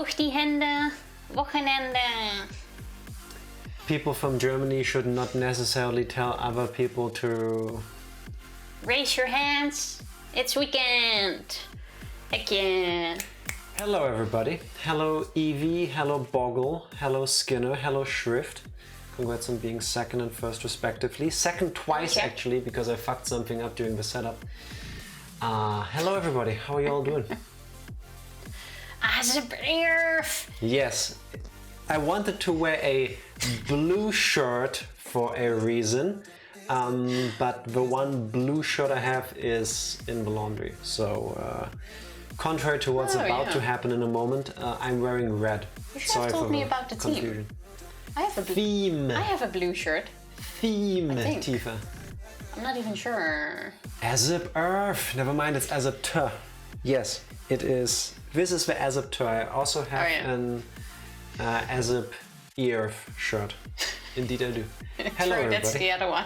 Hoch die Hände, Wochenende. People from Germany should not necessarily tell other people to... Raise your hands, it's weekend. Heck yeah. Hello everybody. Hello Evie, hello Boggle, hello Skinner, hello Shrift. Congrats on being second and first respectively. Second twice actually, because I fucked something up during the setup. Hello everybody, how are you all doing? As a brief. Yes, I wanted to wear a blue shirt for a reason, but the one blue shirt I have is in the laundry. So, contrary to what's about to happen in a moment, I'm wearing red. You should have told me about the confusion. Theme. I have a theme. I have a blue shirt. Theme, Tifa. I'm not even sure. Azip Earth. Never mind, it's Azip Tur. Yes, it is. This is the Azip Tur. I also have an Azip Earth shirt. Indeed I do. Hello everybody. That's the other one.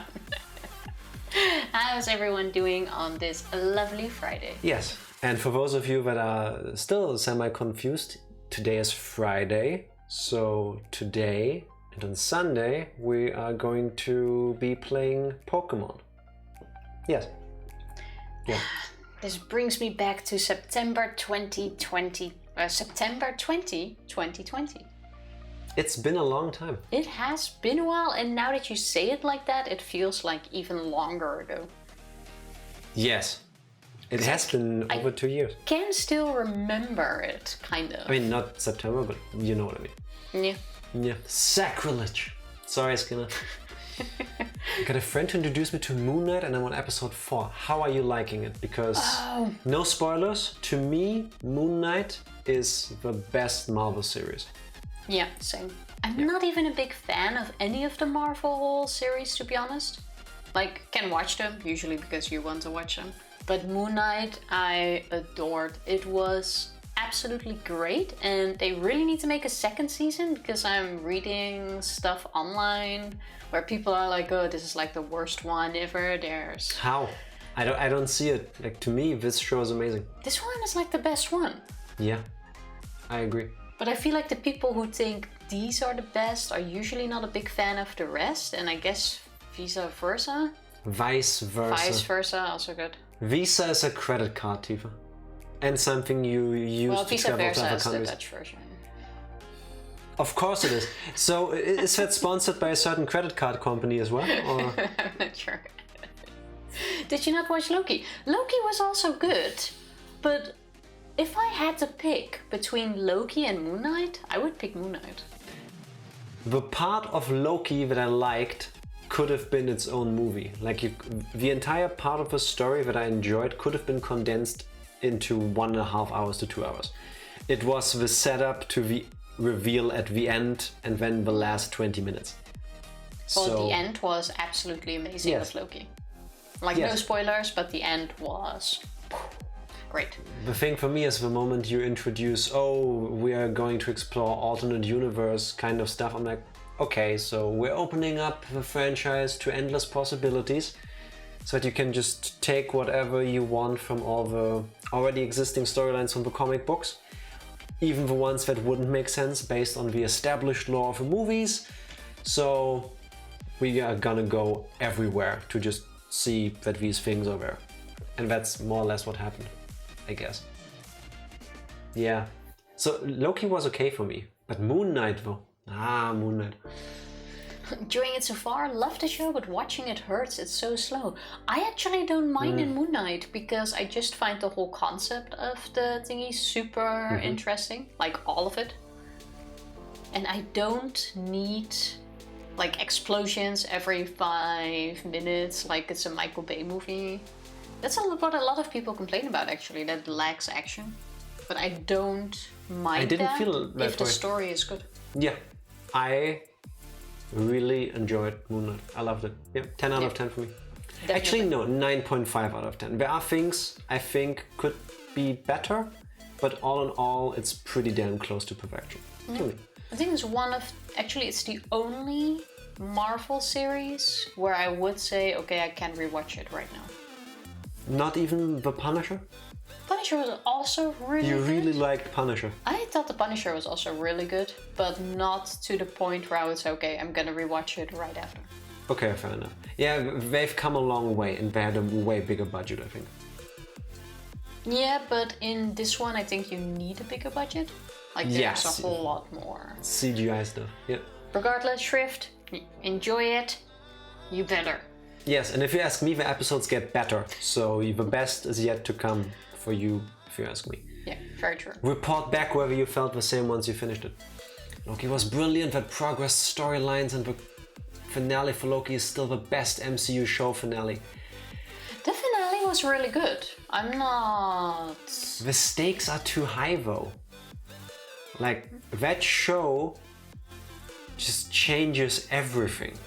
How's everyone doing on this lovely Friday? Yes, and for those of you that are still semi-confused, today is Friday. So today and on Sunday we are going to be playing Pokémon. Yes. Yeah. This brings me back to September 2020. September 2020. It's been a long time. It has been a while, and now that you say it like that, it feels like even longer ago. Yes. It has been over 2 years. I can still remember it, kind of. I mean, not September, but you know what I mean. Yeah. Yeah. Sacrilege. Sorry, Skinner. I got a friend to introduce me to Moon Knight, and I'm on episode 4. How are you liking it? Because, no spoilers, to me, Moon Knight is the best Marvel series. Yeah, same. I'm not even a big fan of any of the Marvel series, to be honest. Like, can watch them, usually because you want to watch them. But Moon Knight, I adored. It was absolutely great, and they really need to make a second season because I'm reading stuff online where people are like, oh, this is like the worst one ever. There's... How? I don't see it. Like, to me, this show is amazing. This one is like the best one. Yeah, I agree. But I feel like the people who think these are the best are usually not a big fan of the rest, and I guess vice versa. Vice versa. Vice versa, also good. Visa is a credit card, Tifa. And something you use to travel to other countries. Well, vice versa is the Dutch version. Of course it is. So is that sponsored by a certain credit card company as well? Or? I'm not sure. Did you not watch Loki? Loki was also good, but if I had to pick between Loki and Moon Knight, I would pick Moon Knight. The part of Loki that I liked could have been its own movie. Like, the entire part of the story that I enjoyed could have been condensed into 1.5 hours to 2 hours. It was the setup to the reveal at the end, and then the last 20 minutes. Well, the end was absolutely amazing with Loki. Like, no spoilers, but the end was great. The thing for me is the moment you introduce, we are going to explore alternate universe kind of stuff, I'm like, okay, so we're opening up the franchise to endless possibilities so that you can just take whatever you want from all the already existing storylines from the comic books, even the ones that wouldn't make sense based on the established lore of the movies. So we are gonna go everywhere to just see that these things are there. And that's more or less what happened, I guess. Yeah. So Loki was okay for me, but Moon Knight though. Moon Knight. Enjoying it so far, love the show, but watching it hurts, it's so slow. I actually don't mind in Moon Knight because I just find the whole concept of the thingy super interesting, like all of it. And I don't need like explosions every 5 minutes like it's a Michael Bay movie. That's what a lot of people complain about actually, that lacks action. But I don't mind feel that if the story is good. Yeah, I really enjoyed Moon Knight. I loved it. Yeah, 10 out of 10 for me. Definitely. Actually, no, 9.5 out of 10. There are things I think could be better, but all in all, it's pretty damn close to perfection. Yeah. I think it's the only Marvel series where I would say, okay, I can rewatch it right now. Not even The Punisher? Punisher was also really You good. really liked Punisher. I thought the Punisher was also really good, but not to the point where I would say, okay, I'm gonna rewatch it right after. Okay, fair enough. Yeah, they've come a long way and they had a way bigger budget, I think. Yeah, but in this one, I think you need a bigger budget. Like, there's Yes. a whole lot more. CGI stuff, yeah. Regardless, Shrift, enjoy it. You better. Yes, and if you ask me, the episodes get better, so the best is yet to come for you, if you ask me. Yeah, very true. Report back whether you felt the same once you finished it. Loki was brilliant, that progress, storylines, and the finale for Loki is still the best MCU show finale. The finale was really good. I'm not... The stakes are too high though. Like, that show just changes everything.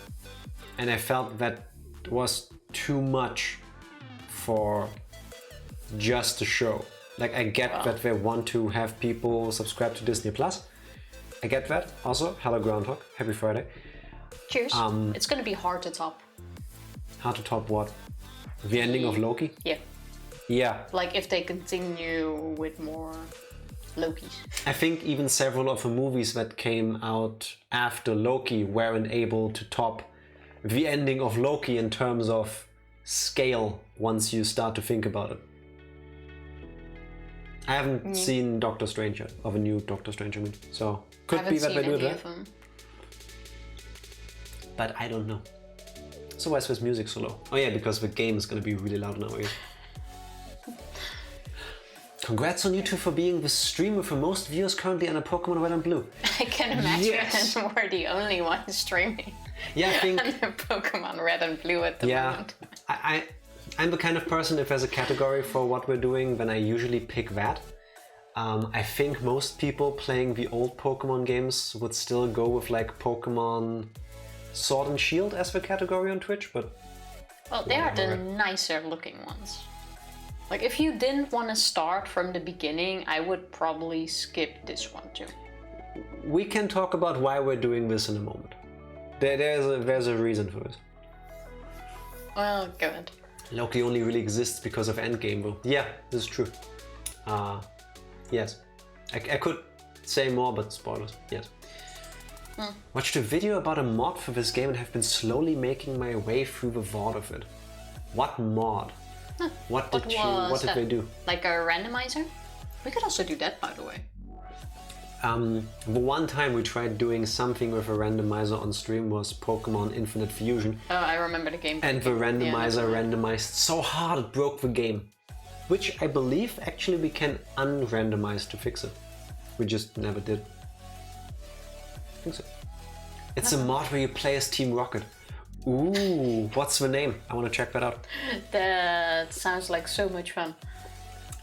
And I felt that was too much for just a show. Like, I get that they want to have people subscribe to Disney Plus. I get that. Also, hello Groundhog, happy Friday. Cheers. It's gonna be hard to top. How to top what? The ending of Loki? Yeah. Yeah. Like, if they continue with more Lokis. I think even several of the movies that came out after Loki weren't able to top the ending of Loki in terms of scale once you start to think about it. I haven't seen Doctor Strange yet, of a new Doctor Strange, I mean. So, could be that they do that. But I don't know. So why is this music so low? Oh yeah, because the game is gonna be really loud now. Yeah. Congrats on you two for being the stream with the most viewers currently on a Pokémon Red and Blue. I can imagine Yes. we're the only ones streaming Yeah, I think. on Pokemon Red and Blue at the moment. I'm the kind of person, if there's a category for what we're doing, then I usually pick that. I think most people playing the old Pokemon games would still go with like Pokemon Sword and Shield as the category on Twitch, but Well, they are the nicer looking ones. Like, if you didn't want to start from the beginning, I would probably skip this one too. we can talk about why we're doing this in a moment. There's a reason for this. Well, good. Loki only really exists because of Endgame, though. Yeah, this is true. Yes. I could say more, but spoilers, yes. Watched a video about a mod for this game and have been slowly making my way through the VOD of it. What mod? What did they do? Like a randomizer? We could also do that, by the way. The one time we tried doing something with a randomizer on stream was Pokemon Infinite Fusion. Oh, I remember the game. And the randomizer randomized so hard it broke the game. Which I believe actually we can unrandomize to fix it. We just never did. I think so. It's a mod where you play as Team Rocket. Ooh, what's the name? I want to check that out. That sounds like so much fun.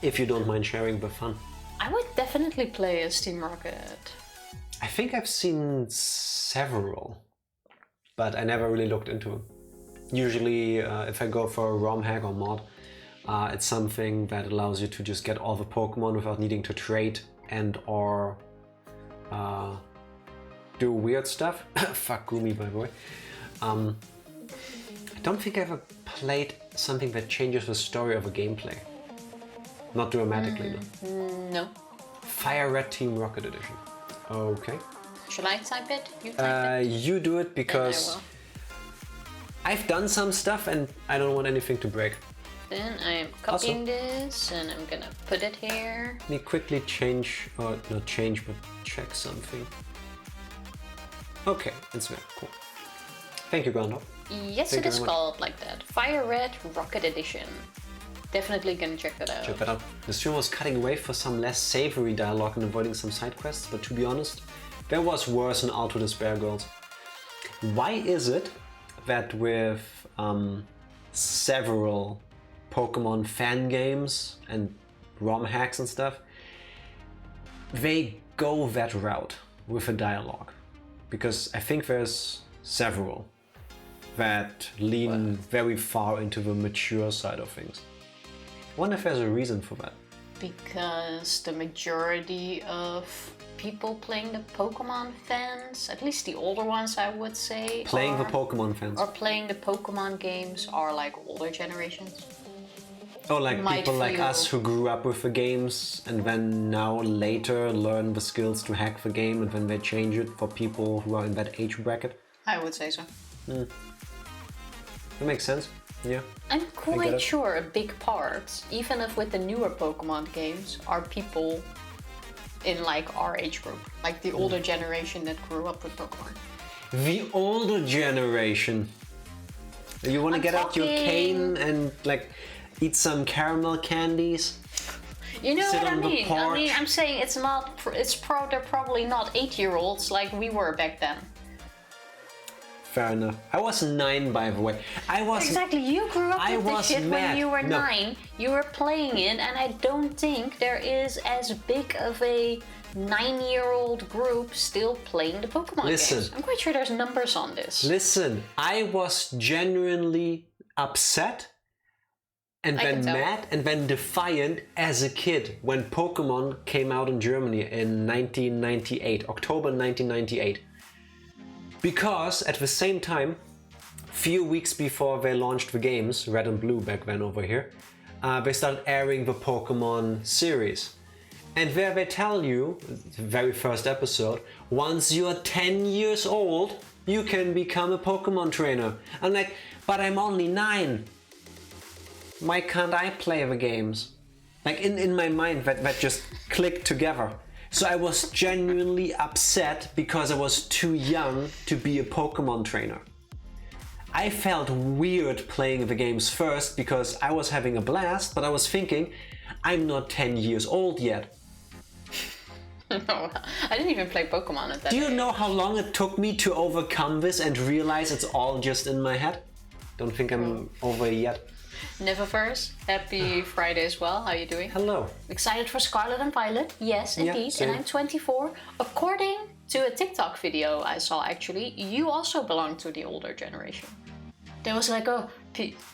If you don't mind sharing the fun. I would definitely play as Team Rocket. I think I've seen several, but I never really looked into them. Usually, if I go for a ROM hack or mod, it's something that allows you to just get all the Pokemon without needing to trade and or do weird stuff. Fuck Gumi, by the way. I don't think I ever played something that changes the story of a gameplay. Not dramatically, no. No. Fire Red Team Rocket Edition. Okay. Shall I type it? You type it? You do it because Then I will. I've done some stuff and I don't want anything to break. Then I'm copying this and I'm gonna put it here. Let me quickly change, or not change, but check something. Okay, it's there. Cool. Thank you, Groundhog. Yes, Thank it you is very much. called like that. Fire Red Rocket Edition. Definitely gonna check that out. Check that out. The stream was cutting away for some less savory dialogue and avoiding some side quests, but to be honest, there was worse in Alto Despair Girls. Why is it that with several Pokemon fan games and ROM hacks and stuff, they go that route with a dialogue? Because I think there's several that lean very far into the mature side of things. I wonder if there's a reason for that. Because the majority of people playing the Pokemon fans, at least the older ones I would say, Playing the Pokemon fans. or playing the Pokemon games are like older generations. Oh, like might people like feel- us who grew up with the games and then now later learn the skills to hack the game and then they change it for people who are in that age bracket. I would say so. That makes sense. Yeah. I'm get quite it. sure a big part, even if with the newer Pokemon games, are people in like our age group, like the older generation that grew up with Pokemon. The older generation. You want to I'm get out your talking- cane and like eat some caramel candies? You know Sit what I on the mean? porch. I'm saying it's not. They're probably not 8-year-olds like we were back then. Fair enough. I was 9, by the way. I was Exactly. You grew up I with this was shit mad. when you were No. 9. You were playing it, and I don't think there is as big of a 9-year-old group still playing the Pokemon Listen. games. I'm quite sure there's numbers on this. Listen, I was genuinely upset and I then can tell. mad and then defiant as a kid when Pokemon came out in Germany in 1998, October 1998. Because at the same time, few weeks before they launched the games, Red and Blue back then over here, they started airing the Pokemon series. And there they tell you, the very first episode, once you're 10 years old, you can become a Pokemon trainer. I'm like, but I'm only 9. Why can't I play the games? Like in my mind that just clicked together. So I was genuinely upset because I was too young to be a Pokemon trainer. I felt weird playing the games first because I was having a blast, but I was thinking, I'm not 10 years old yet. No, I didn't even play Pokemon at that Do you age. know how long it took me to overcome this and realize it's all just in my head? Don't think I'm over it yet. Neververse, happy Friday as well. How you doing? Hello. Excited for Scarlet and Violet? Yes, Yeah, indeed. same. And I'm 24. According to a TikTok video I saw, actually, you also belong to the older generation. There was like a...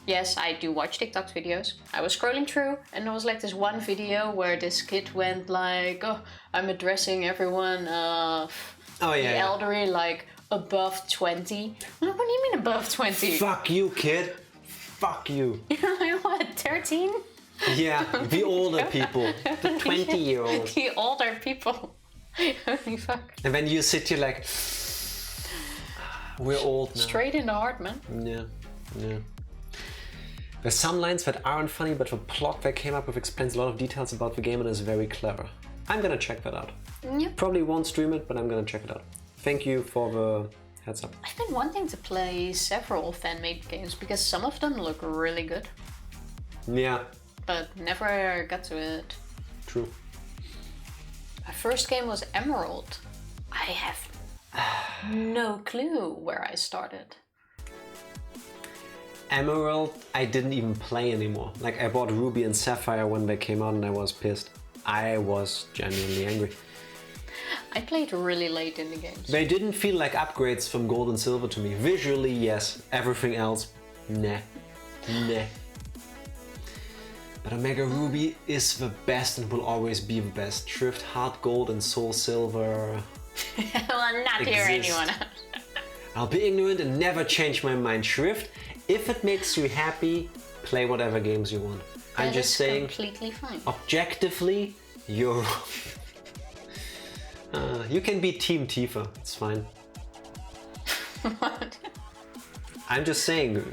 Yes, I do watch TikTok videos. I was scrolling through and there was like this one video where this kid went like, oh, I'm addressing everyone, Oh the yeah. yeah. elderly, like above 20. I'm like, what do you mean above 20? Fuck you, kid. Fuck you. Like, what, 13? Yeah, the older people, the 20-year-olds. The older people. Holy fuck. And then you sit here like, we're old now. Straight in the heart, man. Yeah, yeah. There's some lines that aren't funny, but the plot they came up with explains a lot of details about the game and is very clever. I'm gonna check that out. Yep. Probably won't stream it, but I'm gonna check it out. Thank you for the heads up. I've been wanting to play several fan-made games because some of them look really good, Yeah, but never got to it. true. My first game was Emerald. I have no clue where I started. Emerald, I didn't even play anymore. Like, I bought Ruby and Sapphire when they came out and I was pissed. I was genuinely angry. I played really late in the games. They didn't feel like upgrades from Gold and Silver to me. Visually, yes. Everything else, nah. Nah. But Omega Ruby is the best and will always be the best. Shrift, Heart Gold and Soul Silver. Well, not hear Exist. anyone else. I'll be ignorant and never change my mind. Shrift, if it makes you happy, play whatever games you want. I'm That just is saying, completely fine. objectively, you're wrong. You can be Team Tifa, it's fine. What? I'm just saying,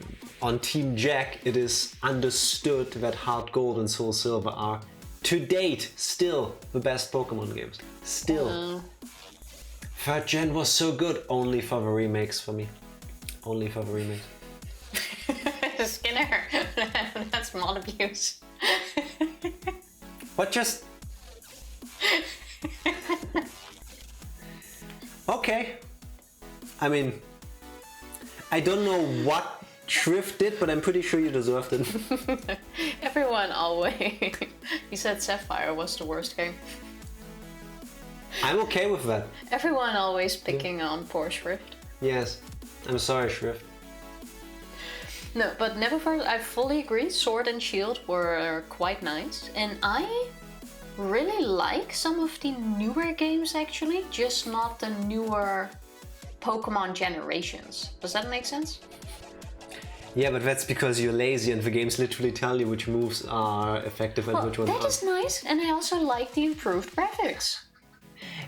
on Team Jack, it is understood that Heart Gold and Soul Silver are, to date, still the best Pokemon games. Still. Third gen was so good, only for the remakes for me. Only for the remakes. Skinner, that's mod abuse. What just... Okay. I mean, I don't know what Shrift did, but I'm pretty sure you deserved it. Everyone always. He said Sapphire was the worst game. I'm okay with that. Everyone always picking on poor Shrift. Yes. I'm sorry, Shrift. No, but Neververse, I fully agree. Sword and Shield were quite nice. And I really like some of the newer games actually, just not the newer Pokemon generations. Does that make sense? Yeah, but that's because you're lazy and the games literally tell you which moves are effective and which ones That aren't. is nice, and I also like the improved graphics.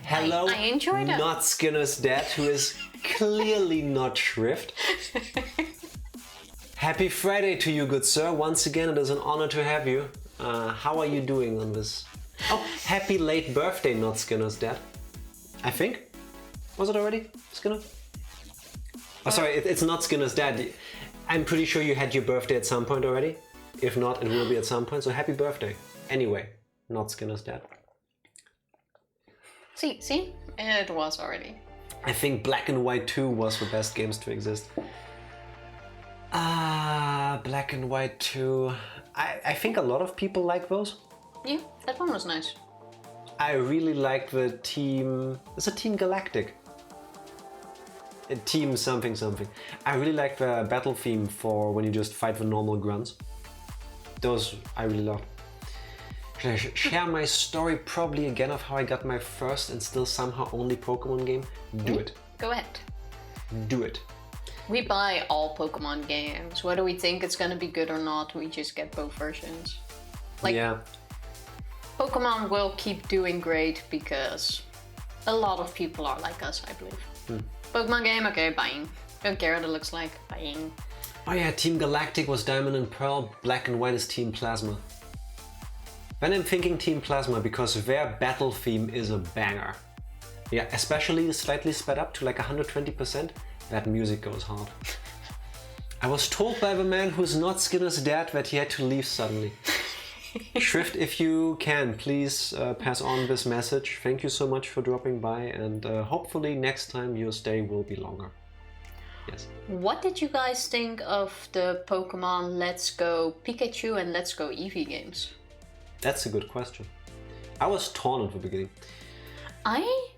Hello, I enjoy that. not Skinner's dad, who is clearly not shrift. Happy Friday to you, good sir. Once again, it is an honor to have you. How are you doing on this? Oh, happy late birthday, not Skinner's dad. I think. Was it already, Skinner? Oh, sorry, it's not Skinner's dad. I'm pretty sure you had your birthday at some point already. If not, it will be at some point. So happy birthday. Anyway, not Skinner's dad. See? It was already. I think Black and White 2 was the best games to exist. Black and White 2. I think a lot of people like those. Yeah, that one was nice. I really liked the team... It's a Team Galactic. A team something. I really like the battle theme for when you just fight the normal grunts. Those I really love. Should I share my story probably again of how I got my first and still somehow only Pokemon game? Do it. Go ahead. Do it. We buy all Pokemon games. Whether we think it's gonna be good or not, we just get both versions. Like, yeah. Pokemon will keep doing great because a lot of people are like us, I believe. Pokemon game, okay, buying. Don't care what it looks like, buying. Oh yeah, Team Galactic was Diamond and Pearl, Black and White is Team Plasma. Then I'm thinking Team Plasma because their battle theme is a banger. Yeah, especially slightly sped up to like 120%. That music goes hard. I was told by the man who's not Skinner's dad that he had to leave suddenly. Shrift, if you can, please pass on this message. Thank you so much for dropping by, and hopefully next time your stay will be longer. Yes. What did you guys think of the Pokemon Let's Go Pikachu and Let's Go Eevee games? That's a good question. I was torn at the beginning. I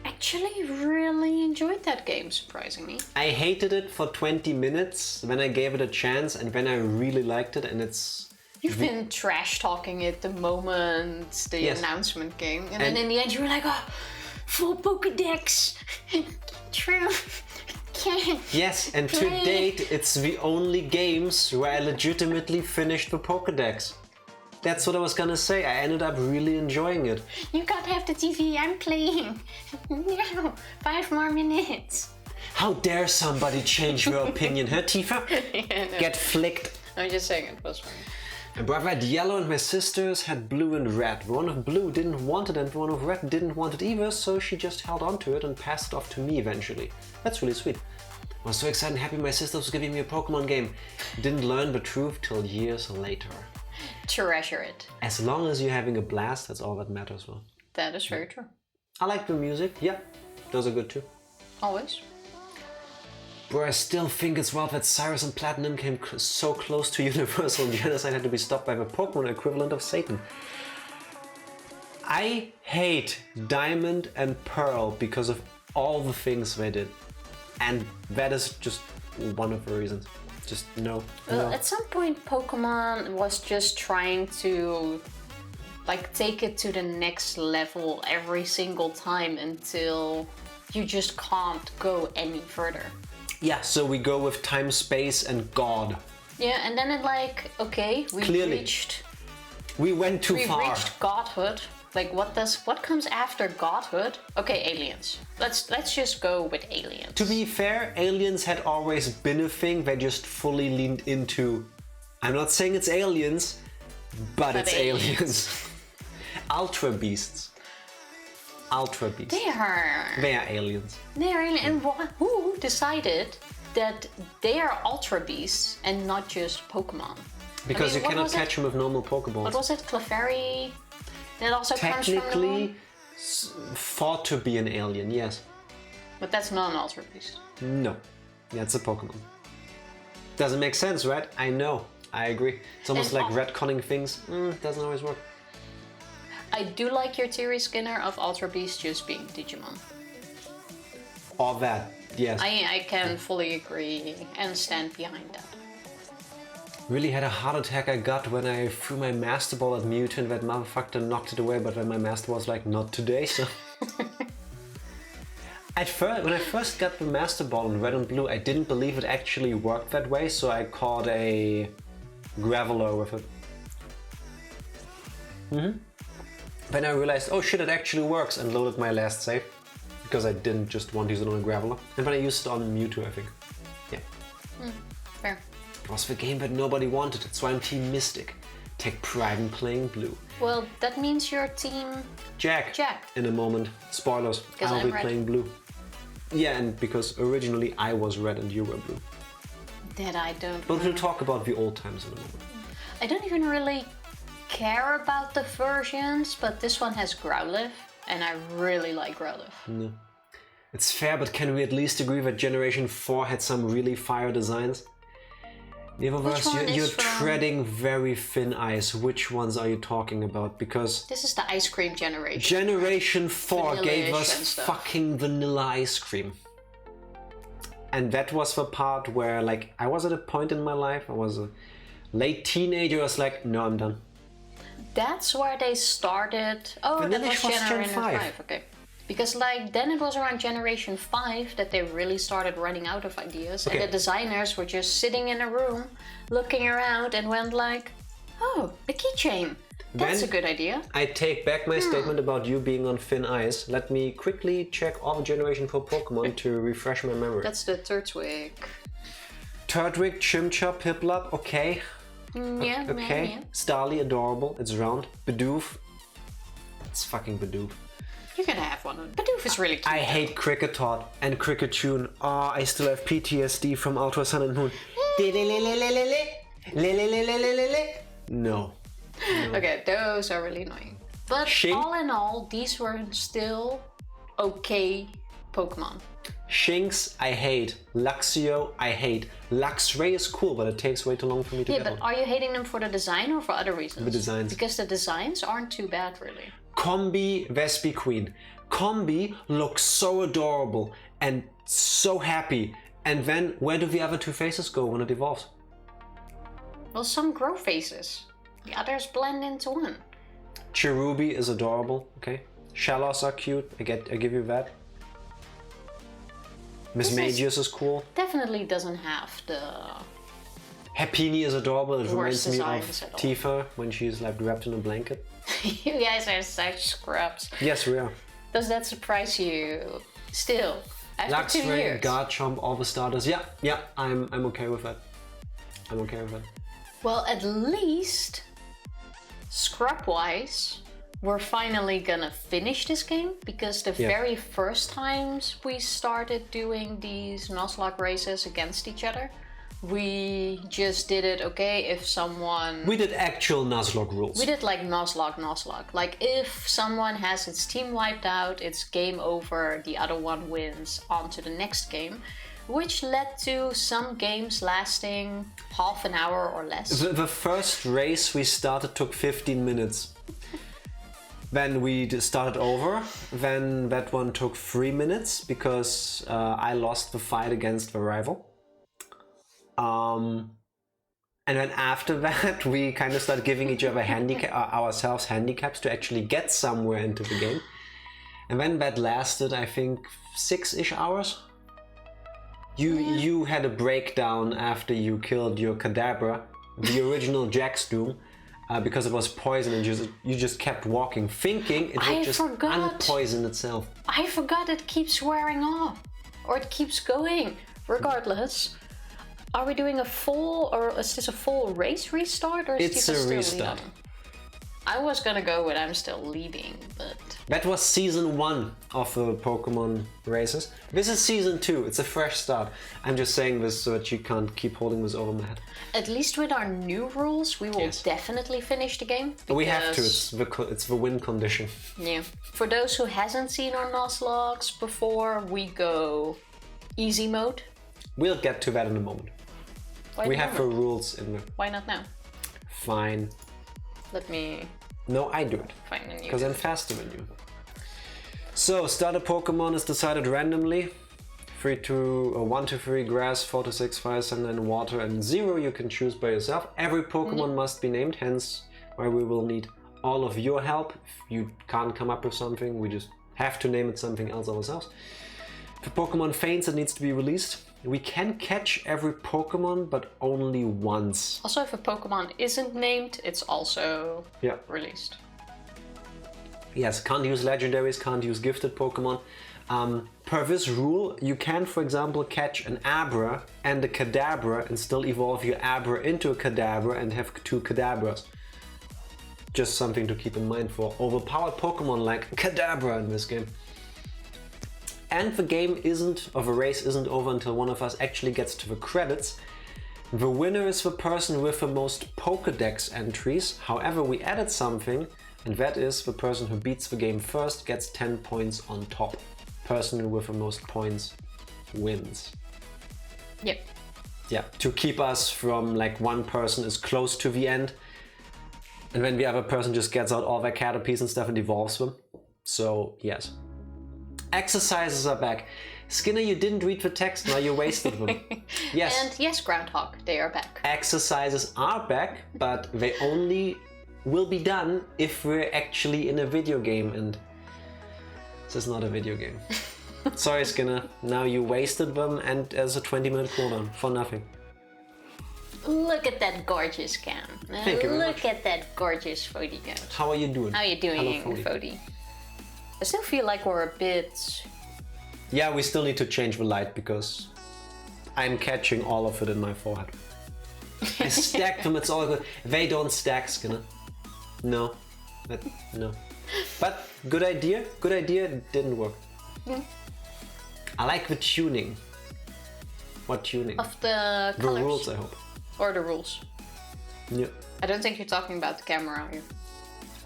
actually really enjoyed that game, surprisingly. I hated it for 20 minutes, then I gave it a chance, and then I really liked it, and it's... You've been trash talking it the moment the announcement came, and then in the end you were like, oh, full Pokédex! True. Yes, and to date it's the only games where I legitimately finished the Pokédex. That's what I was gonna say, I ended up really enjoying it. You can't have the TV, I'm playing. No, 5 more minutes. How dare somebody change your opinion, huh, Tifa? Yeah, no. Get flicked. I'm just saying it was fun. My brother had yellow and my sisters had blue and red. The one of blue didn't want it and the one of red didn't want it either, so she just held on to it and passed it off to me eventually. That's really sweet. I was so excited and happy my sister was giving me a Pokemon game. Didn't learn the truth till years later. Treasure it. As long as you're having a blast, that's all that matters. Well, That is very true. I like the music, yeah, those are good too. Always. Bro, I still think it's wild that Cyrus and Platinum came so close to Universal and the other side had to be stopped by the Pokemon equivalent of Satan. I hate Diamond and Pearl because of all the things they did. And that is just one of the reasons. Just no. At some point Pokemon was just trying to like take it to the next level every single time until you just can't go any further. Yeah, so we go with time, space and God. Yeah, and then it like, okay, we went too far. We reached godhood. Like what comes after godhood? Okay, aliens. Let's just go with aliens. To be fair, aliens had always been a thing. They just fully leaned into. I'm not saying it's aliens, but it's aliens. Ultra beasts. Ultra beasts. They are aliens. They are aliens. And who decided that they are ultra beasts and not just Pokemon? Because you cannot catch them with normal Pokeballs. What was it? Clefairy? That also technically thought to be an alien, yes. But that's not an ultra beast. No, that's a Pokemon. Doesn't make sense, right? I know, I agree. It's almost like retconning things. Doesn't always work. I do like your theory, Skinner, of ultra beasts just being Digimon. Or that, yes. I can fully agree and stand behind that. Really had a heart attack I got when I threw my Master Ball at Mewtwo and that motherfucker knocked it away, but then my Master Ball was like, not today, so... At first, when I first got the Master Ball in Red and Blue, I didn't believe it actually worked that way, so I caught a Graveler with it. Then I realized, oh shit, it actually works, and loaded my last save. Because I didn't just want to use it on a Graveler. And then I used it on Mewtwo, I think. Yeah. Fair. It was the game that nobody wanted, that's why I'm Team Mystic. Take pride in playing blue. Well, that means you're Team Jack. in a moment. Spoilers. I'll be playing blue. Yeah, and because originally I was red and you were blue. That I don't But we'll talk about the old times in a moment. I don't even really care about the versions, but this one has Growlithe, and I really like Growlithe. No. It's fair, but can we at least agree that Generation 4 had some really fire designs? Nevertheless, you're treading very thin ice. Which ones are you talking about? Because this is the ice cream generation. Generation 4 gave us fucking vanilla ice cream. And that was the part where, like, I was at a point in my life, I was a late teenager, I was like, no, I'm done. That's where they started. Oh, that was Generation 5. Okay. Because like then it was around Generation 5 that they really started running out of ideas, and the designers were just sitting in a room looking around and went like, oh, a keychain. That's a good idea. I take back my statement about you being on thin ice. Let me quickly check all Generation 4 Pokemon to refresh my memory. That's the Turtwig. Turtwig, Chimchar, Piplup, okay. Yeah, okay. Yeah. Starly, adorable, it's round. Bidoof. It's fucking Bidoof. You can have one. Bidoof is really cute. I hate Crickettot and Cricketune. Oh, I still have PTSD from Ultra Sun and Moon. No. Okay, those are really annoying. But all in all, these were still okay Pokemon. Shinx, I hate. Luxio, I hate. Luxray is cool, but it takes way too long for me to get but are you hating them for the design or for other reasons? The designs. Because the designs aren't too bad, really. Combi, Vespiquen. Combi looks so adorable and so happy. And then, where do the other two faces go when it evolves? Well, some grow faces. The others blend into one. Cherubi is adorable, okay. Shellos are cute, I give you that. Mismagius is cool. Definitely doesn't have the... Happiny is adorable, it reminds me of at all. Tifa when she's like wrapped in a blanket. You guys are such scrubs. Yes, we are. Does that surprise you still? After 2 years? Luxray, Garchomp, all the starters. Yeah, I'm okay with that. I'm okay with that. Well, at least, scrub-wise, we're finally gonna finish this game, because the very first times we started doing these Nuzlocke races against each other, we just did it, okay, if someone... We did actual Nuzlocke rules. We did like Nuzlocke. Like if someone has its team wiped out, it's game over, the other one wins, on to the next game. Which led to some games lasting half an hour or less. The first race we started took 15 minutes. Then we started over. Then that one took 3 minutes because I lost the fight against the rival. And then after that, we kind of started giving each other ourselves handicaps to actually get somewhere into the game. And then that lasted, I think, 6-ish hours. You had a breakdown after you killed your Kadabra, the original Jack's Doom, because it was poison, and you just kept walking, thinking it would just unpoison itself. I forgot it keeps wearing off, or it keeps going. Regardless, are we doing a full, or is this a full race restart, or is it's a restart? Leading? I was gonna go with I'm still leading, but... That was season 1 of the Pokémon races. This is season 2, it's a fresh start. I'm just saying this so that you can't keep holding this over my head. At least with our new rules, we will definitely finish the game. We have to, it's the win condition. Yeah. For those who hasn't seen our Nuzlockes before, we go easy mode. We'll get to that in a moment. We have the rules in there. Why not now? Fine. Let me... No, I do it. Find a new... Because I'm faster than you. So, starter Pokemon is decided randomly. 1 to 3 grass, 4 to 6 fire, 7 and water, and 0 you can choose by yourself. Every Pokemon must be named, hence why we will need all of your help. If you can't come up with something, we just have to name it something else ourselves. For Pokemon Faints, it needs to be released. We can catch every Pokemon, but only once. Also, if a Pokemon isn't named, it's also released. Yes, can't use Legendaries, can't use gifted Pokemon. Per this rule, you can, for example, catch an Abra and a Kadabra and still evolve your Abra into a Kadabra and have 2 Kadabras. Just something to keep in mind for overpowered Pokemon like Kadabra in this game. And the game the race isn't over until one of us actually gets to the credits. The winner is the person with the most Pokédex entries. However, we added something, and that is the person who beats the game first gets 10 points on top. Person with the most points wins. Yep. Yeah, to keep us from like one person is close to the end, and then the other person just gets out all their Caterpies and stuff and evolves them. So, yes. Exercises are back. Skinner, you didn't read the text, now you wasted them. Yes. And yes, Groundhog, they are back. Exercises are back, but they only will be done if we're actually in a video game, and this is not a video game. Sorry, Skinner, now you wasted them and there's a 20-minute cooldown for nothing. Look at that gorgeous cam. Thank you very much. Look at that gorgeous Fody goat. How are you doing? How are you doing, Hello, Fody? I still feel like we're a bit... Yeah, we still need to change the light because I'm catching all of it in my forehead. I stacked them, it's all good. They don't stack, Skinner. No. No. But good idea, it didn't work. I like the tuning. What tuning? Of the colors. The rules, I hope. Or the rules. Yeah. I don't think you're talking about the camera here.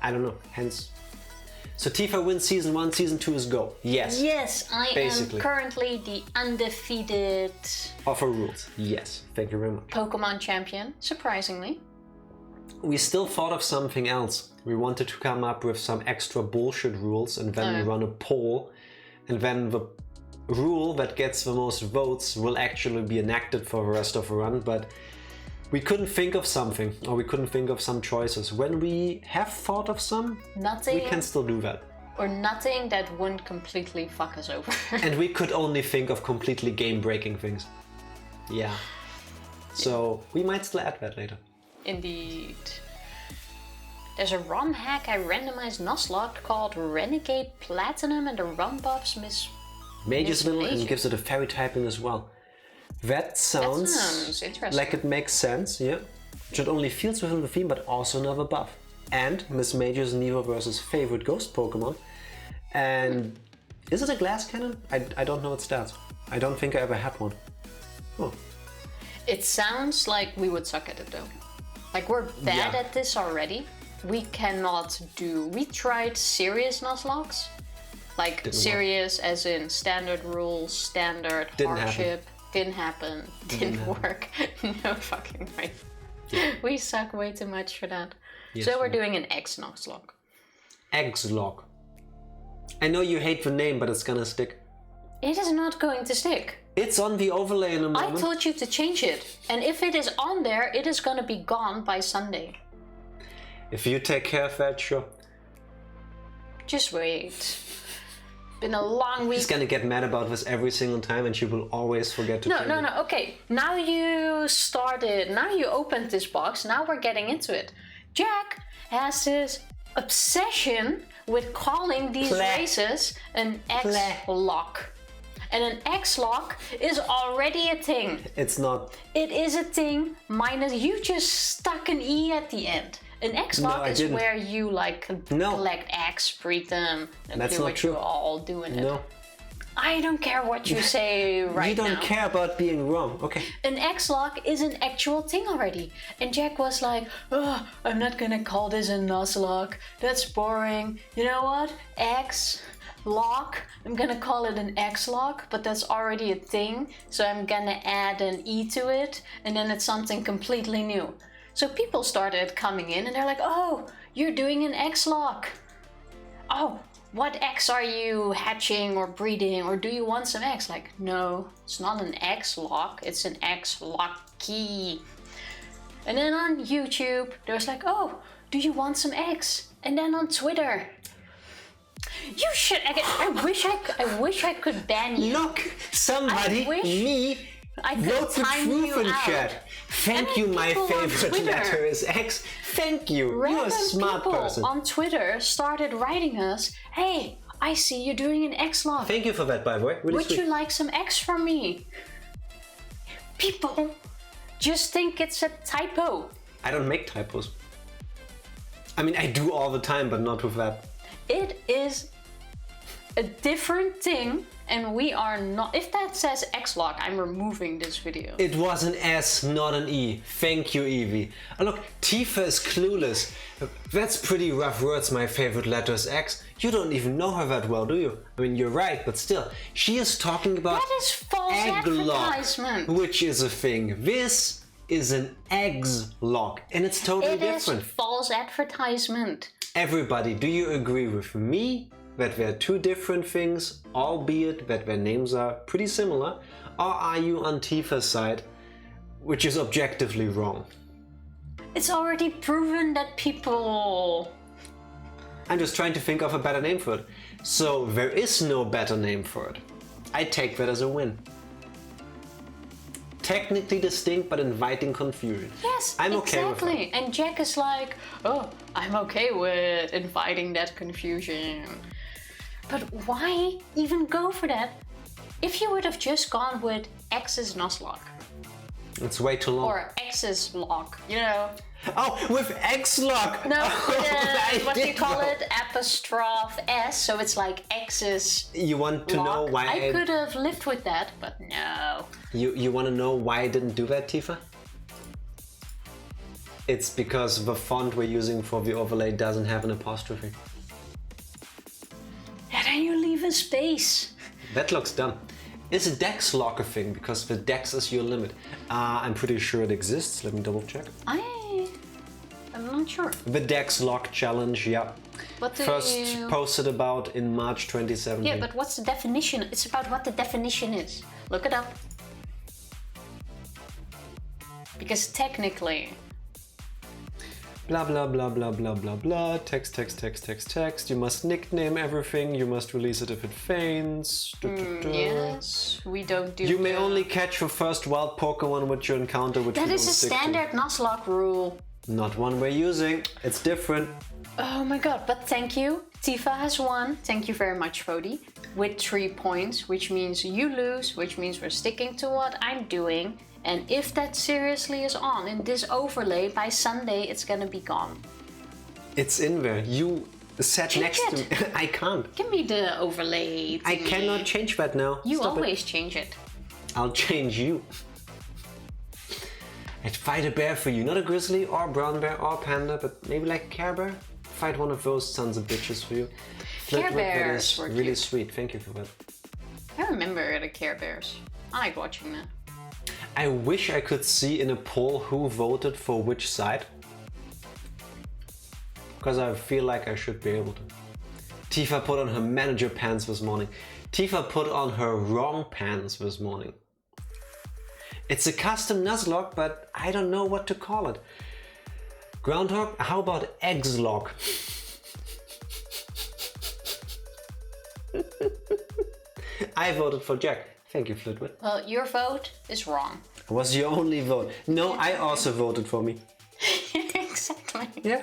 I don't know, hence. So Tifa wins Season 1, Season 2 is go. Yes. Yes, I am currently the undefeated... Offer rules. Yes, thank you very much. Pokemon champion, surprisingly. We still thought of something else. We wanted to come up with some extra bullshit rules and then run a poll. And then the rule that gets the most votes will actually be enacted for the rest of the run. But we couldn't think of something, or we couldn't think of some choices. When we have thought of some, we can still do that. Or nothing that wouldn't completely fuck us over. And we could only think of completely game-breaking things. Yeah. So we might still add that later. Indeed. There's a ROM hack I randomized Nuzlocke called Renegade Platinum, and the ROM buffs Mage's Middle and gives it a fairy typing as well. That sounds interesting. Like it makes sense, yeah. It only feels within the theme, but also another buff. And Miss Mage's Neoverse's favorite ghost Pokemon. And is it a glass cannon? I don't know its stats. I don't think I ever had one. Oh. It sounds like we would suck at it though. Like we're bad at this already. We cannot do... We tried serious Nuzlockes. Like Didn't serious work. As in standard rules, standard hardship. Didn't happen. Didn't work. No fucking way. Yeah. We suck way too much for that. Yes, so we're doing an X Nuzlocke. X-Locke. I know you hate the name, but it's gonna stick. It is not going to stick. It's on the overlay in a moment. I told you to change it. And if it is on there, it is gonna be gone by Sunday. If you take care of that, sure. Just wait. Been a long week. She's gonna get mad about this every single time and she will always forget to change it. No, okay. Now you started, now you opened this box, now we're getting into it. Jack has this obsession with calling these races an X-Lock. And an X-Lock is already a thing. It's not. It is a thing, minus you just stuck an E at the end. An X-Lock is where you like collect X, breed them, and do what you're all doing it. No. I don't care what you say right now. You don't care about being wrong, okay. An X-Lock is an actual thing already. And Jack was like, oh, I'm not gonna call this a Nuzlocke. That's boring. You know what? X-Lock. I'm gonna call it an X-Lock, but that's already a thing. So I'm gonna add an E to it, and then it's something completely new. So people started coming in and they're like, oh, you're doing an X-Lock. Oh, what X are you hatching or breeding, or do you want some X? Like, no, it's not an X-Lock, it's an X-Locky. And then on YouTube, there's like, oh, do you want some X? And then on Twitter, You should. I wish I could ban you. Look, somebody, I wish me, I could wrote the time truth you in out. chat. Thank you, my people on favorite Twitter- letter is X. Thank you. You're Random a smart people person. on Twitter started writing us, "Hey, I see you're doing an X log. Thank you for that, by the way. Really Would sweet. you like some X from me?" People just think it's a typo. I don't make typos. I mean, I do all the time, but not with that. It is a different thing, and we are not. If that says X log, I'm removing this video. It was an S, not an E. Thank you, Evie. Oh, look, Tifa is clueless. That's pretty rough words, my favorite letter is X. You don't even know her that well, do you? I mean, you're right, but still. She is talking about That is false egg-lock, advertisement. which is a thing. This is an eggs lock, and it's totally It is different. false advertisement. Everybody, do you agree with me that they're two different things, albeit that their names are pretty similar? Or are you on Tifa's side, which is objectively wrong? It's already proven that people. I'm just trying to think of a better name for it. So there is no better name for it. I take that as a win. Technically distinct, but inviting confusion. Yes, I'm okay with that. exactly. And Jack is like, "Oh, I'm okay with inviting that confusion." But why even go for that? If you would have just gone with X's Nuzlocke It's way too long. or X's lock, you know? Oh, with X-Lock! No, I what do you did call know. it? Apostrophe S, so it's like X's You want to know lock. why I could have lived with that, but no. You want to know why I didn't do that, Tifa? It's because the font we're using for the overlay doesn't have an apostrophe. And then you leave a space. That looks dumb. Is a dex lock a thing? Because the dex is your limit. I'm pretty sure it exists. Let me double check. I'm not sure. The dex lock challenge, yeah. What do First you... posted about in March 2017. Yeah, but what's the definition? It's about what the definition is. Look it up. Because technically... Blah blah blah blah blah blah blah. Text, text, text, text, text. You must nickname everything. You must release it if it faints. Yes, we don't do You may the- only catch the first wild Pokemon which you encounter, which That you is don't a stick to. standard Nuzlocke rule. Not one we're using. It's different. Oh my god, but thank you. Tifa has won. Thank you very much, Fodi. With 3 points, which means you lose, which means we're sticking to what I'm doing. And if that seriously is on in this overlay, by Sunday it's gonna be gone. It's in there. You sat Change next to it. me. I can't. Give me the overlay I thingy. cannot change that now. You Stop always change it. it. I'll change you. I'd fight a bear for you. Not a grizzly or brown bear or panda, but maybe like a Care Bear. Fight one of those sons of bitches for you. Care Flitwick, that Bears is were really cute. sweet. Thank you for that. I remember the Care Bears. I like watching that. I wish I could see in a poll who voted for which side. Because I feel like I should be able to. Tifa put on her manager pants this morning. Tifa put on her wrong pants this morning. It's a custom Nuzlocke, but I don't know what to call it. Groundhog? How about Eggslock? I voted for Jack. Thank you, Flitwick. Well, your vote is wrong. Was your only vote? No, I also voted for me. Exactly. Yeah.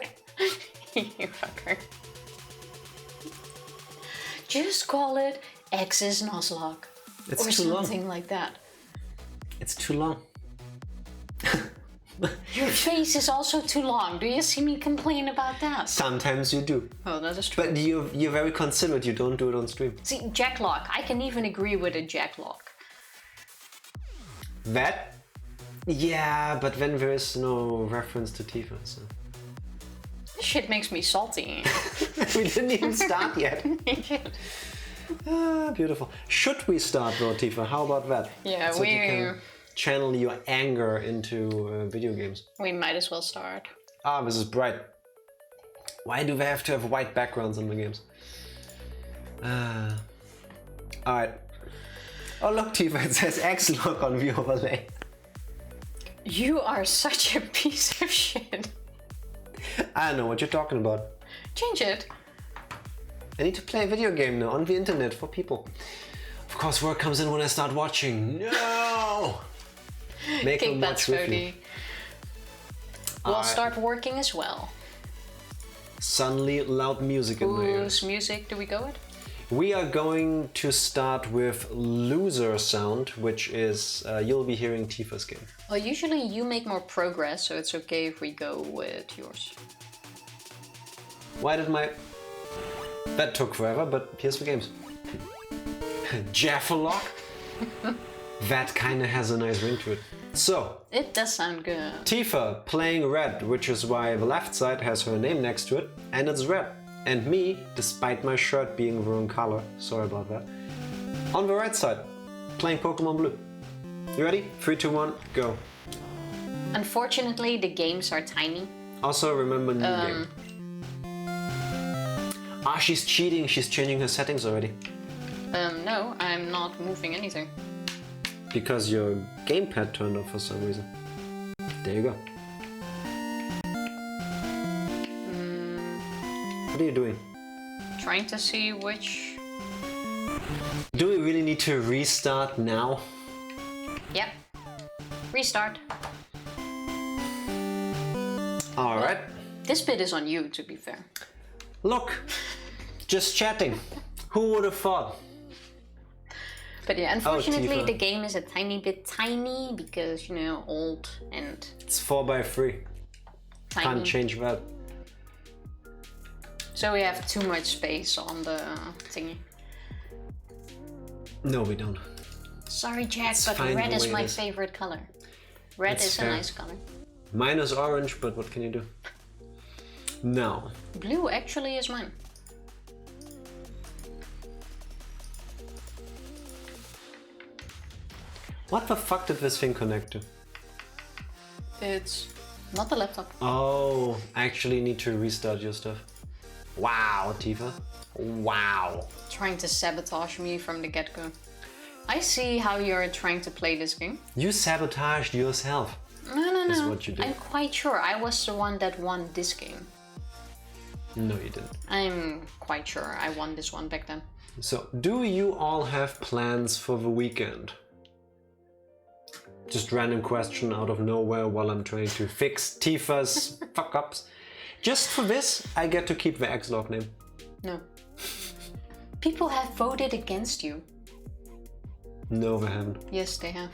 You fucker. Just call it X's Nuzlocke. It's or too long. something like that. It's too long. Your face is also too long. Do you see me complain about that? Sometimes you do. Oh, that is true. But you're very considerate, you don't do it on stream. See, Jacklock. I can even agree with a Jacklock. That? Yeah, but then there is no reference to Tifa, so... This shit makes me salty. We didn't even start yet. Ah, beautiful. Should we start though, Tifa? How about that? Yeah, so you can channel your anger into video games. we might as well start. Ah, this is bright. Why do they have to have white backgrounds in the games? Alright. Oh look, Tifa, it says X-Lock on the overlay. You are such a piece of shit. I don't know what you're talking about. Change it. I need to play a video game now on the internet for people. Of course, work comes in when I start watching. No! Make them watch with you. We'll start working as well. Suddenly, loud music in my ears. Whose music do we go with? We are going to start with loser sound, which is you'll be hearing Tifa's game. Well, usually you make more progress, so it's okay if we go with yours. Why did my... That took forever, but here's the games. Jaffalock? That kinda has a nice ring to it. So... It does sound good. Tifa playing red, which is why the left side has her name next to it, and it's red. And me, despite my shirt being the wrong color, sorry about that, on the right side, playing Pokémon Blue. You ready? 3, 2, 1, go. Unfortunately, the games are tiny. Also, remember new game. Ah, she's cheating. She's changing her settings already. No, I'm not moving anything. Because your gamepad turned off for some reason. There you go. What are you doing? Trying to see which... Do we really need to restart now? Yep. Restart. Alright. This bit is on you, to be fair. Look! Just chatting. Who would have thought? But yeah, unfortunately Tifa. the game is a tiny bit tiny because, you know, old and... It's 4x3. Tiny. Can't change that. So we have too much space on the thingy. No, we don't. Sorry, Jack, It's but fine red the is way my it is. favorite color. Red That's is fair. a nice color. Mine is orange, but what can you do? No. Blue actually is mine. What the fuck did this thing connect to? It's not the laptop. Oh, I actually need to restart your stuff. Wow, Tifa. Wow. Trying to sabotage me from the get-go. I see how you're trying to play this game. You sabotaged yourself. No. Is what you did. I'm quite sure I was the one that won this game. No, you didn't. I'm quite sure I won this one back then. So, do you all have plans for the weekend? Just random question out of nowhere while I'm trying to fix Tifa's fuck-ups. Just for this, I get to keep the X-Log name. No. People have voted against you. No, they haven't. Yes, they have.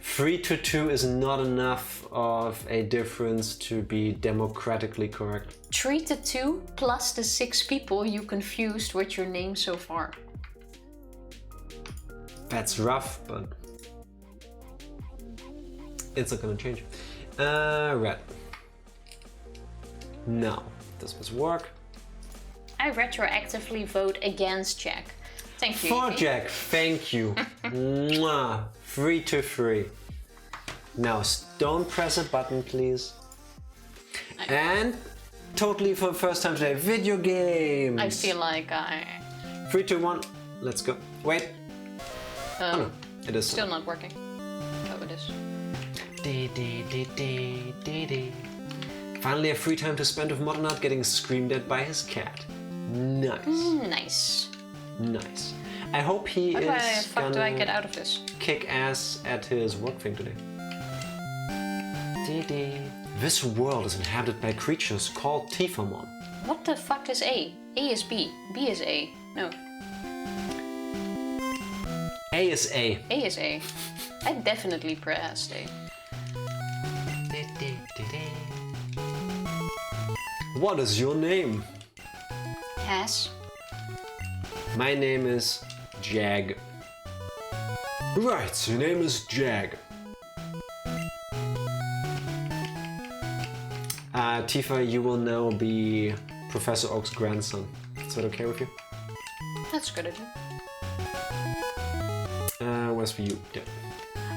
3-2 is not enough of a difference to be democratically correct. 3-2 plus the 6 people you confused with your name so far. That's rough, but it's not gonna change. Red. Now, does this work? I retroactively vote against Jack. Thank you. For Evie. Jack, thank you. Mwah. 3-3. Now, don't press a button, please. And totally for the first time today, video games. I feel like I... 3, 2, 1, let's go. Wait. Oh no, it is Still not working. Oh, it is. Finally a free time to spend with Modern Art getting screamed at by his cat. Nice. Nice. Nice. I hope he How the is fuck do I gonna get out of this? kick ass at his work thing today. This world is inhabited by creatures called Tifamon. What the fuck is A? A is B. B is A. No. A is A. A is A. I definitely pressed A. What is your name? Has. My name is Jag. Right, your name is Jag. Tifa, you will now be Professor Oak's grandson. Is that okay with you? That's good of you. Where's for you? Yeah.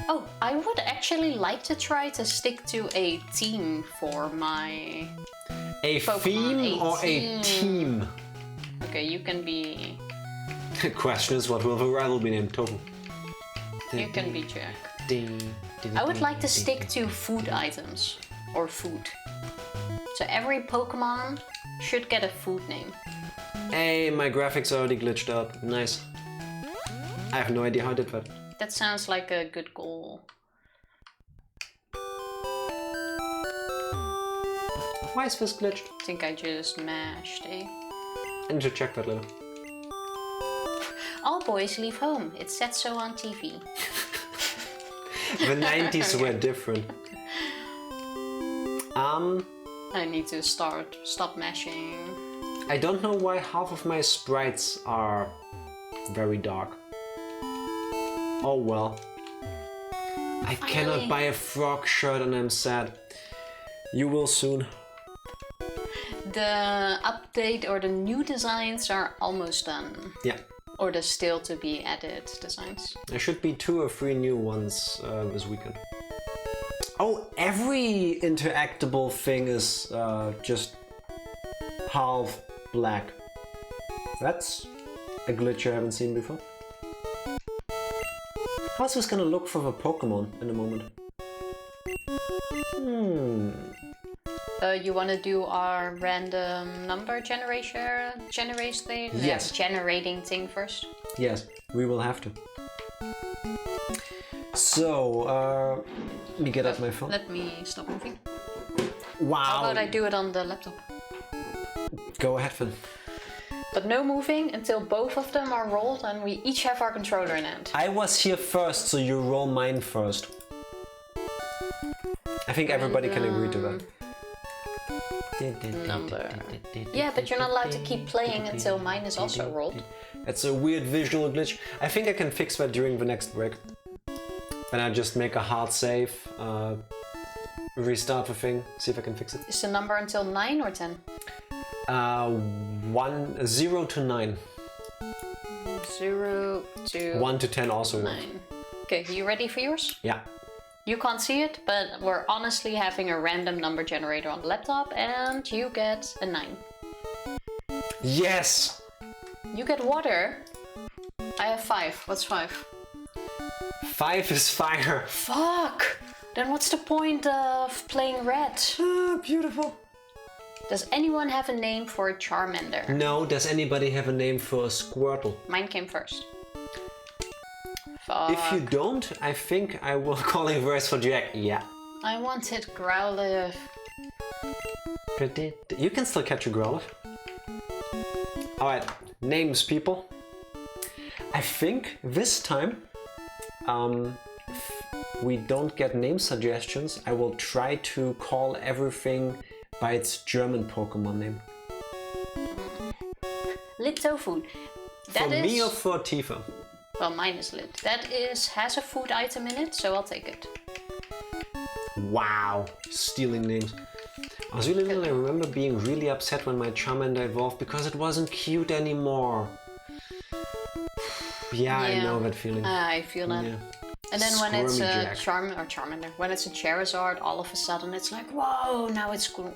Oh, I would actually like to try to stick to a team for my... A Pokemon, theme or a team? Okay, you can be... The question is, what will the rival be named? Total. You can be Jack. I would like to stick to food items. Or food. So every Pokemon should get a food name. Hey, my graphics already glitched out. Nice. I have no idea how I did that. That sounds like a good goal. Why is this glitched? I think I just mashed, eh? I need to check that later. All boys leave home. It said so on TV. The 90s were different. I need to stop mashing. I don't know why half of my sprites are very dark. Oh well. I cannot buy a frog shirt and I'm sad. You will soon. The update or the new designs are almost done. Yeah. Or the still to be added designs. There should be 2 or 3 new ones this weekend. Oh, every interactable thing is just half black. That's a glitch I haven't seen before. How's this gonna look for the Pokemon in a moment? You want to do our random number generation thing? Yes. Generating thing first? Yes, we will have to. So, let me get out my phone. Let me stop moving. Wow. How about I do it on the laptop? Go ahead, Finn. But no moving until both of them are rolled and we each have our controller in hand. I was here first, so you roll mine first. I think everybody can agree to that. Number. Yeah, but you're not allowed to keep playing until mine is also rolled. That's a weird visual glitch. I think I can fix that during the next break. Then I just make a hard save, restart the thing, see if I can fix it. Is the number until 9 or 10? 0 to 9. 0 to 1 to 10 also 9. Okay, you ready for yours? Yeah. You can't see it, but we're honestly having a random number generator on the laptop and you get a 9. Yes! You get water. I have 5. What's 5? 5 is fire. Fuck! Then what's the point of playing red? Ah, beautiful. Does anyone have a name for a Charmander? No, does anybody have a name for a Squirtle? Mine came first. Fuck. If you don't, I think I will call a verse for Jack. Yeah. I wanted Growlithe. You can still catch a Growlithe. Alright, names, people. I think this time, if we don't get name suggestions, I will try to call everything by its German Pokemon name. Lit tofu. For me or for Tifa? Well, mine is lit. That has a food item in it, so I'll take it. Wow, stealing names. I was really little, I remember being really upset when my Charmander evolved because it wasn't cute anymore. Yeah, I know that feeling. I feel that. Yeah. And then when it's a Squirmy Charmander, when it's a Charizard, all of a sudden it's like, whoa, now it's cool.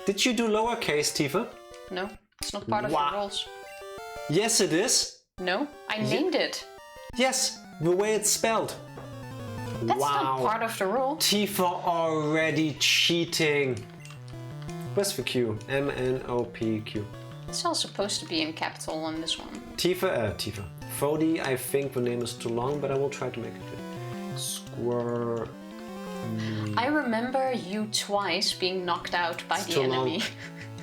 Did you do lowercase, Tifa? No, it's not part of the rules. Yes, it is. No, I named it. Yes, the way it's spelled. That's not part of the rule. Tifa already cheating. Where's the Q? M-N-O-P-Q. It's all supposed to be in capital on this one. Tifa. Fodi, I think the name is too long, but I will try to make it fit. Squir... I remember you twice being knocked out by the enemy.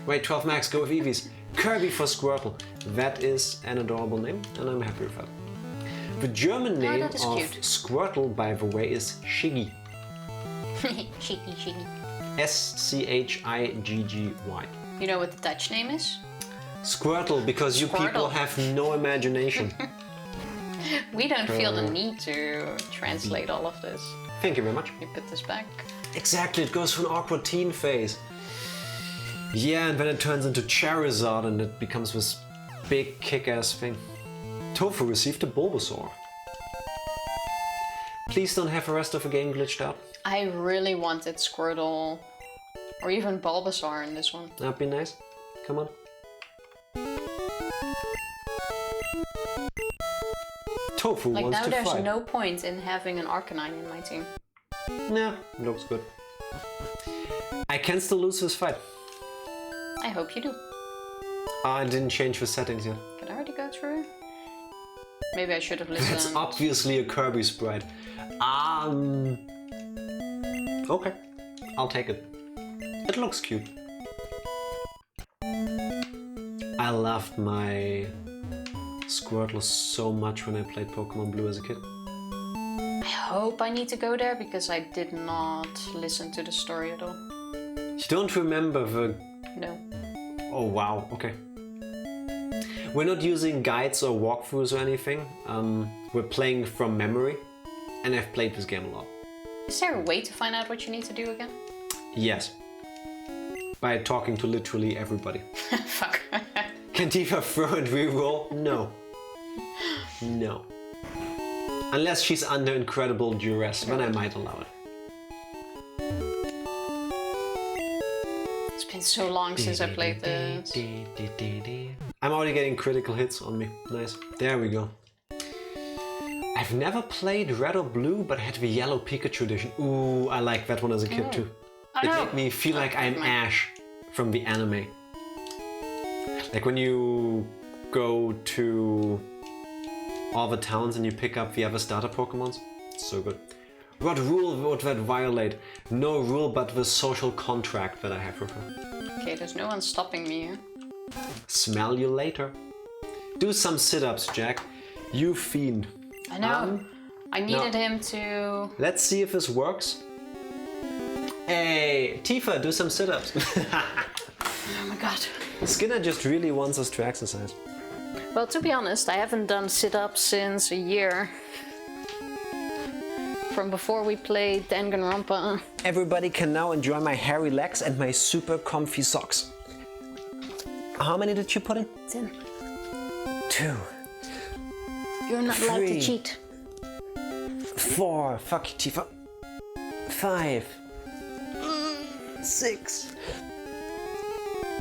Wait, 12 max, go with Eevees. Kirby for Squirtle. That is an adorable name, and I'm happy with that. The German name of Squirtle, by the way, is Shiggy. Shiggy. S-C-H-I-G-G-Y. You know what the Dutch name is? Squirtle, because you people have no imagination. We don't feel the need to translate all of this. Thank you very much. You put this back. Exactly, it goes through an awkward teen phase. Yeah, and then it turns into Charizard and it becomes this big kick-ass thing. Tofu received a Bulbasaur. Please don't have the rest of the game glitched out. I really wanted Squirtle or even Bulbasaur in this one. That'd be nice. Come on. Tofu like wants now to there's fight. no point in having an Arcanine in my team. Nah, looks good. I can still lose this fight. I hope you do. I didn't change the settings yet. Can I already go through? Maybe I should have listened. It's obviously a Kirby sprite. Okay, I'll take it. It looks cute. I loved my Squirtle so much when I played Pokemon Blue as a kid. I hope I need to go there because I did not listen to the story at all. You don't remember the... No. Oh wow, okay. We're not using guides or walkthroughs or anything. We're playing from memory, and I've played this game a lot. Is there a way to find out what you need to do again? Yes. By talking to literally everybody. Fuck. Can Tifa throw and reroll? No. No. Unless she's under incredible duress, then I might allow it. It's been so long since I played this. I'm already getting critical hits on me. Nice. There we go. I've never played Red or Blue, but I had the Yellow Pikachu edition. Ooh, I liked that one as a kid too. It made me feel like I'm Ash from the anime. Like when you go to all the towns and you pick up the other starter Pokemons. It's so good. What rule would that violate? No rule but the social contract that I have with her. Okay, there's no one stopping me here. Smell you later. Do some sit-ups, Jack. You fiend. I know. I needed him to... Let's see if this works. Hey, Tifa, do some sit-ups. Oh my god. Skinner just really wants us to exercise. Well, to be honest, I haven't done sit-ups since a year. From before we played Danganronpa. Everybody can now enjoy my hairy legs and my super comfy socks. How many did you put in? 10. 2. You're not allowed to 3. cheat. 4. Fuck you, Tifa. 5. 6.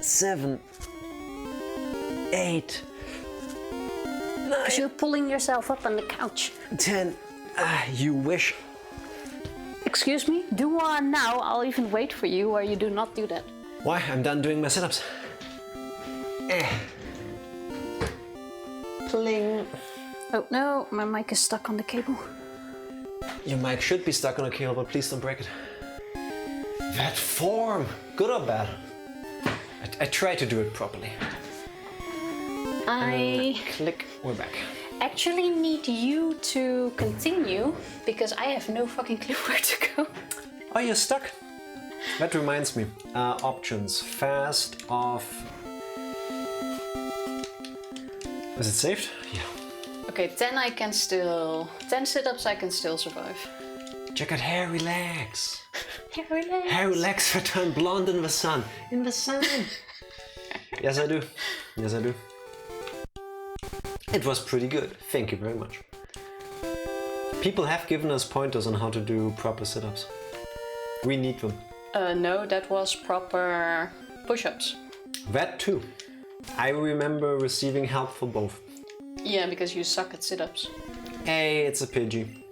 7. 8. 9. You're pulling yourself up on the couch. 10. You wish. Excuse me? Do one now. I'll even wait for you, or you do not do that. Why? I'm done doing my sit-ups. Pling. Oh no, my mic is stuck on the cable. Your mic should be stuck on a cable, but please don't break it. That form! Good or bad? I try to do it properly. Click, we're back. Actually need you to continue because I have no fucking clue where to go. Oh, you're stuck? That reminds me. Options. Fast, off. Is it saved? Yeah. Okay, 10 I can still... 10 sit-ups I can still survive. Check out hairy legs. Hairy legs. Hairy legs that turn blonde in the sun. In the sun. Yes, I do. Yes, I do. It was pretty good. Thank you very much. People have given us pointers on how to do proper sit-ups. We need them. No, that was proper push-ups. That too. I remember receiving help for both. Yeah, because you suck at sit-ups. Hey, it's a Pidgey.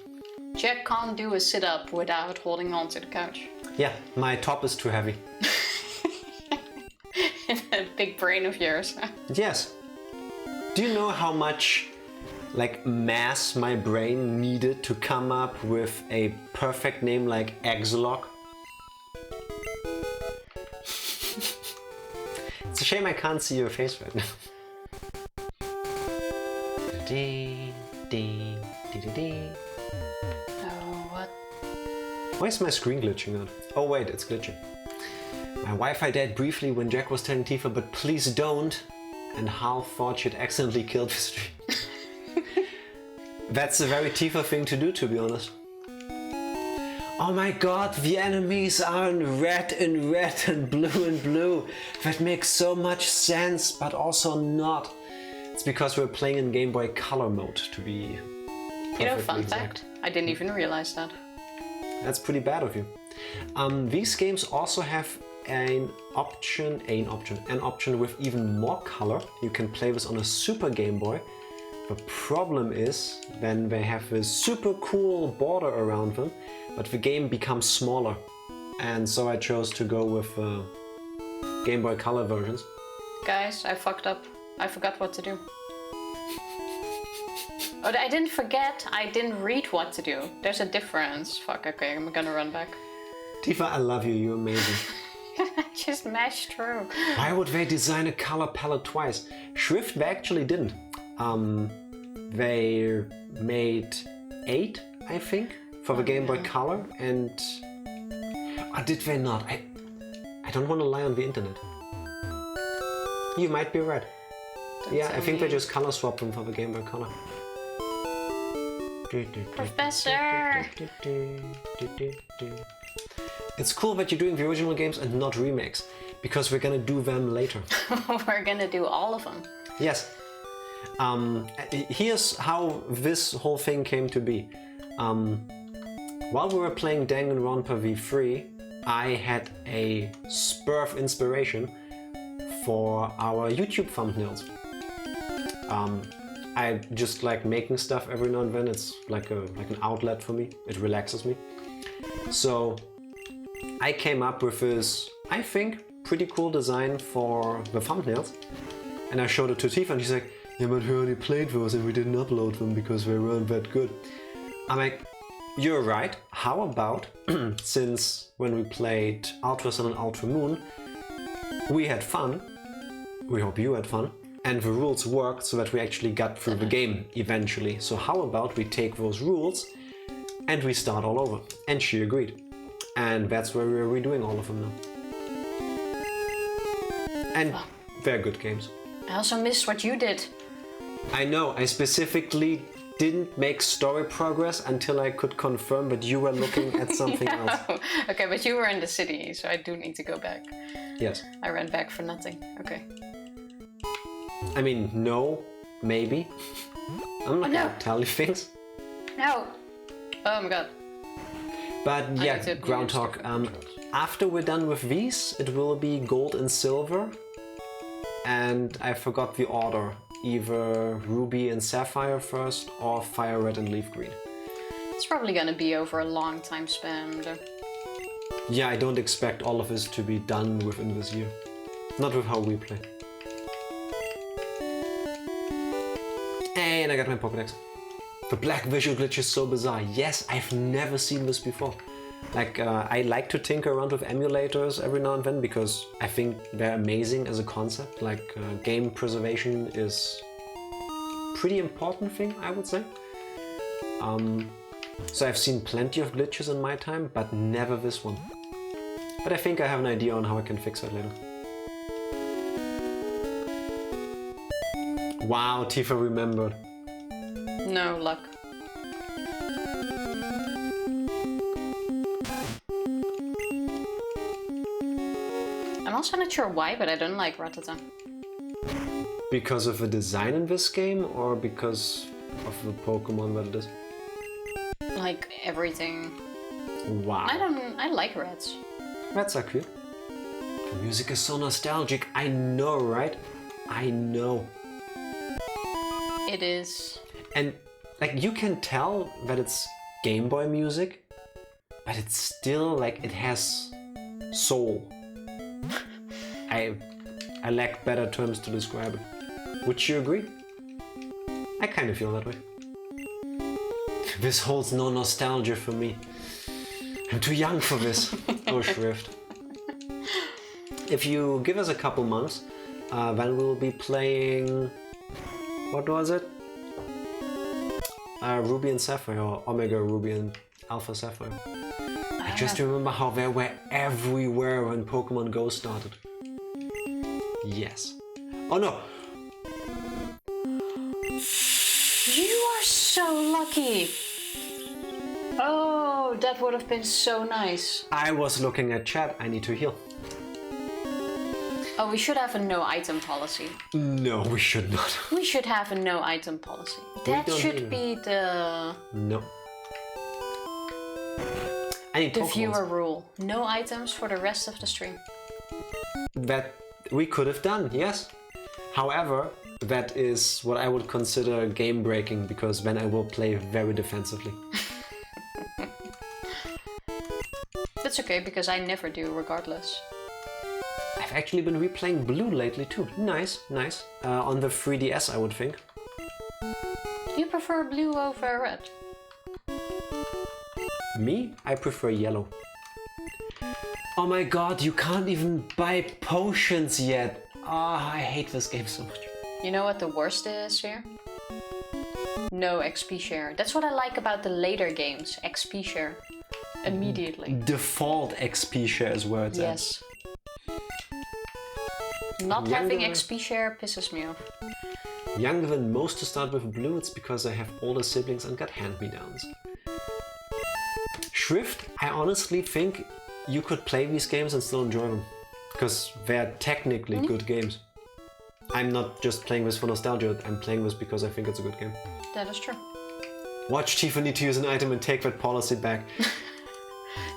Jack can't do a sit-up without holding on to the couch. Yeah, my top is too heavy. That big brain of yours. Yes. Do you know how much mass my brain needed to come up with a perfect name like Axolotl? It's a shame I can't see your face right now. Oh, what? Why is my screen glitching out? Oh wait, it's glitching. My Wi-Fi died briefly when Jack was telling Tifa, but please don't. And Hal thought she'd accidentally killed the stream. That's a very Tifa thing to do, to be honest. Oh my god, the enemies are in red and blue. That makes so much sense, but also not. It's because we're playing in Game Boy Color mode, to be perfectly fun exact. fact, I didn't even realize that. That's pretty bad of you. These games also have an option with even more color. You can play this on a Super Game Boy. The problem is then they have this super cool border around them, but the game becomes smaller. And so I chose to go with Game Boy Color versions. Guys, I fucked up. I forgot what to do. Oh, I didn't forget. I didn't read what to do. There's a difference. Fuck, okay, I'm gonna run back. Tifa, I love you. You're amazing. I just mashed through. Why would they design a color palette twice? Shrift they actually didn't. They made 8, I think, for the Game Boy Color, and... Or did they not? I don't want to lie on the internet. You might be right. Yeah, I think they just color swapped them for the Game Boy Color. Professor! It's cool that you're doing the original games and not remakes, because we're gonna do them later. We're gonna do all of them. Yes. Here's how this whole thing came to be. While we were playing Danganronpa V3, I had a spur of inspiration for our YouTube thumbnails. I just like making stuff every now and then. It's like an outlet for me. It relaxes me. So I came up with this, I think, pretty cool design for the thumbnails. And I showed it to Tifa and she's like, yeah, but we already played those and we didn't upload them because they weren't that good. I'm like, you're right. How about, since when we played Ultra Sun and Ultra Moon, we had fun. We hope you had fun. And the rules worked so that we actually got through the game eventually. So how about we take those rules and we start all over? And she agreed. And that's where we're redoing all of them now. And they're good games. I also missed what you did. I know, I specifically didn't make story progress until I could confirm that you were looking at something else. Okay, but you were in the city, so I do need to go back. Yes. I ran back for nothing. Okay. I mean, no, maybe. I'm not gonna tell you things. No. Oh my god. But yeah, Groundhog, after we're done with these, it will be gold and silver. And I forgot the order. Either ruby and sapphire first, or fire red and leaf green. It's probably gonna be over a long time span. Yeah, I don't expect all of this to be done within this year. Not with how we play. And I got my Pokédex. The black visual glitch is so bizarre. Yes, I've never seen this before. Like, I like to tinker around with emulators every now and then because I think they're amazing as a concept. Like, game preservation is a pretty important thing, I would say. So I've seen plenty of glitches in my time, but never this one. But I think I have an idea on how I can fix it later. Wow, Tifa remembered. No luck. I'm also not sure why, but I don't like Rattata. Because of the design in this game, or because of the Pokemon that it is? Like everything. Wow. I like rats. Rats are cute. The music is so nostalgic. I know, right? I know. It is. And like you can tell that it's Game Boy music, but it's still like it has soul. I lack better terms to describe it. Would you agree? I kind of feel that way. This holds no nostalgia for me. I'm too young for this. Oh, Shrift. If you give us a couple months, then we'll be playing... What was it? Ruby and Sapphire, or Omega Ruby and Alpha Sapphire. I just remember how they were everywhere when Pokemon Go started. Yes. Oh no! You are so lucky! Oh, that would have been so nice. I was looking at chat, I need to heal. Oh, we should have a no item policy. No, we should not. We should have a no item policy. That should be the... No. I need the Pokémons. viewer rule. No items for the rest of the stream. That we could have done, yes. However, that is what I would consider game breaking, because then I will play very defensively. That's okay, because I never do regardless. I've actually been replaying Blue lately too. Nice, nice. On the 3DS, I would think. Do you prefer blue over red? Me? I prefer yellow. Oh my god, you can't even buy potions yet. Ah, I hate this game so much. You know what the worst is here? No XP share. That's what I like about the later games. XP share. Immediately. Default XP share is where it's at. Yes. Not having XP share pisses me off. Younger than most to start with Blue, it's because I have older siblings and got hand-me-downs. Shrift, I honestly think you could play these games and still enjoy them. Because they're technically good games. I'm not just playing this for nostalgia, I'm playing this because I think it's a good game. That is true. Watch Tiffany to use an item and take that policy back.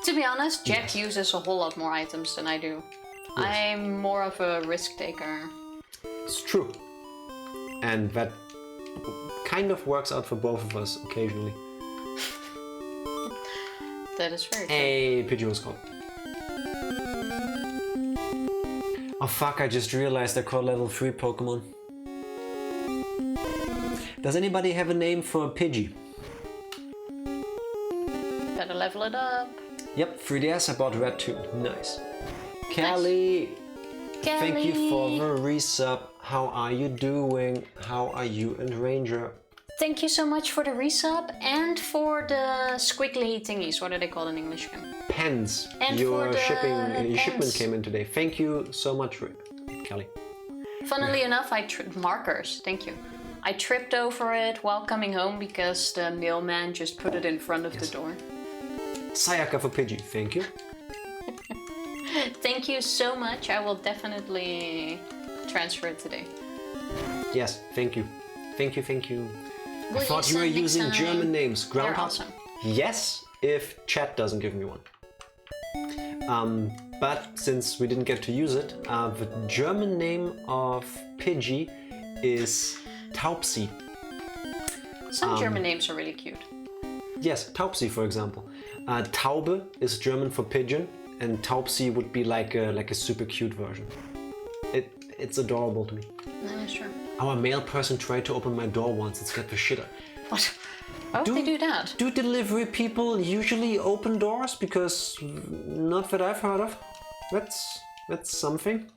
To be honest, Jack uses a whole lot more items than I do. Yes. I'm more of a risk taker. It's true. And that kind of works out for both of us occasionally. That is very true. Hey, Pidgey was called. Oh fuck, I just realized I caught level 3 Pokemon. Does anybody have a name for a Pidgey? Better level it up. Yep, 3DS, I bought Red 2. Nice. Kelly! Kelly! Thank you for the resub. How are you doing? How are you and Ranger? Thank you so much for the resub and for the squiggly thingies. What are they called in English again? Pens. And your for your shipment came in today. Thank you so much, Kelly. Funnily enough, markers. Thank you. I tripped over it while coming home because the mailman just put it in front of the door. Sayaka for Pidgey. Thank you. Thank you so much. I will definitely transfer it today. Yes, thank you. Thank you, thank you. Will I thought you were using German names. They're awesome. Yes, if chat doesn't give me one. But since we didn't get to use it, the German name of Pidgey is Taubsi. Some German names are really cute. Yes, Taubsi, for example. Taube is German for pigeon, and Taubsi would be like a super cute version. It's adorable to me. That is true. Our mail person tried to open my door once. It scared the shit out. What? Why would they do that? Do delivery people usually open doors? Because not that I've heard of. That's something.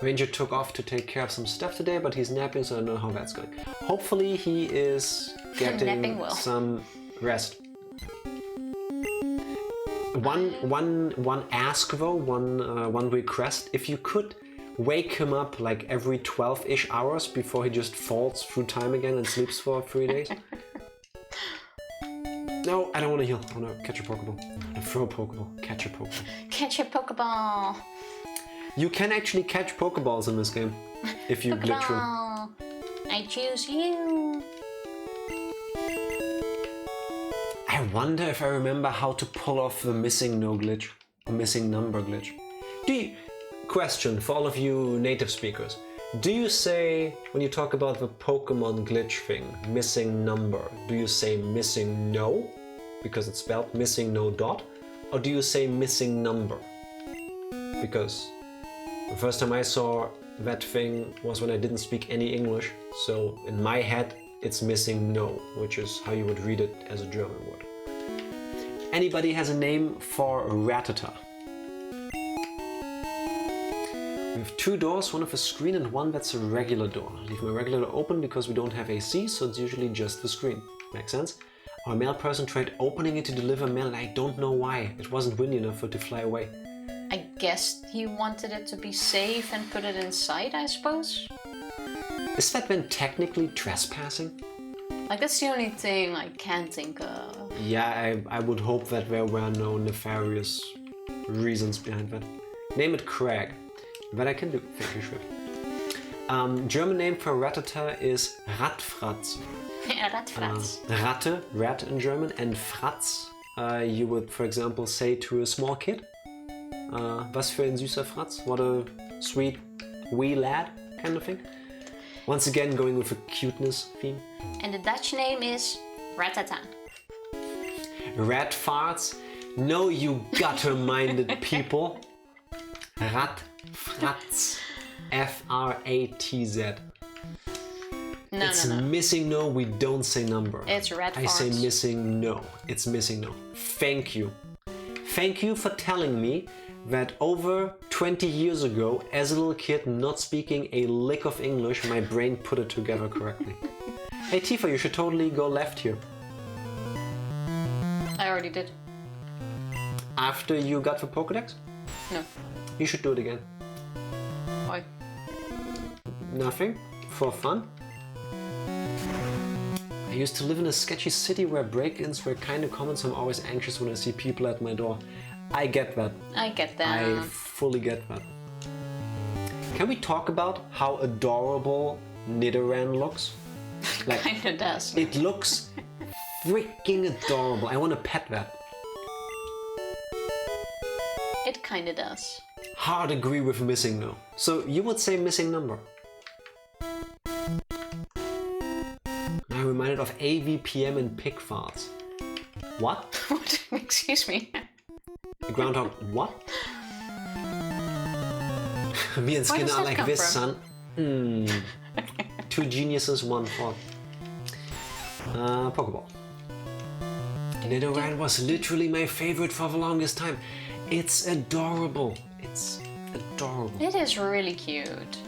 Ranger took off to take care of some stuff today, but he's napping, so I don't know how that's going. Hopefully he is getting some rest. One ask though, one request. If you could wake him up like every 12-ish hours before he just falls through time again and sleeps for 3 days. No, I don't want to heal. I want to catch a Pokeball. Throw a Pokeball. Catch a Pokeball. Catch a Pokeball. You can actually catch Pokeballs in this game if you glitch them. I choose you. I wonder if I remember how to pull off the missing no glitch, or missing number glitch. Question for all of you native speakers. Do you say, when you talk about the Pokemon glitch thing, missing number, do you say missing no, because it's spelled missing no dot, or do you say missing number? Because the first time I saw that thing was when I didn't speak any English, so in my head it's missing no, which is how you would read it as a German word. Anybody has a name for Rattata? We have 2 doors, one with a screen and one that's a regular door. Leave my regular door open because we don't have AC, so it's usually just the screen. Makes sense? Our mail person tried opening it to deliver mail and I don't know why. It wasn't windy enough for it to fly away. I guess he wanted it to be safe and put it inside, I suppose? Is that then technically trespassing? Like, that's the only thing I can think of. Yeah, I would hope that there were no nefarious reasons behind that. Name it Craig. That I can do. Thank you, Schrift. German name for Rattata is Radfratz. Radfratz. Ratte, rat in German, and Fratz, you would, for example, say to a small kid. Was für ein süßer Fratz. What a sweet wee lad, kind of thing. Once again, going with a cuteness theme. And the Dutch name is Rattata. Rat farts. No, you gutter-minded people. Fratz. F-R-A-T-Z. No, It's no. missing no, we don't say number. It's red I farts. say missing no. It's missing no. Thank you. Thank you for telling me that over 20 years ago, as a little kid, not speaking a lick of English, my brain put it together correctly. Hey Tifa, you should totally go left here. I already did. After you got the Pokédex? No. You should do it again. Why? Nothing? For fun? I used to live in a sketchy city where break-ins were kind of common, so I'm always anxious when I see people at my door. I get that. I get that. I fully get that. Can we talk about how adorable Nidoran looks? Like, Kinda does. it looks freaking adorable. I want to pet that. It kinda does. Hard agree with missing no. So you would say missing number. I'm reminded of AVPM and pig farts. What? What? Excuse me. Groundhog, what? Me and Skinner does are that like come this, from? son. Two geniuses, one thought. Pokeball. Nidoran was literally my favorite for the longest time. It's adorable. It's adorable. It is really cute.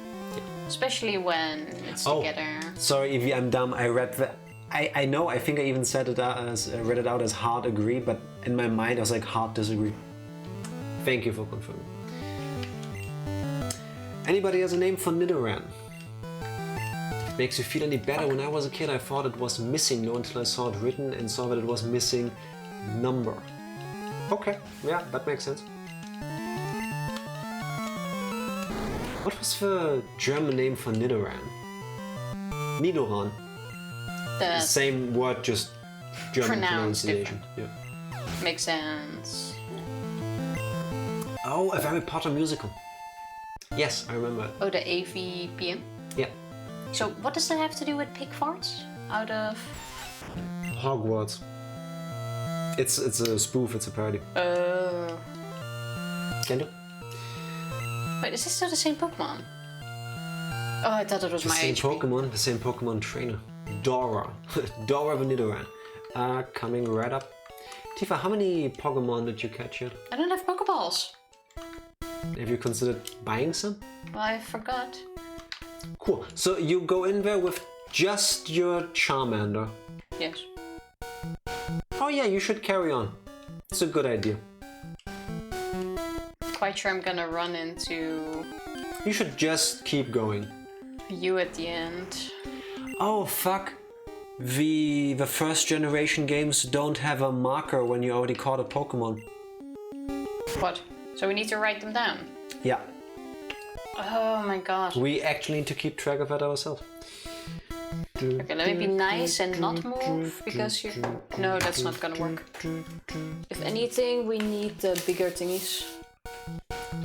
Especially when it's together. Sorry, Evie, I'm dumb. I read the. I know. I think I even said it as read it out as hard agree, but in my mind I was like hard disagree. Thank you for confirming. Anybody has a name for Nidoran? Makes you feel any better? When I was a kid, I thought it was missing no until I saw it written and saw that it was missing number. Okay, yeah, that makes sense. What was the German name for Nidoran? Nidoran. The Same word, just German Pronounced pronunciation. Yeah. makes sense. Oh, a Harry Potter musical. Yes, I remember it. Oh, the AVPM? Yeah. So what does that have to do with pig farts? Out of... Hogwarts. It's a spoof, it's a parody. Oh. Can do? Wait, is this still the same Pokemon? Oh, I thought it was The my same HP. Pokemon, the same Pokemon trainer. Dora. Dora the Nidoran. Coming right up. Tifa, how many Pokemon did you catch yet? I don't have Pokeballs. Have you considered buying some? Well, I forgot. Cool. So you go in there with just your Charmander. Yes. Oh yeah, you should carry on. It's a good idea. Quite sure I'm gonna run into You should just keep going. you at the end. Oh fuck. The first generation games don't have a marker when you already caught a Pokemon. What? So we need to write them down? Yeah. Oh my god. We actually need to keep track of that ourselves. Okay, let me be nice and not move, because you... No, that's not gonna work. If anything, we need the bigger thingies.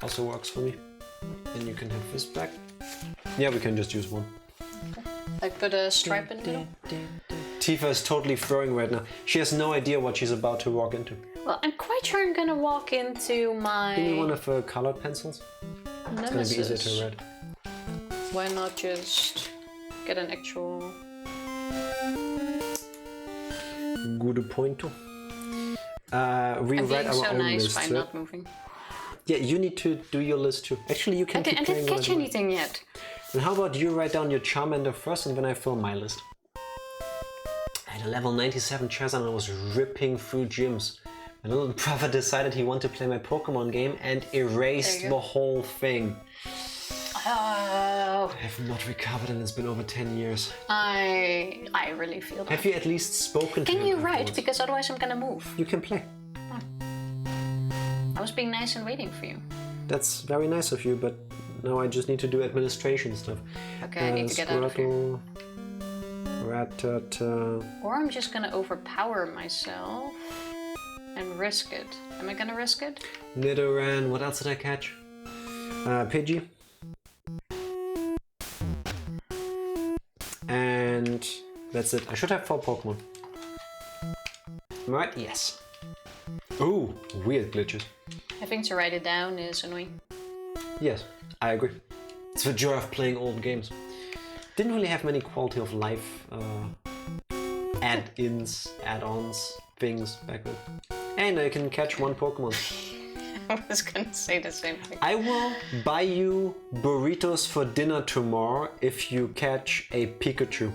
Also works for me. Then you can have this back. Yeah, we can just use one. Like put a stripe in the middle? Tifa is totally throwing right now. She has no idea what she's about to walk into. Well, I'm quite sure I'm gonna walk into my... Give me one of the colored pencils. It's gonna be easier to read. Why not just get an actual... Good point. We I'm write being our so own nice list. by Right? not moving. Yeah, you need to do your list too. Actually, you can I keep didn't playing catch whatever. anything yet. And how about you write down your Charmander first and then I fill my list? I had a level 97 Charizard and I was ripping through gyms. My little brother decided he wanted to play my Pokemon game and erased the whole thing. Oh, I have not recovered and it's been over 10 years. I really feel that. Have you at least spoken to him Can you write? afterwards? Because otherwise I'm gonna move. You can play. I was being nice and waiting for you. That's very nice of you, but now I just need to do administration stuff. Okay, I need to get out of here. Squirtle, Rattata. Or I'm just gonna overpower myself and risk it. Am I gonna risk it? Nidoran, what else did I catch? Pidgey. And that's it. I should have 4 Pokemon. Right? Yes. Ooh, weird glitches. Having to write it down is annoying. Yes, I agree. It's the joy of playing old games. Didn't really have many quality of life add-ins, add-ons, things back then. And I can catch one Pokemon. I was gonna say the same thing. I will buy you burritos for dinner tomorrow if you catch a Pikachu.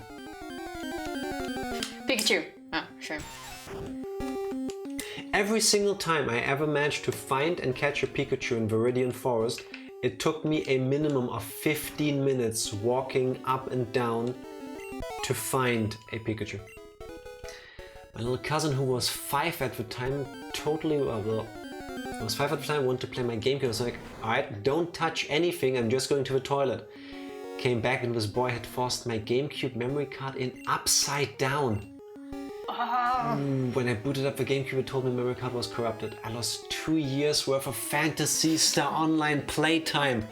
Pikachu. Oh, sure. Every single time I ever managed to find and catch a Pikachu in Viridian Forest, it took me a minimum of 15 minutes walking up and down to find a Pikachu. My little cousin, who was 5 at the time, wanted to play my GameCube. I was like, alright, don't touch anything, I'm just going to the toilet. Came back and this boy had forced my GameCube memory card in upside down. When I booted up the GameCube, it told me memory card was corrupted. I lost 2 years worth of Phantasy Star Online playtime.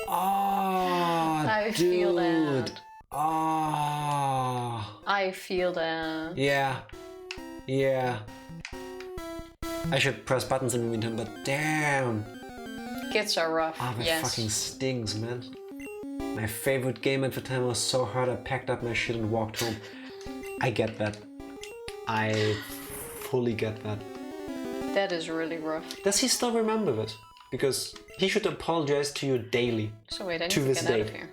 Oh, I feel that. Oh. I feel that. Yeah. I should press buttons in the meantime, but damn. Kids are rough. Ah, that yes. fucking stings, man. My favorite game at the time was so hard I packed up my shit and walked home. I get that. I fully get that. That is really rough. Does he still remember this? Because he should apologize to you daily. So wait, I need to to this get out day. of here.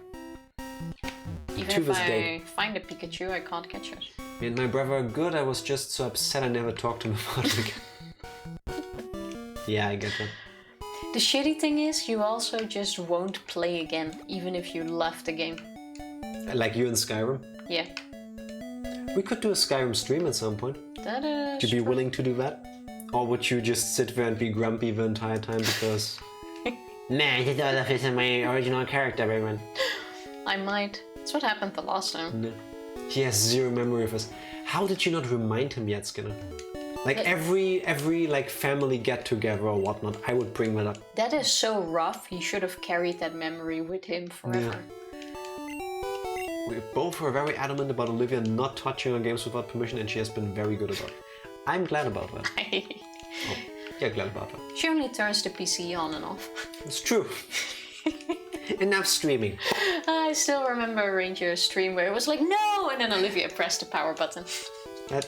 Even To if this I day. find a Pikachu, I can't catch it. Me and my brother are good. I was just so upset I never talked to him about it again. Yeah, I get that. The shitty thing is, you also just won't play again, even if you love the game. Like you in Skyrim. Yeah. We could do a Skyrim stream at some point. That is. Would you be willing to do that? Or would you just sit there and be grumpy the entire time because... Nah, I did all of this in my original character, everyone. I might. That's what happened the last time. No. He has zero memory of us. How did you not remind him yet, Skinner? Like every like family get together or whatnot, I would bring that up. That is so rough. He should have carried that memory with him forever. We both were very adamant about Olivia not touching our games without permission, and she has been very good about it. I'm glad about that. Oh, yeah, glad about that. She only turns the PC on and off. It's true. Enough streaming. I still remember a Ranger stream where it was like, no! And then Olivia pressed the power button. That...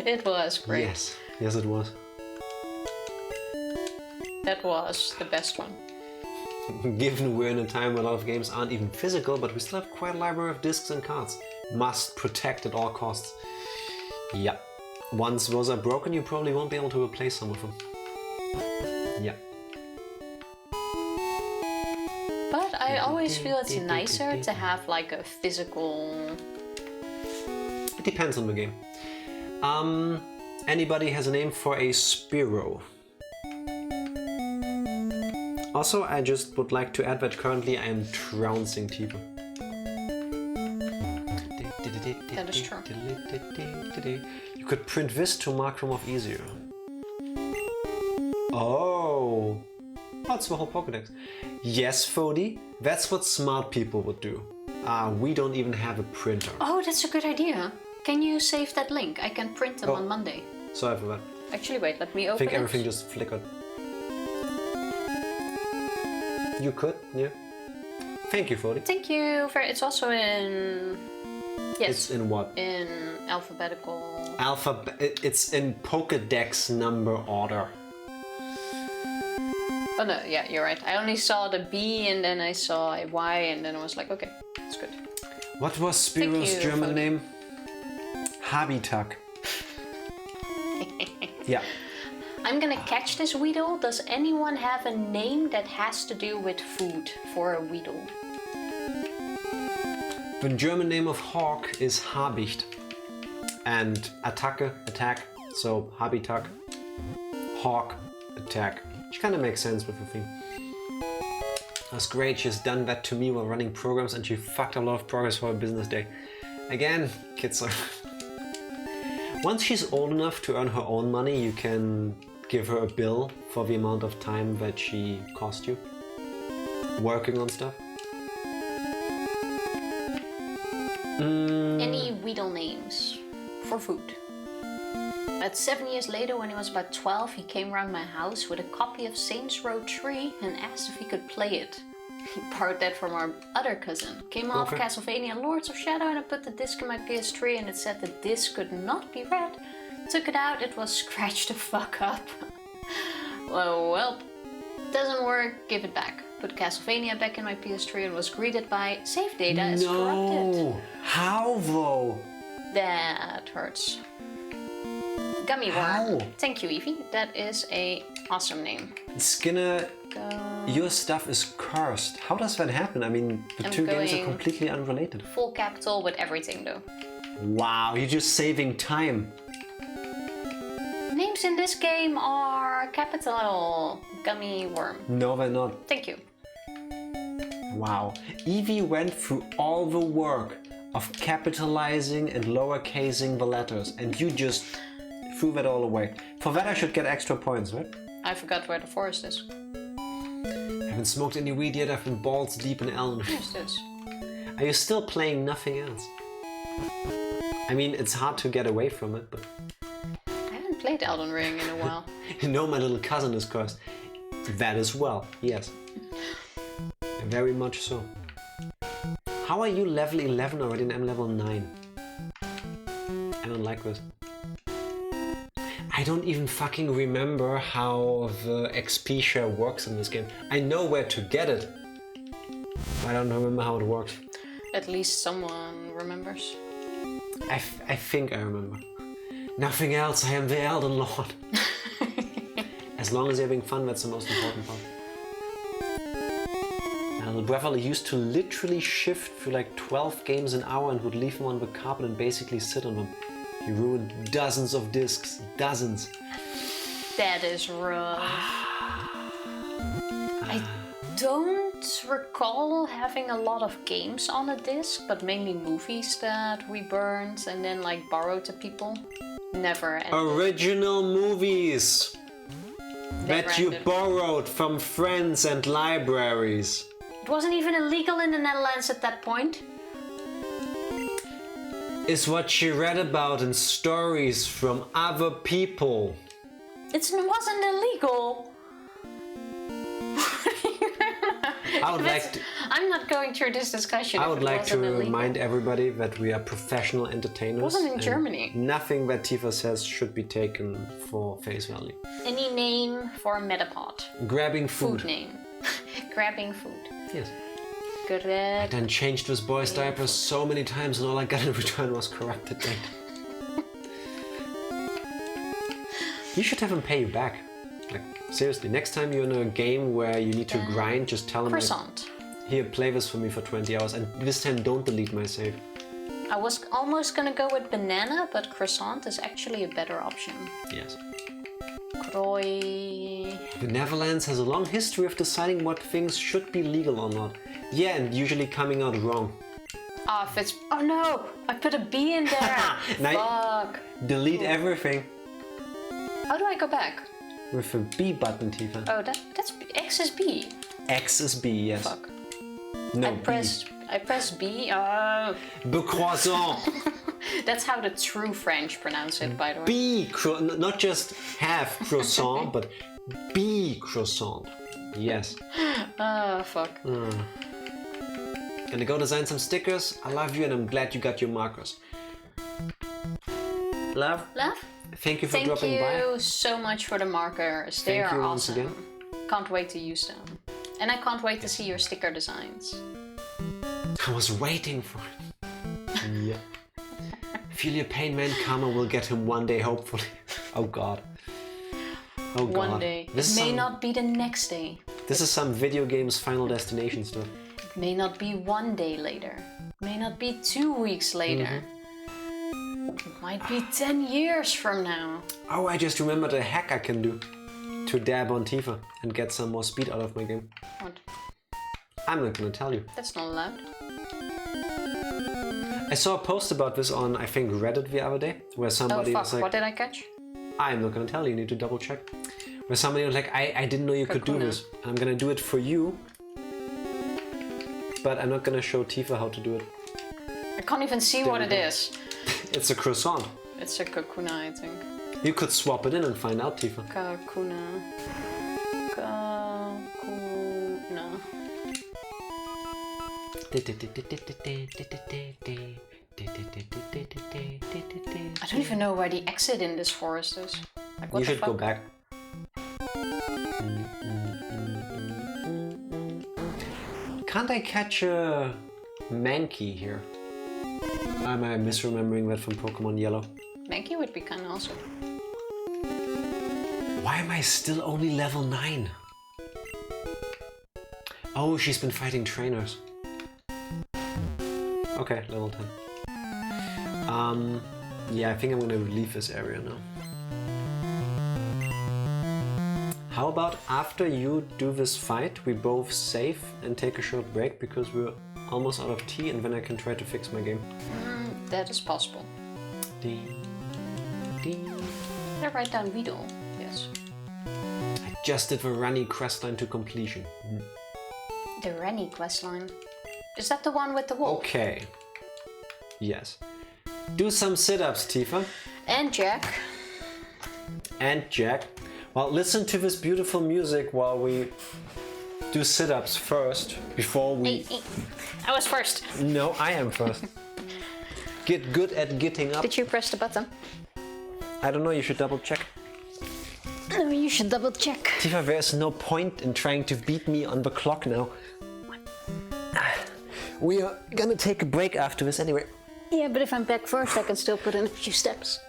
It was great. Yes, yes it was. That was the best one. Given we're in a time where a lot of games aren't even physical, but we still have quite a library of discs and cards. Must protect at all costs. Yeah. Once those are broken, you probably won't be able to replace some of them. Yeah. But I always feel it's nicer to have like a physical... It depends on the game. Anybody has a name for a Spearow? Also, I just would like to add that currently I am trouncing Tifa. That is true. You could print this to mark them off easier. Oh! That's the whole Pokédex. Yes, Fody, that's what smart people would do. We don't even have a printer. Oh, that's a good idea. Can you save that link? I can print them on Monday. Sorry for that. Actually, wait, let me open I think it. everything just flickered. You could, yeah. Thank you, Fody. Thank you. It's also in... Yes. It's in what? In alphabetical... It's in Pokédex number order. Oh no, yeah, you're right. I only saw the B and then I saw a Y and then I was like, okay, that's good. What was Spearow's German Fody. name? Habitak. Yeah. I'm gonna catch this Weedle. Does anyone have a name that has to do with food for a Weedle? The German name of hawk is Habicht. And Attacke, attack, so Habitak, hawk, attack. Which kind of makes sense with the theme. That's great, she's done that to me while running programs and she fucked a lot of progress for a business day. Again, kids are... Once she's old enough to earn her own money, you can give her a bill for the amount of time that she cost you working on stuff. Any Weedle names for food? But 7 years later, when he was about 12, he came around my house with a copy of Saints Row 3 and asked if he could play it. He borrowed that from our other cousin. Came off Castlevania Lords of Shadow and I put the disc in my PS3 and it said the disc could not be read. Took it out, it was scratched the fuck up. Well, doesn't work, give it back. Put Castlevania back in my PS3 and was greeted by save data is corrupted. No! How though? That hurts. Gummy Worm. How? Thank you, Evie. That is a awesome name. Skinner, your stuff is cursed. How does that happen? I mean, the two games are completely unrelated. Full capital with everything though. Wow, you're just saving time. Names in this game are capital. Gummy Worm. No, they're not. Thank you. Wow. Evie went through all the work of capitalizing and lowercasing the letters, and you just threw that all away. For that I should get extra points, right? I forgot where the forest is. I haven't smoked any weed yet, I've been balls deep in Elden Ring. Where's this? Are you still playing nothing else? I mean, it's hard to get away from it, but... I haven't played Elden Ring in a while. You know my little cousin is cursed. That as well, yes. Very much so. How are you level 11 already and I'm level 9? I don't like this. I don't even fucking remember how the XP share works in this game. I know where to get it. I don't remember how it works. At least someone remembers. I think I remember. Nothing else, I am the Elden Lord. As long as you're having fun, that's the most important part. My little brother used to literally shift through like 12 games an hour and would leave them on the carpet and basically sit on them. He ruined dozens of discs. Dozens. That is rough. I don't recall having a lot of games on a disc, but mainly movies that we burned and then like borrowed to people. Never ended. Original movies that you borrowed from friends and libraries. It wasn't even illegal in the Netherlands at that point. Is what she read about in stories from other people. It wasn't illegal. I'm not going through this discussion. I would like to remind everybody that we are professional entertainers. It wasn't in Germany. Nothing that Tifa says should be taken for face value. Any name for a metapod. Grabbing food. Food name. Grabbing food. Yes. Correct. I done changed this boy's diapers so many times and all I got in return was corrupted data. You should have him pay you back. Like, seriously, next time you're in a game where you need to grind, just tell him, croissant. Like, here, play this for me for 20 hours and this time don't delete my save. I was almost gonna go with banana, but croissant is actually a better option. Yes. Croy. The Netherlands has a long history of deciding what things should be legal or not. Yeah, and usually coming out wrong. Ah, if it's... Oh no! I put a B in there! Fuck! Delete everything. How do I go back? With the B button, Tifa. Oh, that's... X is B. X is B, yes. Fuck. No, I press B. The croissant. That's how the true French pronounce it, by the way. B, not just half croissant, but B croissant. Yes. Fuck. Gonna go design some stickers. I love you and I'm glad you got your markers. Love? Love? Thank you for dropping by. Thank you so much for the markers. They are awesome. Once again. Can't wait to use them. And I can't wait to see your sticker designs. I was waiting for it. Yeah. Feel your pain, man. Karma will get him one day, hopefully. Oh god. Oh god. One day. It may not be the next day. This is some video games Final Destination stuff. It may not be one day later. It may not be 2 weeks later. It might be 10 years from now. Oh, I just remembered a hack I can do to dab on Tifa and get some more speed out of my game. What? I'm not gonna tell you. That's not allowed. I saw a post about this on, I think, Reddit the other day, where somebody was like... What did I catch? I'm not gonna tell you, you need to double check. Where somebody was like, I didn't know you could do this. And I'm gonna do it for you. But I'm not gonna show Tifa how to do it. I can't even see what it is. It's a croissant. It's a kakuna, I think. You could swap it in and find out, Tifa. Kakuna. I don't even know where the exit in this forest is. Like, what you the should fuck? go back. Can't I catch a Mankey here? Am I misremembering that from Pokemon Yellow? Mankey would be kind of awesome. Why am I still only level 9? Oh, she's been fighting trainers. Okay, level 10. Yeah, I think I'm gonna leave this area now. How about after you do this fight, we both save and take a short break because we're almost out of tea, and then I can try to fix my game. That is possible. Ding, ding. Did I write down Weedle? Yes. I just did the Runny questline to completion. The Rennie questline. Is that the one with the wolf? Okay. Yes. Do some sit-ups, Tifa. And Jack. And Jack. Well, listen to this beautiful music while we do sit-ups first, before we... Hey. I was first. No, I am first. Get good at getting up. Did you press the button? I don't know, you should double check. No, you should double check. Tifa, there's no point in trying to beat me on the clock now. We are gonna take a break after this anyway. Yeah, but if I'm back first, I can still put in a few steps.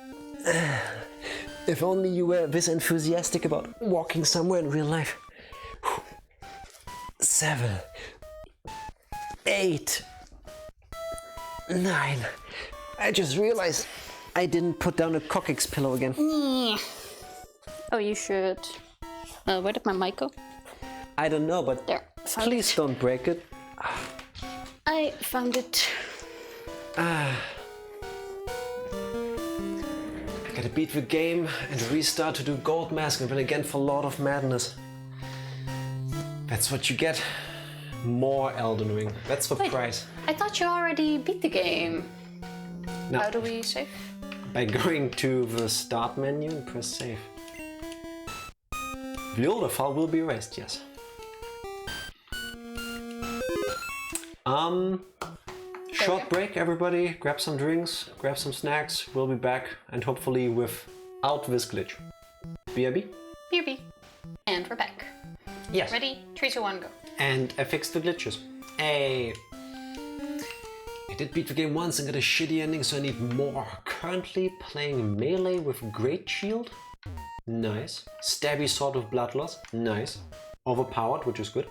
If only you were this enthusiastic about walking somewhere in real life. 7, 8, 9. I just realized I didn't put down a coccyx pillow again. Oh, you should. Where did my mic go? I don't know, but There. please don't break it. I found it. I gotta beat the game and restart to do Gold Mask and then again for Lord of Madness. That's what you get. More Elden Ring. That's the price. I thought you already beat the game. No. How do we save? By going to the start menu and press save. The older file will be erased, yes. Short break, everybody. Grab some drinks, grab some snacks. We'll be back, and hopefully without this glitch. BRB? BRB. And we're back. Yes. Ready? 3, 2, 1, go. And I fixed the glitches. Hey! I did beat the game once and got a shitty ending, so I need more. Currently playing melee with Great Shield. Nice. Stabby Sword of Blood Loss. Nice. Overpowered, which is good.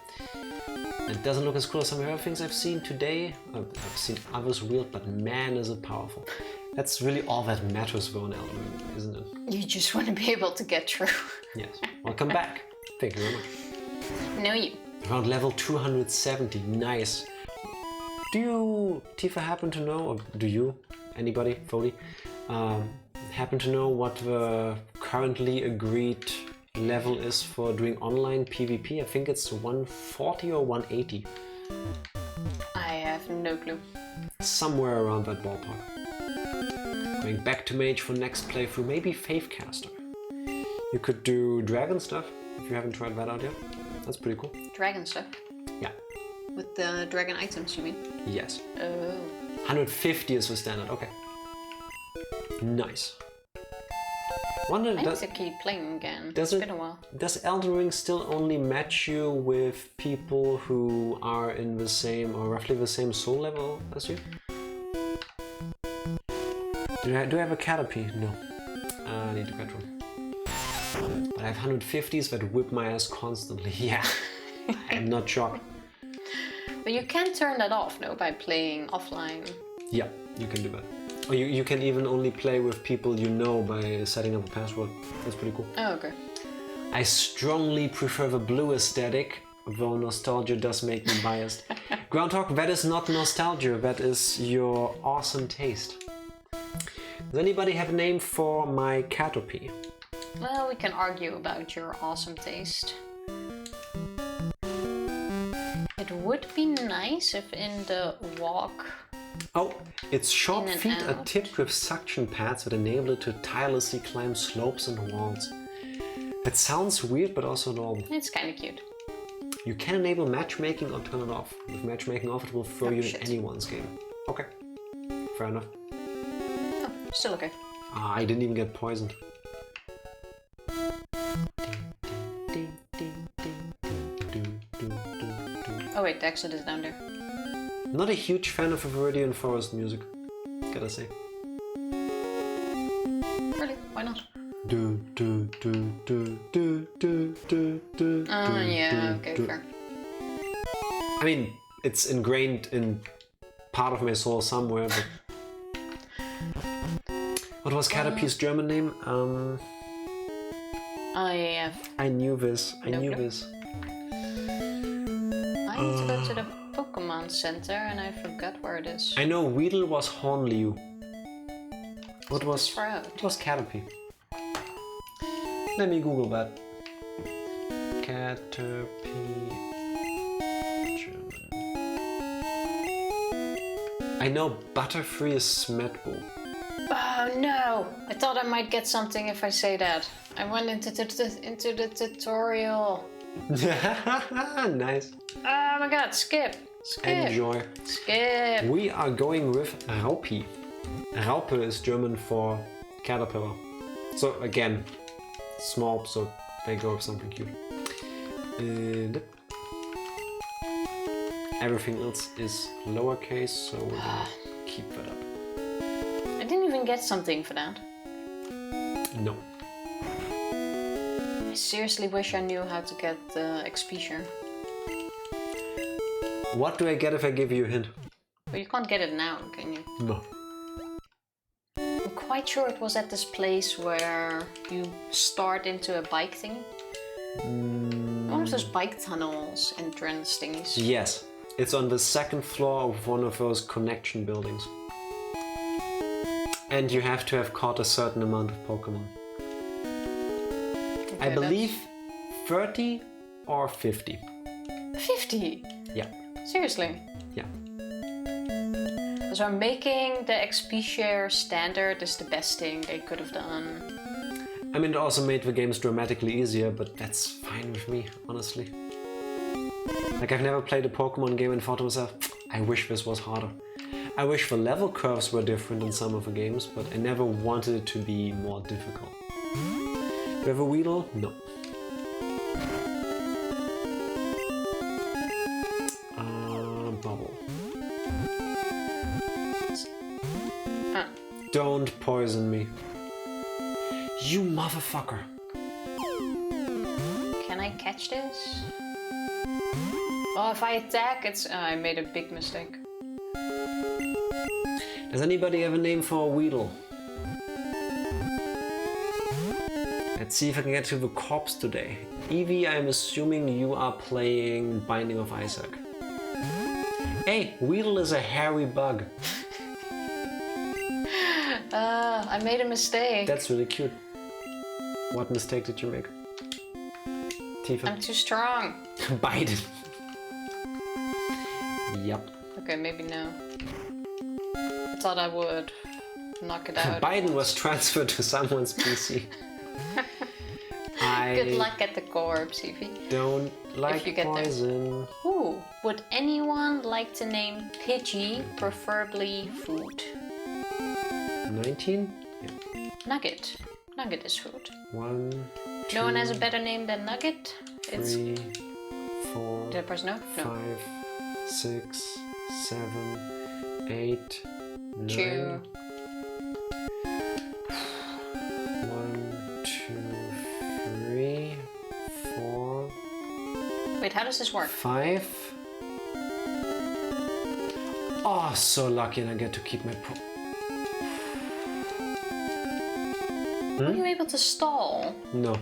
It doesn't look as cool as some of the other things I've seen today. I've seen others wield, but man is it powerful. That's really all that matters for an Elden Ring, isn't it? You just want to be able to get through. Yes. Welcome back. Thank you very much. No, you. Around level 270. Nice. Do you, Tifa, happen to know, or do you, anybody, Foley, happen to know what the currently agreed level is for doing online PvP? I think it's 140 or 180. I have no clue. Somewhere around that ballpark. Going back to Mage for next playthrough, maybe Faithcaster. You could do dragon stuff, if you haven't tried that out yet. That's pretty cool. Dragon stuff? Yeah. With the dragon items, you mean? Yes. Oh. 150 is the standard, okay. Nice. Wonder, I need to keep playing again. It's been a while. Does Elden Ring still only match you with people who are in the same or roughly the same soul level as you? Do I have a Caterpie? No. I need to get one. But I have 150s that whip my ass constantly. Yeah. I'm not shocked. But you can turn that off, no, by playing offline. Yeah, you can do that. Or you can even only play with people you know by setting up a password. That's pretty cool. Oh, okay. I strongly prefer the blue aesthetic, though nostalgia does make me biased. Groundhog, that is not nostalgia, that is your awesome taste. Does anybody have a name for my Caterpie? Well, we can argue about your awesome taste. It would be nice if in the walk Oh, its short In and feet are out. tipped with suction pads that enable it to tirelessly climb slopes and walls. That sounds weird, but also normal. It's kind of cute. You can enable matchmaking or turn it off. With matchmaking off, it will throw you in anyone's game. Okay, fair enough. Oh, still okay. Ah, I didn't even get poisoned. Oh wait, the exit is down there. Not a huge fan of Viridian Forest music, gotta say. Really? Why not? Yeah, okay, fair. I mean, it's ingrained in part of my soul somewhere, but... What was Caterpie's German name? I knew this. I knew this. I need to go to the Pokémon Center and I forgot where it is. I know Weedle was Hornliu. What was Caterpie? Let me Google that. Caterpie German. I know Butterfree is Smetbo. Oh no! I thought I might get something if I say that. I went into the tutorial. Nice. Oh my god, skip! Skip! Enjoy. Skip! We are going with Raupi. Raupe is German for caterpillar. So again, small, so they go with something cute. And everything else is lowercase, so we're gonna keep that up. I didn't even get something for that. No. I seriously wish I knew how to get the XP share. What do I get if I give you a hint? But you can't get it now, can you? No. I'm quite sure it was at this place where you start into a bike thing. One of those bike tunnels entrance thingies. Yes. It's on the second floor of one of those connection buildings. And you have to have caught a certain amount of Pokemon. Okay, I believe 30 or 50. 50? Yeah. Seriously? Yeah. So making the XP share standard is the best thing they could have done. I mean, it also made the games dramatically easier, but that's fine with me, honestly. Like, I've never played a Pokemon game and thought to myself, I wish this was harder. I wish the level curves were different in some of the games, but I never wanted it to be more difficult. Do you have a Weedle? No. Bubble. Don't poison me. You motherfucker. Can I catch this? Oh, if I attack, it's... I made a big mistake. Does anybody have a name for a Weedle? Let's see if I can get to the corpse today. Eevee, I'm assuming you are playing Binding of Isaac. Hey, Weedle is a hairy bug. I made a mistake. That's really cute. What mistake did you make? Tifa? I'm too strong. Biden. Yep. Okay, maybe no. I thought I would knock it out. Biden was transferred to someone's PC. Good luck at the corpse, Evie. Don't like poison. Ooh, would anyone like to name Pidgey, preferably food? 19? Yeah. Nugget. Nugget is food. 1, 2, no one has a better name than Nugget? 3, 4, Did I press no? No. 5, 6, 7, 8, 9. Chew. 1, 2, 3, 4. Wait, how does this work? 5. Oh, so lucky, and I get to keep my Were you able to stall? No.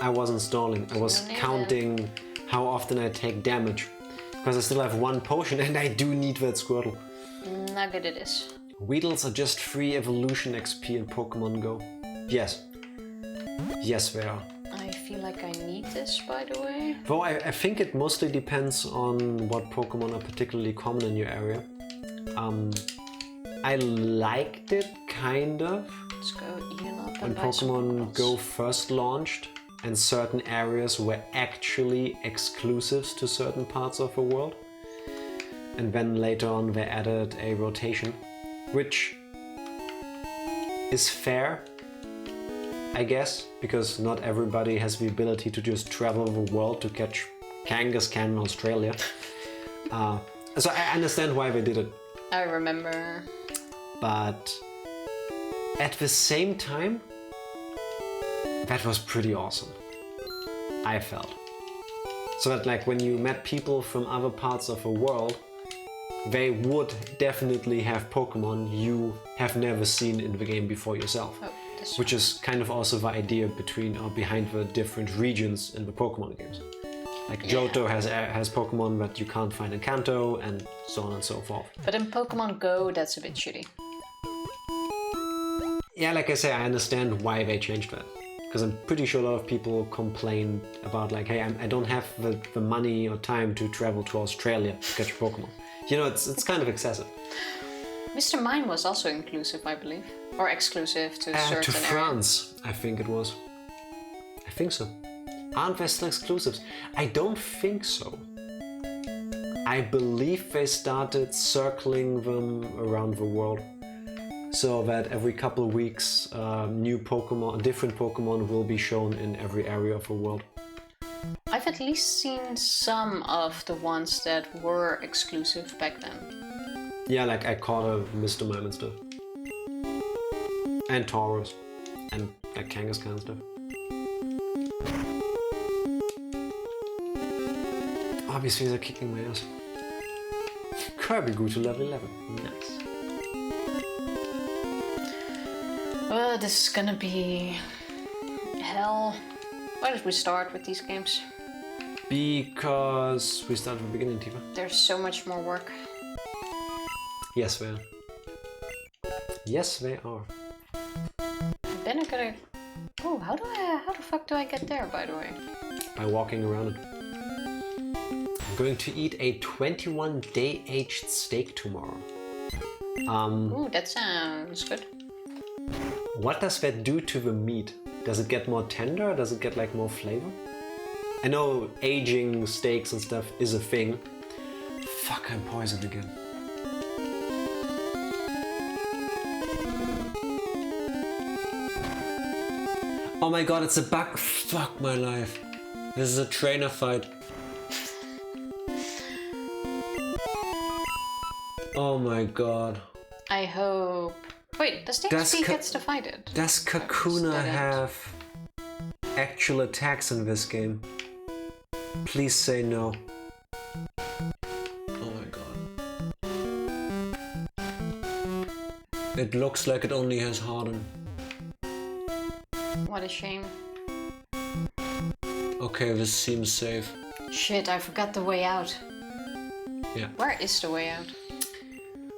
I wasn't stalling. I was counting how often I take damage. Because I still have 1 potion and I do need that Squirtle. Nugget it is. Weedles are just free evolution XP in Pokemon Go. Yes. Yes, they are. I feel like I need this, by the way. Though I think it mostly depends on what Pokemon are particularly common in your area. I liked it, kind of. Let's go even up When and buy some Pokemon Pokeballs. Go first launched, and certain areas were actually exclusives to certain parts of the world. And then later on they added a rotation, which is fair, I guess, because not everybody has the ability to just travel the world to catch Kangaskhan in Australia. So I understand why they did it, I remember. but at the same time, that was pretty awesome, I felt. So that like when you met people from other parts of the world, they would definitely have Pokemon you have never seen in the game before yourself. Oh, this Which is kind of also the idea behind the different regions in the Pokemon games. Like Johto has Pokemon that you can't find in Kanto, and so on and so forth. But in Pokemon Go, that's a bit shitty. Yeah, like I say, I understand why they changed that. Because I'm pretty sure a lot of people complain about like, hey, I don't have the money or time to travel to Australia to catch Pokemon. You know, it's kind of excessive. Mr. Mime was also inclusive, I believe. Or exclusive to certain To areas. France, I think it was. I think so. Aren't they still exclusives? I don't think so. I believe they started circling them around the world, so that every couple of weeks, new Pokemon, different Pokemon will be shown in every area of the world. I've at least seen some of the ones that were exclusive back then. Yeah, like I caught a Mr. Mime and stuff. And Taurus. And like Kangaskhan and stuff. Obviously they're kicking my ass. Kirby grew to level 11. Nice. Well, this is gonna be hell. Why did we start with these games? Because we started from the beginning, Tifa. There's so much more work. Yes, they are. Yes, they are. Then I gotta... Oh, how the fuck do I get there, by the way? By walking around it. I'm going to eat a 21-day aged steak tomorrow. Ooh, that sounds good. What does that do to the meat? Does it get more tender? Does it get like more flavor? I know aging steaks and stuff is a thing. Fuck, I'm poisoned again. Oh my god, it's a bug. Fuck my life. This is a trainer fight. Oh my god. I hope... Wait, does the XP gets divided? Does Kakuna have actual attacks in this game? Please say no. Oh my god. It looks like it only has Harden. What a shame. Okay, this seems safe. Shit, I forgot the way out. Yeah. Where is the way out?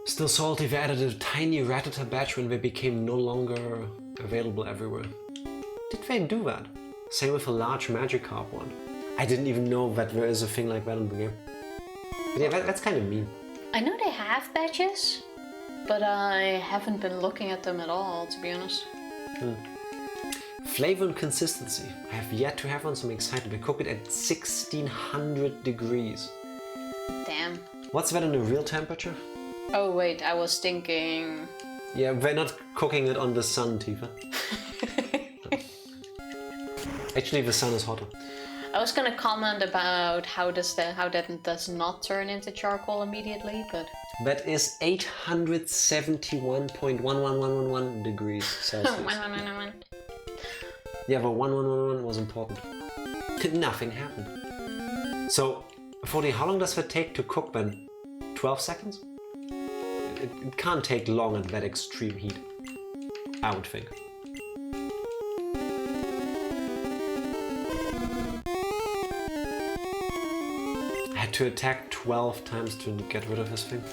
Still salty, they added a tiny Rattata batch when they became no longer available everywhere. Did they do that? Same with a large Magikarp one. I didn't even know that there is a thing like that in the game. But yeah, that's kind of mean. I know they have badges, but I haven't been looking at them at all, to be honest. Flavor and consistency. I have yet to have one, so I'm excited. They cook it at 1600 degrees. Damn. What's that in a real temperature? Oh wait, I was thinking... Yeah, they're not cooking it on the sun, Tifa. Actually, the sun is hotter. I was gonna comment about how that does not turn into charcoal immediately, but... That is 871.11111 degrees Celsius. Yeah, but 1111 was important. Nothing happened. So, how long does that take to cook then? 12 seconds? It can't take long at that extreme heat, I would think. I had to attack 12 times to get rid of this thing.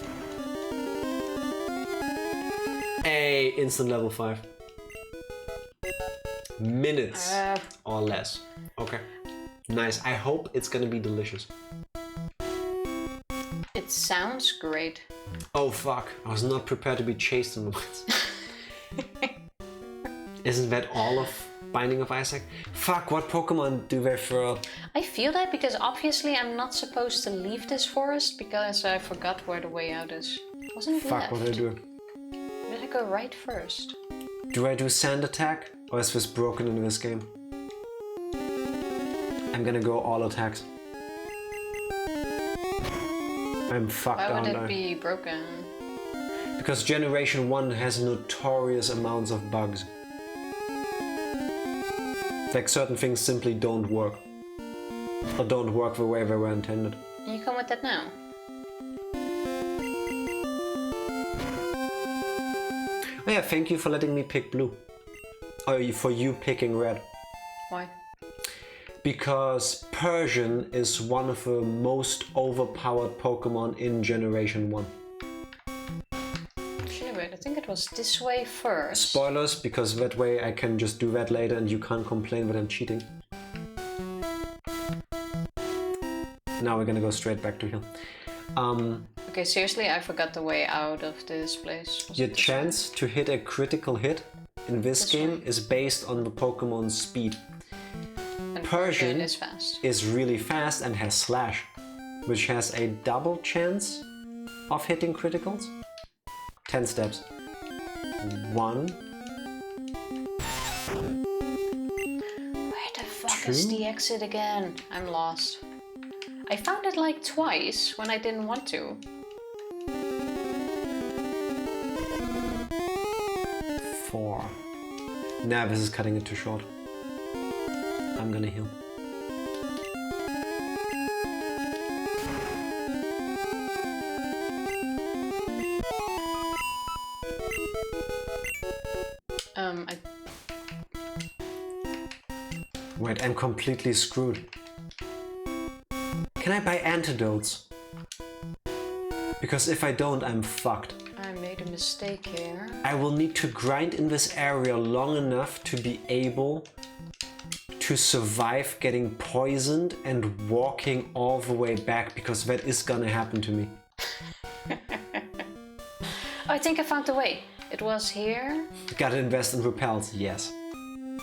Hey, instant level 5. Minutes or less. Okay. Nice. I hope it's gonna be delicious. It sounds great. Oh fuck, I was not prepared to be chased in the woods. Isn't that all of Binding of Isaac? Fuck, what Pokemon do they throw? I feel that because obviously I'm not supposed to leave this forest because I forgot where the way out is. Wasn't it Fuck, left? what do I do? Did I go right first? Do I do Sand Attack? Or is this broken in this game? I'm gonna go all attacks. I'm fucked, Why would aren't I? it be broken? Because Generation 1 has notorious amounts of bugs. Like certain things simply don't work. Or don't work the way they were intended. Can you come with that now? Oh yeah, thank you for letting me pick blue. Or for you picking red. Why? Because Persian is one of the most overpowered Pokemon in Generation 1. Actually, wait, I think it was this way first. Spoilers, because that way I can just do that later and you can't complain that I'm cheating. Now we're gonna go straight back to here. Okay, seriously, I forgot the way out of this place. Was Your it this chance to hit a critical hit in this game way? is based on the Pokemon's speed. way? And Persian is fast. is really fast and has Slash, which has a double chance of hitting criticals. 10 steps. 1. Where the fuck is the exit again? I'm lost. I found it like twice when I didn't want to. 4. Nah, this is cutting it too short. I'm gonna heal. I... Wait, I'm completely screwed. Can I buy antidotes? Because if I don't, I'm fucked. I made a mistake here. I will need to grind in this area long enough to be able to survive getting poisoned and walking all the way back, because that is gonna happen to me. Oh, I think I found the way. It was here, Gotta invest in repels, yes.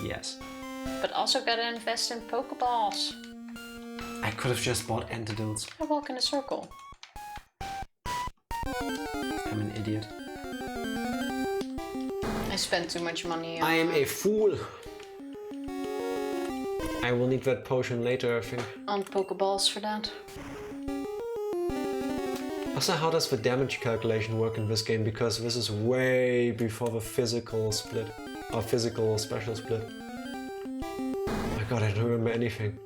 Yes. but also gotta invest in Pokeballs. I could have just bought antidotes. I walk in a circle. I'm an idiot. I spent too much money I am a fool. I will need that potion later, I think. on Pokeballs for that. Also, how does the damage calculation work in this game? Because this is way before the physical split. Or physical special split. Oh my god, I don't remember anything.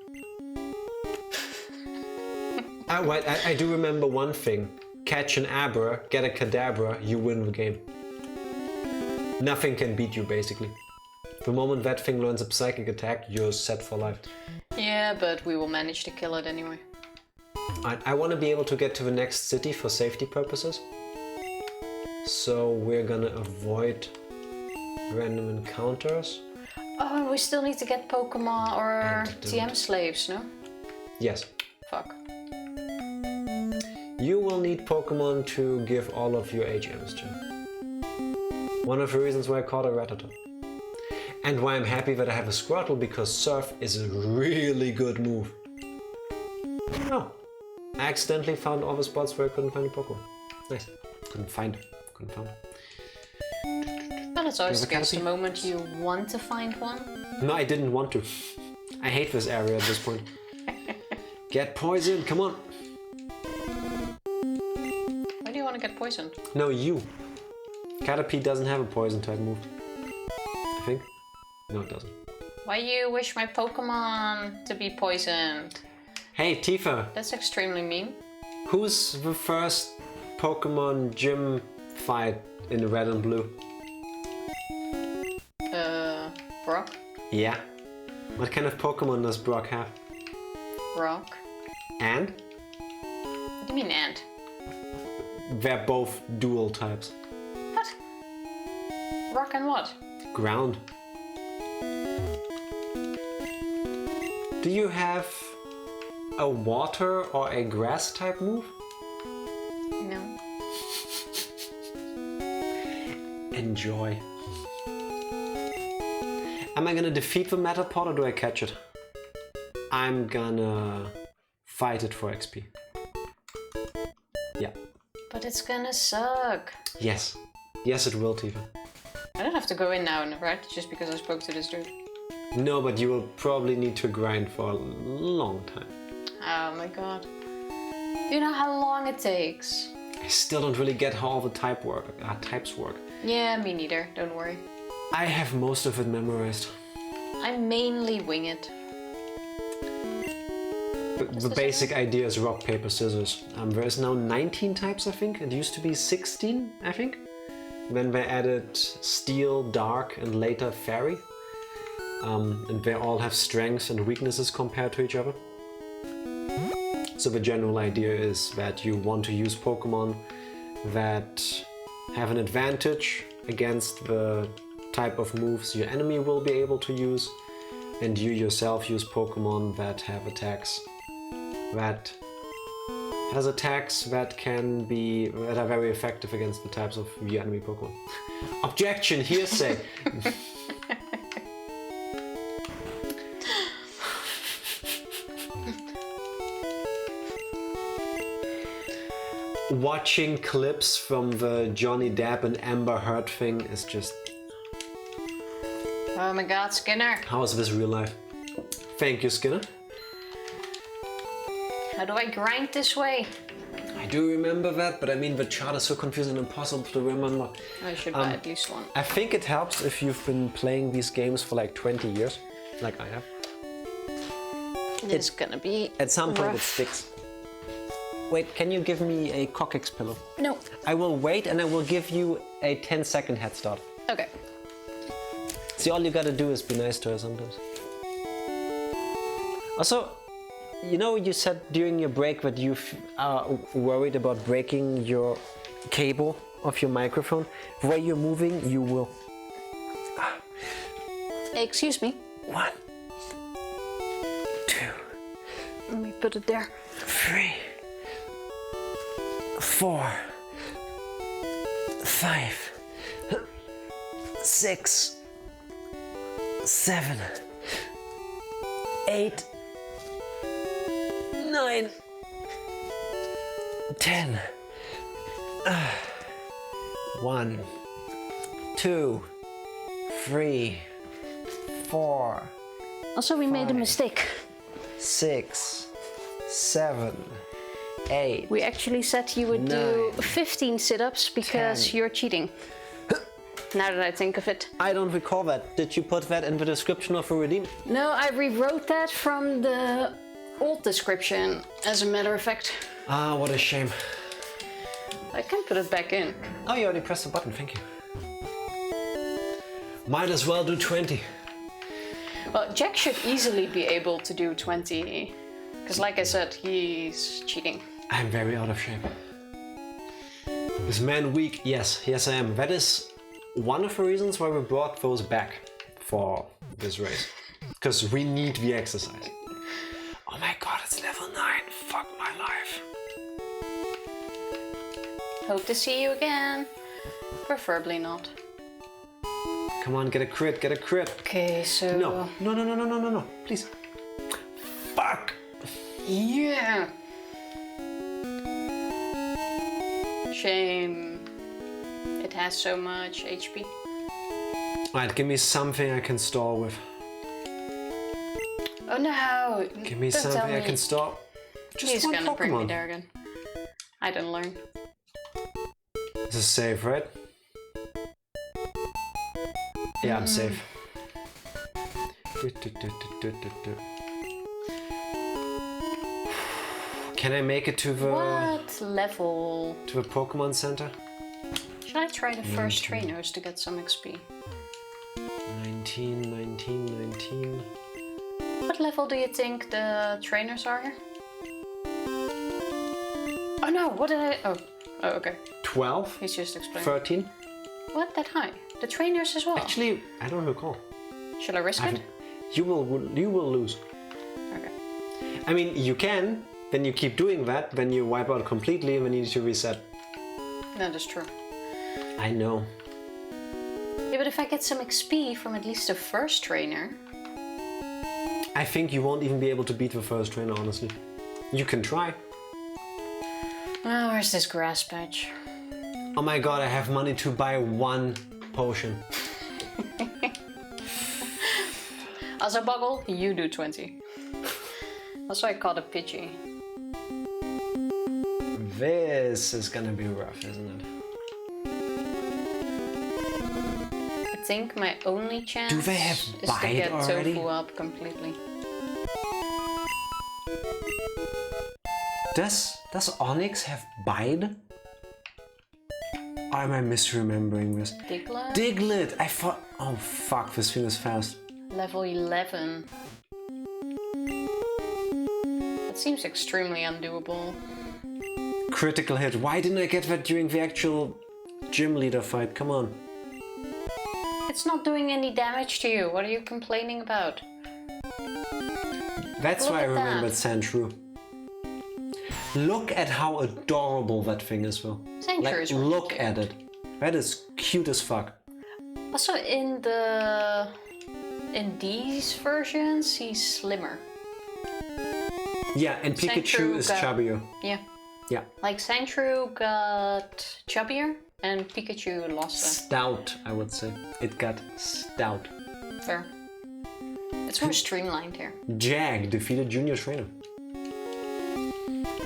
I do remember one thing. Catch an Abra, get a Kadabra, you win the game. Nothing can beat you, basically. The moment that thing learns a psychic attack, you're set for life. Yeah, but we will manage to kill it anyway. I want to be able to get to the next city for safety purposes. So we're gonna avoid random encounters. Oh, we still need to get Pokemon or Antidote. TM slaves, no? Yes. Fuck. You will need Pokemon to give all of your HMs to. One of the reasons why I caught a Rattata. And why I'm happy that I have a Squirtle, because Surf is a really good move. Oh, I accidentally found all the spots where I couldn't find a Pokemon. Nice. Couldn't find. Well, it's always the case. The Caterpie? moment you want to find one. No, I didn't want to. I hate this area at this point. Get poisoned, come on. Why do you want to get poisoned? No, you. Caterpie doesn't have a poison type move. I think. No, it doesn't. Why you wish my Pokemon to be poisoned? Hey, Tifa. That's extremely mean. Who's the first Pokemon gym fight in the red and blue? Brock? Yeah. What kind of Pokemon does Brock have? Rock? And? What do you mean ant? They're both dual types. What? Rock and what? Ground. Do you have a water or a grass type move? No. Enjoy. Am I gonna defeat the Metapod or do I catch it? I'm gonna fight it for XP. Yeah. But it's gonna suck. Yes. Yes, it will, Tifa. I don't have to go in now, right? Just because I spoke to this dude. No, but you will probably need to grind for a long time. Oh my god. Do you know how long it takes? I still don't really get how all the types work. Yeah, me neither. Don't worry. I have most of it memorized. I mainly wing it. The basic idea is rock, paper, scissors. There is now 19 types, I think. It used to be 16, I think. Then they added steel, dark, and later fairy. And they all have strengths and weaknesses compared to each other. So the general idea is that you want to use Pokemon that have an advantage against the type of moves your enemy will be able to use, and you yourself use Pokemon that have attacks that are very effective against the types of your enemy Pokemon. Objection, hearsay. Watching clips from the Johnny Depp and Amber Heard thing is just... Oh my god, Skinner. How is this real life? Thank you, Skinner. How do I grind this way? I do remember that, but I mean the chart is so confusing and impossible to remember. I should buy at least one. I think it helps if you've been playing these games for like 20 years, like I have. It's gonna be At some point rough. it sticks. Wait, can you give me a Coccyx pillow? No. I will wait and I will give you a 10-second head start. Okay. See, all you gotta do is be nice to her sometimes. Also, you know, you said during your break that you are worried about breaking your cable of your microphone. The way you're moving, you will. Excuse me. 1, 2, Let me put it there. 3, 4, 5, 6, 7, 8, 9, 10. 1, 2, 3, 4. Also, we made a mistake. 6, 7, 8. We actually said you would do 9, 15 sit-ups because 10. you're cheating. Now that I think of it. I don't recall that. Did you put that in the description of a redeem? No, I rewrote that from the old description, as a matter of fact. Ah, what a shame. I can put it back in. Oh, you already pressed the button, thank you. Might as well do 20. Well, Jack should easily be able to do 20. Because like I said, he's cheating. I'm very out of shape. Is man weak? Yes, I am. That is one of the reasons why we brought those back for this race. Because we need the exercise. Oh my god, it's level 9. Fuck my life. Hope to see you again. Preferably not. Come on, get a crit, get a crit. Okay, so... No, please. Fuck. Yeah! Shame. It has so much HP. Alright, give me something I can stall with. Oh no! Give me Don't something tell I me. can stall. Just He's one gonna bring me Pokemon. there again. I didn't learn. This is safe, right? Yeah, I'm safe. Can I make it to the What level? Pokemon Center? Should I try the first trainers to get some XP? 19. What level do you think the trainers are here? Oh no, what did I... Oh, okay. 12? He's just explaining. 13? What, that high? The trainers as well? Actually, I don't recall. Shall I risk it? You will lose. Okay. I mean, you can, then you keep doing that, then you wipe out completely and then you need to reset. That is true. I know. Yeah, but if I get some XP from at least the first trainer... I think you won't even be able to beat the first trainer, honestly. You can try. Oh, where's this grass patch? Oh my god, I have money to buy 1 potion. Also, Boggle, you do 20. Also, I caught a Pidgey. This is gonna be rough, isn't it? I think my only chance Do they have is to bite get already? Tofu up completely. Does Onyx have bite? Or am I misremembering this? Diglett? Diglett! I thought... Oh fuck, this thing is fast. Level 11. That seems extremely undoable. Critical hit. Why didn't I get that during the actual gym leader fight? Come on. It's not doing any damage to you. What are you complaining about? That's Look why I at remembered that. Sandshrew. Look at how adorable that thing is, though. Sandshrew Like, is really look cute. at it. That is cute as fuck. Also, in these versions, he's slimmer. Yeah, and Pikachu Sandshrew is got- chubbier. Yeah. Yeah. Like Sandshrew got chubbier and Pikachu lost Stout, I would say. It got stout. a fair. It's more streamlined here. Jag defeated Junior Trainer.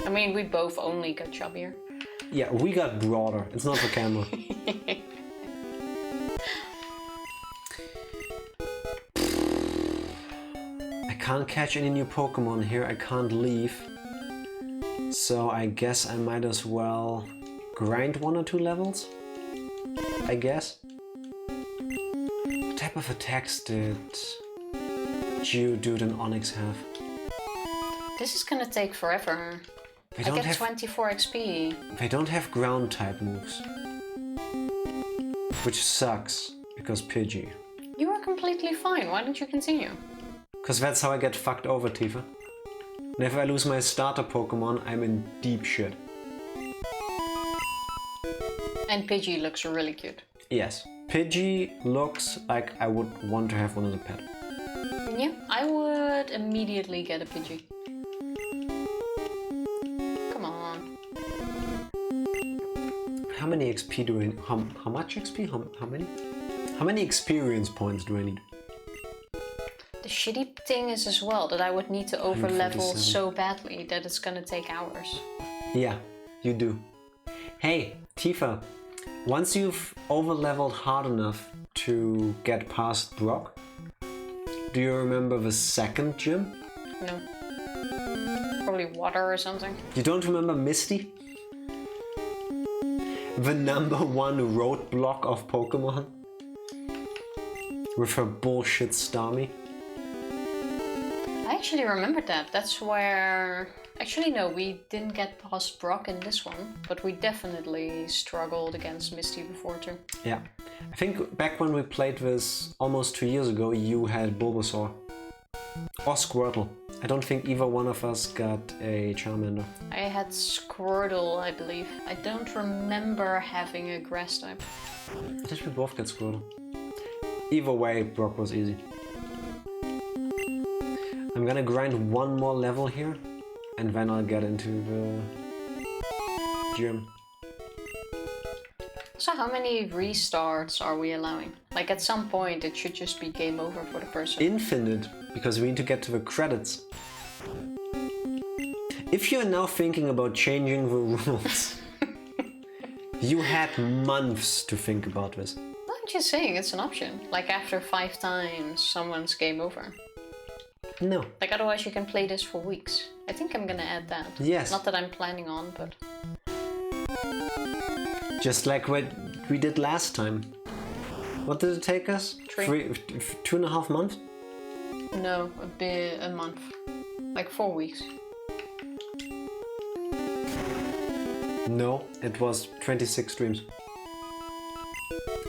I mean, we both only got chubbier. Yeah, we got broader. It's not the camera. I can't catch any new Pokemon here. I can't leave. So I guess I might as well grind 1 or 2 levels. I guess. What type of attacks did Geodude and Onix have? This is gonna take forever. They I don't get have 24 XP. They don't have ground type moves. Which sucks, because Pidgey. You were completely fine. Why don't you continue? Because that's how I get fucked over, Tifa. And if I lose my starter Pokemon, I'm in deep shit. And Pidgey looks really cute. Yes. Pidgey looks like I would want to have one as a pet. Yeah, I would immediately get a Pidgey. Come on. How many XP do I... How much XP? How many? How many experience points do I need? The shitty thing is as well that I would need to over level 147. so badly that it's gonna take hours. Yeah, you do. Hey, Tifa. Once you've over-leveled hard enough to get past Brock, do you remember the second gym? No. Probably water or something. You don't remember Misty? The #1 roadblock of Pokemon? With her bullshit Starmie? I actually remembered that. That's where... Actually, no, we didn't get past Brock in this one, but we definitely struggled against Misty before too. Yeah. I think back when we played this almost 2 years ago, you had Bulbasaur. Or Squirtle. I don't think either one of us got a Charmander. I had Squirtle, I believe. I don't remember having a grass type. I think we both got Squirtle. Either way, Brock was easy. I'm gonna grind 1 more level here, and then I'll get into the gym. So how many restarts are we allowing? Like at some point it should just be game over for the person. Infinite, because we need to get to the credits. If you're now thinking about changing the rules, you had months to think about this. I'm just saying it's an option. Like after 5 times someone's game over. No. Like otherwise you can play this for weeks. I think I'm gonna add that. Yes. Not that I'm planning on, but... Just like what we did last time. What did it take us? 2.5 months? No, a month. Like 4 weeks. No, it was 26 streams.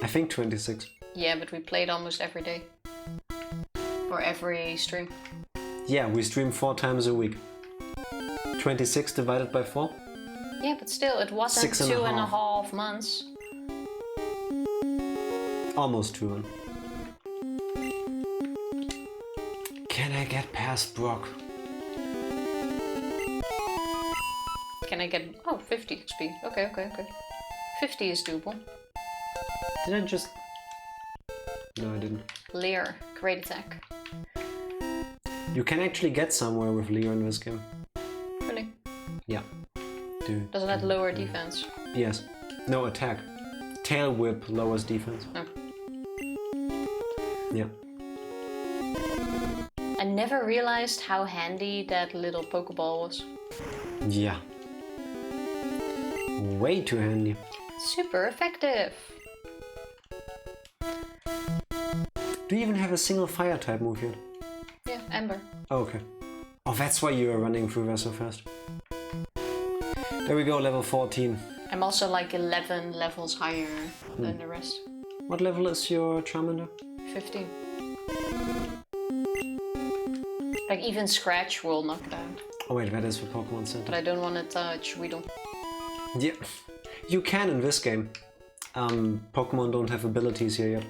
I think 26. Yeah, but we played almost every day. Or every stream. Yeah, we stream 4 times a week. 26 divided by 4? Yeah, but still, it wasn't 6.5. 2.5 months. Almost 2-1. Can I get past Brock? Can I get... Oh, 50 XP. Okay. 50 is doable. Did I just... No, I didn't. Leer, great attack. You can actually get somewhere with Leer in this game. Really? Yeah. Doesn't that lower defense? Yes. No, attack. Tail whip lowers defense. Oh. Yeah. I never realized how handy that little Pokeball was. Yeah. Way too handy. Super effective. Do you even have a single fire type move yet? Yeah, Ember. Oh, okay. Oh, that's why you are running through there so fast. There we go, level 14. I'm also like 11 levels higher than the rest. What level is your Charmander? 15. Like even Scratch will knock it out. Oh wait, that is for Pokemon Center. But I don't want to touch Weedle. Yeah, you can in this game. Pokemon don't have abilities here yet,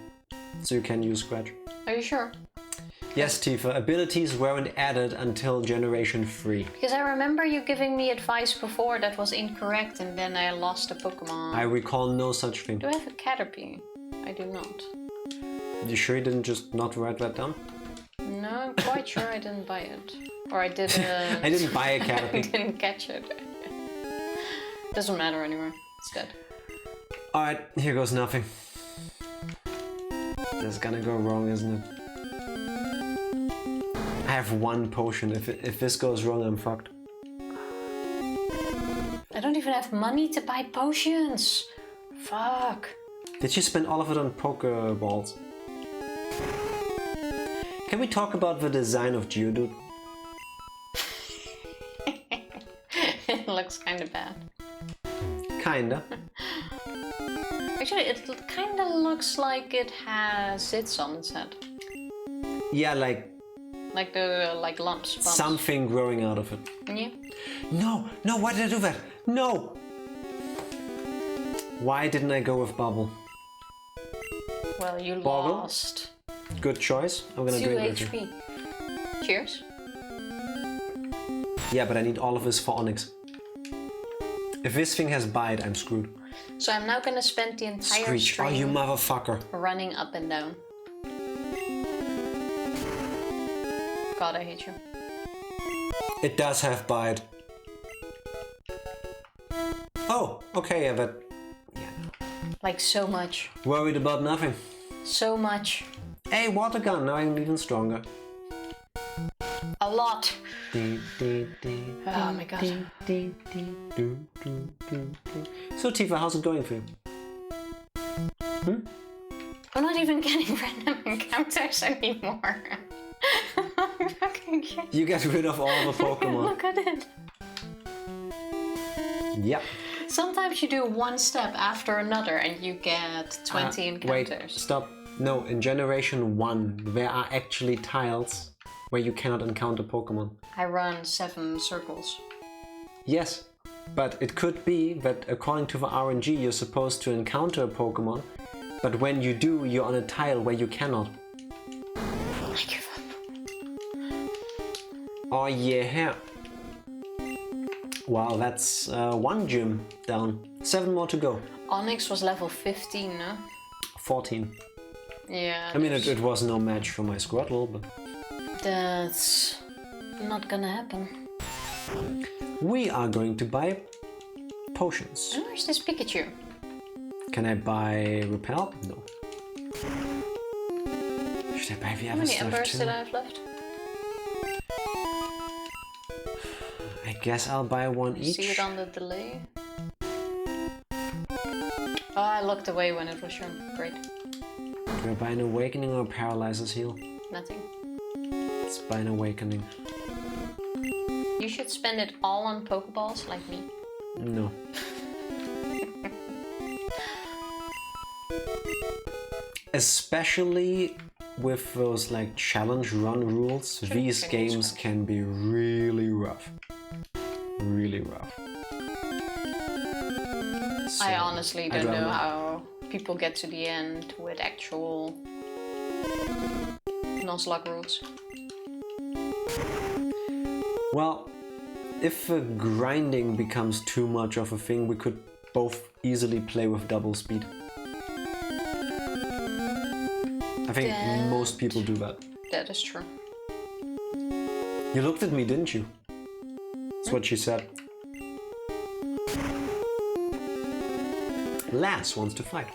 so you can use Scratch. Are you sure? Yes, Tifa, abilities weren't added until Generation 3. Because I remember you giving me advice before that was incorrect and then I lost a Pokemon. I recall no such thing. Do I have a Caterpie? I do not. You sure you didn't just not write that down? No, I'm quite sure I didn't buy it. Or I did I didn't buy a I Caterpie. didn't catch it. Doesn't matter anymore. It's dead. Alright, here goes nothing. This is gonna go wrong, isn't it? I have one potion. If this goes wrong, I'm fucked. I don't even have money to buy potions. Fuck. Did you spend all of it on Pokeballs? Can we talk about the design of Geodude? It looks kind of bad. Kinda. Actually, it kind of looks like it has zits on its head. Yeah, like lumps. Bumps. something growing out of it. Yeah. No, why did I do that? No! Why didn't I go with Bubble? Well, you Boggle? lost. Good choice. I'm gonna 2 drink with you. HP. Cheers. Yeah, but I need all of this for Onyx. If this thing has Bite, I'm screwed. So I'm now gonna spend the entire Screech, oh you stream motherfucker. running up and down. God, I hate you. It does have Bite. Oh, okay, yeah, but... Yeah. Like so much. Worried about nothing. So much. Hey, water gun, now I'm even stronger. A lot. Oh my god. So Tifa, how's it going for you? I'm not even getting random encounters anymore. Fucking shit. You get rid of all the Pokemon. Look at it. Yep. Sometimes you do one step after another and you get 20 encounters. Wait, stop. No, in Generation 1, there are actually tiles where you cannot encounter Pokemon. I run 7 circles. Yes, but it could be that according to the RNG you're supposed to encounter a Pokemon, but when you do, you're on a tile where you cannot. I give up. Oh yeah. Wow, that's 1 gym down. 7 more to go. Onyx was level 15, no? 14. Yeah. I mean, it was no match for my Squirtle, but... That's not gonna happen. We are going to buy potions. And where's this Pikachu? Can I buy Repel? No. Should I buy the How other many stuff embers too? did I have left? I guess I'll buy one each. See it on the delay? Oh, I looked away when it was shown. Great. Do I buy an Awakening or a Paralyzer's Heal? Nothing. Let's buy an Awakening. You should spend it all on Pokeballs like me. No. Especially with those like challenge run rules, these games can be really rough. Really rough. So, I honestly don't know people get to the end with actual Nuzlocke rules. Well, if grinding becomes too much of a thing, we could both easily play with double speed. I think most people do that. That is true. You looked at me, didn't you? That's what she said. Lass wants to fight.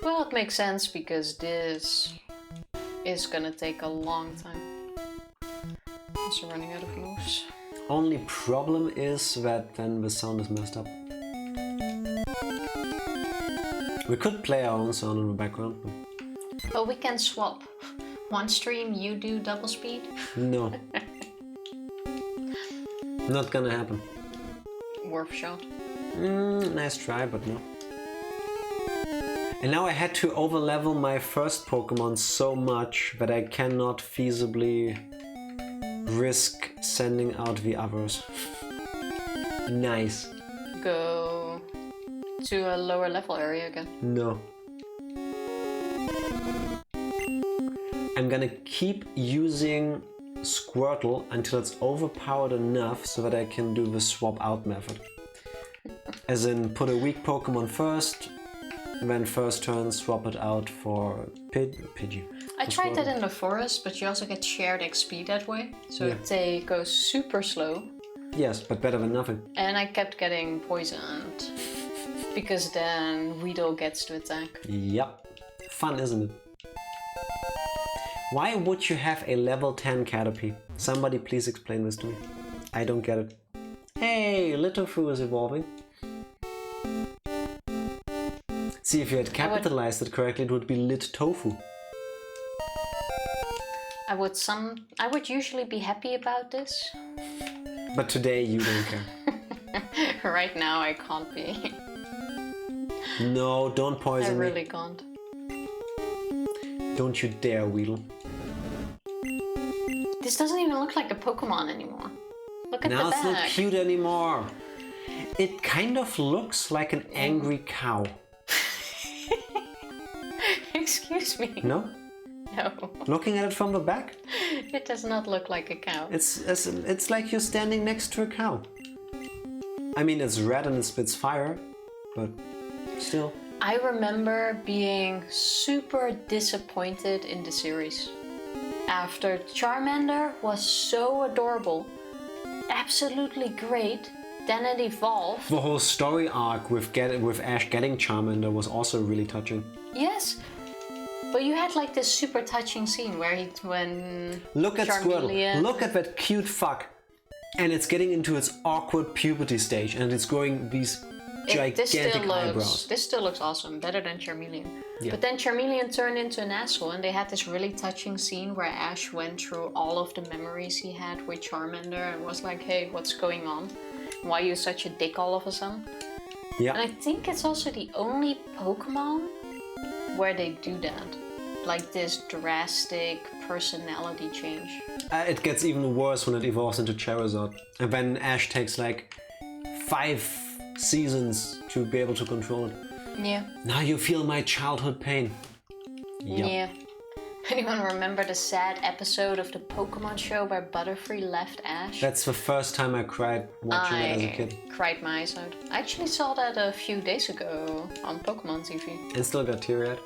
Well, it makes sense because this is gonna take a long time. Also running out of moves. Only problem is that then the sound is messed up. We could play our own sound in the background, but... Well, we can swap. One stream, you do double speed. No. Not gonna happen. Worth a shot. Nice try, but no. And now I had to overlevel my first Pokemon so much that I cannot feasibly risk sending out the others. Nice. Go to a lower level area again. No. I'm gonna keep using Squirtle until it's overpowered enough so that I can do the swap out method. As in, put a weak Pokemon first, then first turn swap it out for Pidgey. I tried that in the forest, but you also get shared XP that way. So they go super slow. Yes, but better than nothing. And I kept getting poisoned. Because then Weedle gets to attack. Yep. Fun, isn't it? Why would you have a level 10 Caterpie? Somebody please explain this to me. I don't get it. Hey, Littlefu is evolving. See, if you had capitalized it correctly, it would be Lit Tofu. I would usually be happy about this. But today you don't care. Right now I can't be. No, don't poison me. I really can't. Don't you dare, Weedle. This doesn't even look like a Pokemon anymore. Look at now the back. Now it's not cute anymore. It kind of looks like an angry cow. Excuse me. No? No. Looking at it from the back? It does not look like a cow. It's like you're standing next to a cow. I mean, it's red and it spits fire, but still. I remember being super disappointed in the series. After Charmander was so adorable, absolutely great, then it evolved. The whole story arc with Ash getting Charmander was also really touching. Yes, but you had like this super touching scene where when look at Charmeleon... Squirtle. Look at that cute fuck, and it's getting into its awkward puberty stage, and it's growing these gigantic eyebrows. This still looks awesome, better than Charmeleon. Yeah. But then Charmeleon turned into an asshole, and they had this really touching scene where Ash went through all of the memories he had with Charmander and was like, hey, what's going on? Why are you such a dick all of a sudden? Yeah. And I think it's also the only Pokemon where they do that. Like this drastic personality change. It gets even worse when it evolves into Charizard. And then Ash takes like 5 seasons to be able to control it. Yeah. Now you feel my childhood pain. Yep. Yeah. Anyone remember the sad episode of the Pokemon show where Butterfree left Ash? That's the first time I cried watching it as a kid. I cried my eyes out. I actually saw that a few days ago on Pokemon TV. And still got teary-eyed.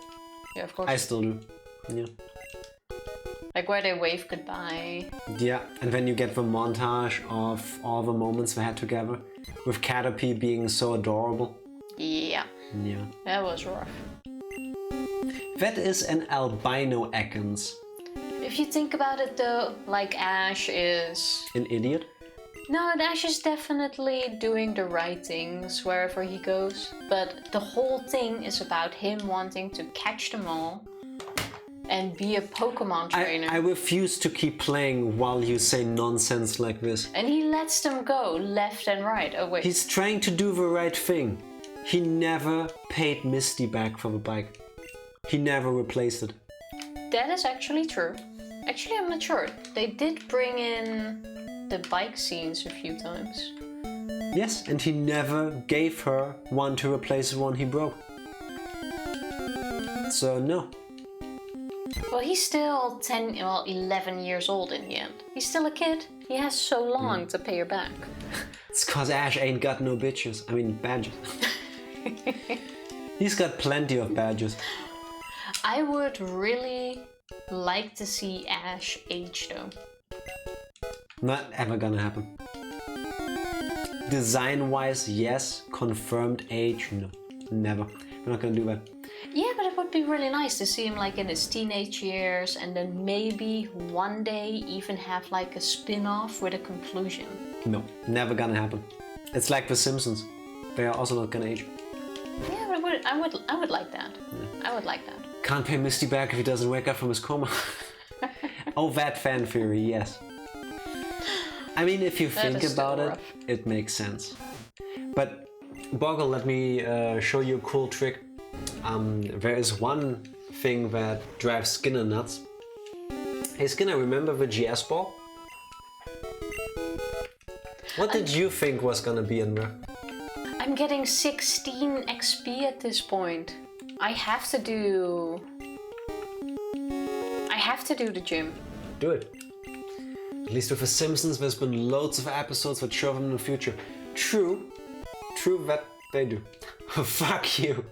Yeah, of course. I still do. Yeah. Like where they wave goodbye. Yeah, and then you get the montage of all the moments they had together, with Caterpie being so adorable. Yeah. Yeah. That was rough. That is an albino Ekans. If you think about it though, like Ash is... An idiot? No, Ash is definitely doing the right things wherever he goes. But the whole thing is about him wanting to catch them all and be a Pokemon trainer. I refuse to keep playing while you say nonsense like this. And he lets them go left and right. Oh wait. He's trying to do the right thing. He never paid Misty back for the bike. He never replaced it. That is actually true. Actually, I'm not sure. They did bring in the bike scenes a few times. Yes, and he never gave her one to replace the one he broke. So no. Well, he's still 11 years old in the end. He's still a kid. He has so long to pay her back. It's cause Ash ain't got no bitches. I mean badges. He's got plenty of badges. I would really like to see Ash age though. Not ever gonna happen. Design-wise, yes. Confirmed age, no. Never. We're not gonna do that. Yeah, but it would be really nice to see him like in his teenage years and then maybe one day even have like a spin-off with a conclusion. No, never gonna happen. It's like The Simpsons. They are also not gonna age. Yeah, but I would like that. Yeah. I would like that. Can't pay Misty back if he doesn't wake up from his coma. Oh, that fan theory, yes. I mean, if you think about it, it makes sense. But Boggle, let me show you a cool trick. There is one thing that drives Skinner nuts. Hey Skinner, remember the GS ball? What did you think was gonna be in there? I'm getting 16 XP at this point. I have to do the gym. Do it. At least with The Simpsons, there's been loads of episodes that show them in the future. True that they do. Fuck you.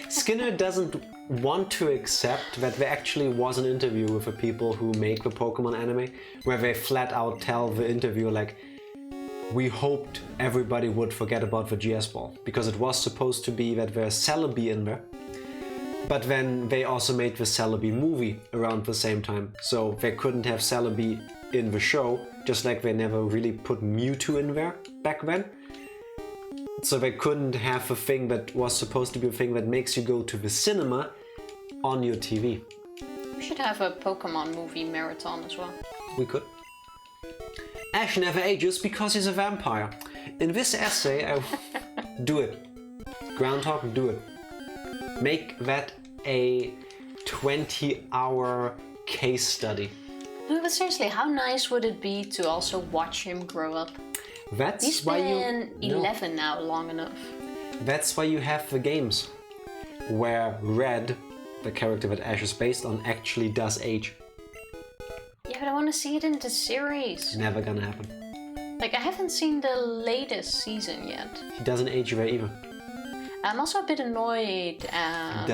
Skinner doesn't want to accept that there actually was an interview with the people who make the Pokemon anime, where they flat out tell the interviewer like, we hoped everybody would forget about the GS ball, because it was supposed to be that there's Celebi in there. But then they also made the Celebi movie around the same time, so they couldn't have Celebi in the show, just like they never really put Mewtwo in there back then. So they couldn't have a thing that was supposed to be a thing that makes you go to the cinema on your TV. We should have a Pokemon movie marathon as well. We could. Ash never ages because he's a vampire. In this essay, do it. Groundhog, do it. Make that a 20-hour case study. No, but seriously, how nice would it be to also watch him grow up? He's been 11 now, long enough. That's why you have the games, where Red, the character that Ash is based on, actually does age. Yeah, but I want to see it in the series. Never gonna happen. Like, I haven't seen the latest season yet. He doesn't age there either. I'm also a bit annoyed at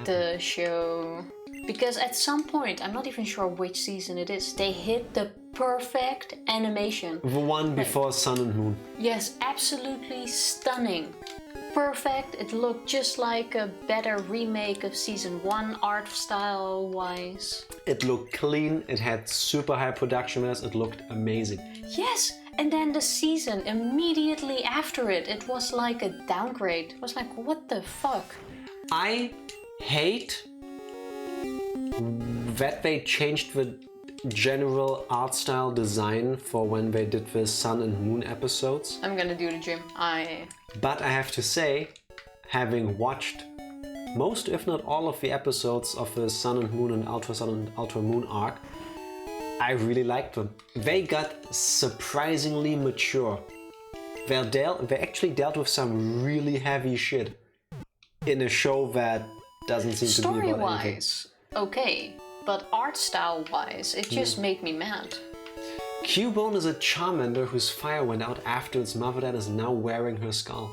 the show. Because at some point, I'm not even sure which season it is, they hit the perfect animation. The one before Sun and Moon. Yes, absolutely stunning. Perfect, it looked just like a better remake of season 1 art style wise. It looked clean, it had super high production values, it looked amazing. Yes, and then the season immediately after it, it was like a downgrade. It was like, what the fuck? I hate that they changed the general art style design for when they did the Sun and Moon episodes. I'm gonna do the gym. But I have to say, having watched most, if not all, of the episodes of the Sun and Moon and Ultra Sun and Ultra Moon arc, I really liked them. They got surprisingly mature. They actually dealt with some really heavy shit in a show that doesn't seem to be about anything. Story-wise, okay, but art style-wise, it just made me mad. Cubone is a Charmander whose fire went out after its mother that is now wearing her skull.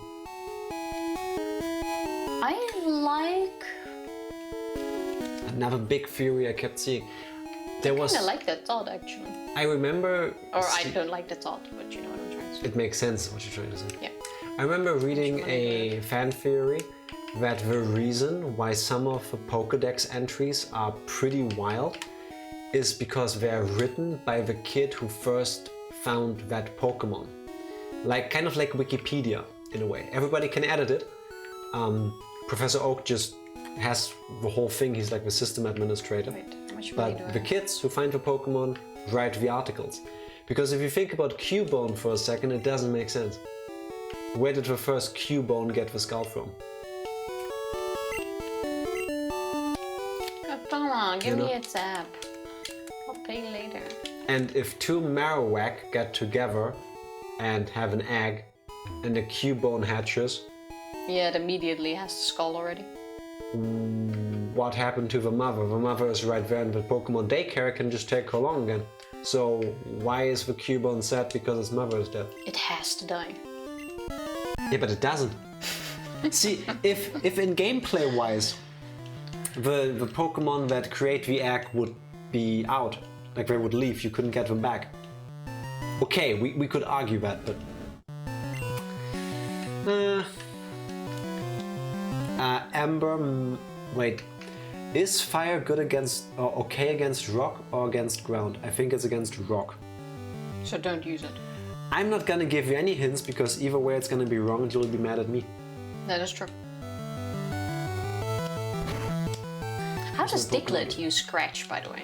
I like... Another big theory I kept seeing. I kinda like that thought, actually. I remember... Or I don't like the thought, but you know what I'm trying to say. It makes sense what you're trying to say. Yeah. I remember reading a fan theory that the reason why some of the Pokédex entries are pretty wild is because they're written by the kid who first found that Pokemon. Kind of like Wikipedia, in a way. Everybody can edit it. Professor Oak just has the whole thing, he's like the system administrator. Wait, how much money do I But have? the kids who find the Pokemon write the articles. Because if you think about Cubone for a second, it doesn't make sense. Where did the first Cubone get the skull from? Oh, come on, give me a tap. I'll pay later. And if two Marowak get together and have an egg, and the Cubone hatches... Yeah, it immediately has the skull already. what happened to the mother? The mother is right there in the Pokemon daycare, can just take her along again. So why is the Cubone sad because his mother is dead? It has to die. Yeah, but it doesn't. See, if in gameplay wise, the Pokemon that create the egg would be out, like they would leave, you couldn't get them back. Okay, we could argue that, but Ember. Wait, is fire good against or okay against rock or against ground? I think it's against rock. So don't use it. I'm not gonna give you any hints because either way it's gonna be wrong and you'll be mad at me. That is true. How does Diglett use Scratch, by the way?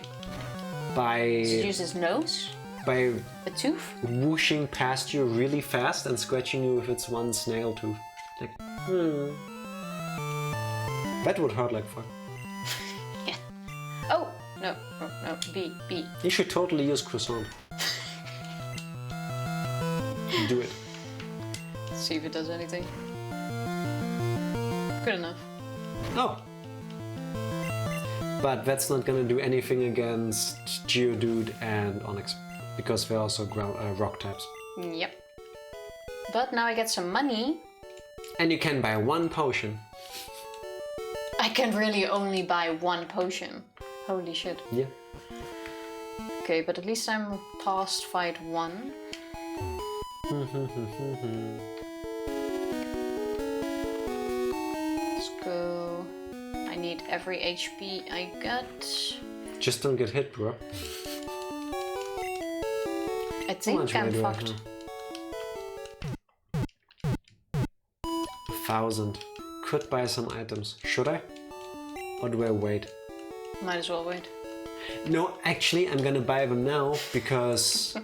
Does he use his nose? By a tooth? Whooshing past you really fast and scratching you with its one snail tooth. Like, That would hurt like fuck. Yeah. Oh, no, B. You should totally use croissant. Do it. Let's see if it does anything. Good enough. Oh. But that's not gonna do anything against Geodude and Onix, because they're also rock types. Yep. But now I get some money. And you can buy one potion. I can really only buy one potion. Holy shit. Yeah. Okay, but at least I'm past fight 1. Let's go. I need every HP I got. Just don't get hit, bro. I think I'm fucked. 1,000. Could buy some items. Should I? Or do I wait? Might as well wait. No, actually, I'm gonna buy them now because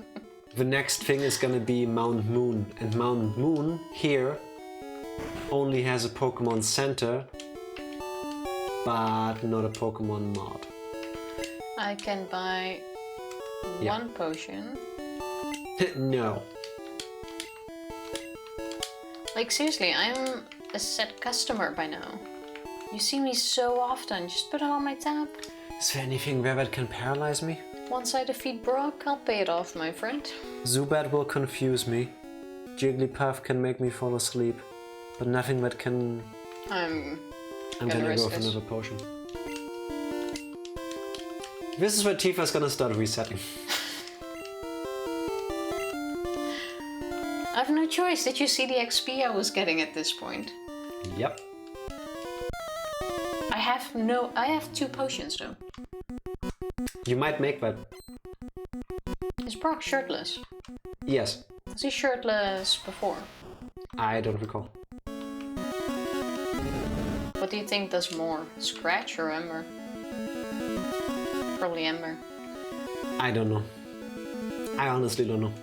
the next thing is gonna be Mount Moon. And Mount Moon here only has a Pokemon Center, but not a Pokemon mod. I can buy one potion. No. Like seriously, I'm a set customer by now. You see me so often, just put it on my tab. Is there anything there that can paralyze me? Once I defeat Brock, I'll pay it off, my friend. Zubat will confuse me. Jigglypuff can make me fall asleep. But nothing that can... I'm gonna go for another potion. This is where Tifa's gonna start resetting. I have no choice. Did you see the XP I was getting at this point? Yep. I have 2 potions though. You might make that. Is Brock shirtless? Yes. Was he shirtless before? I don't recall. What do you think does more? Scratch or Ember? Probably Ember. I don't know. I honestly don't know.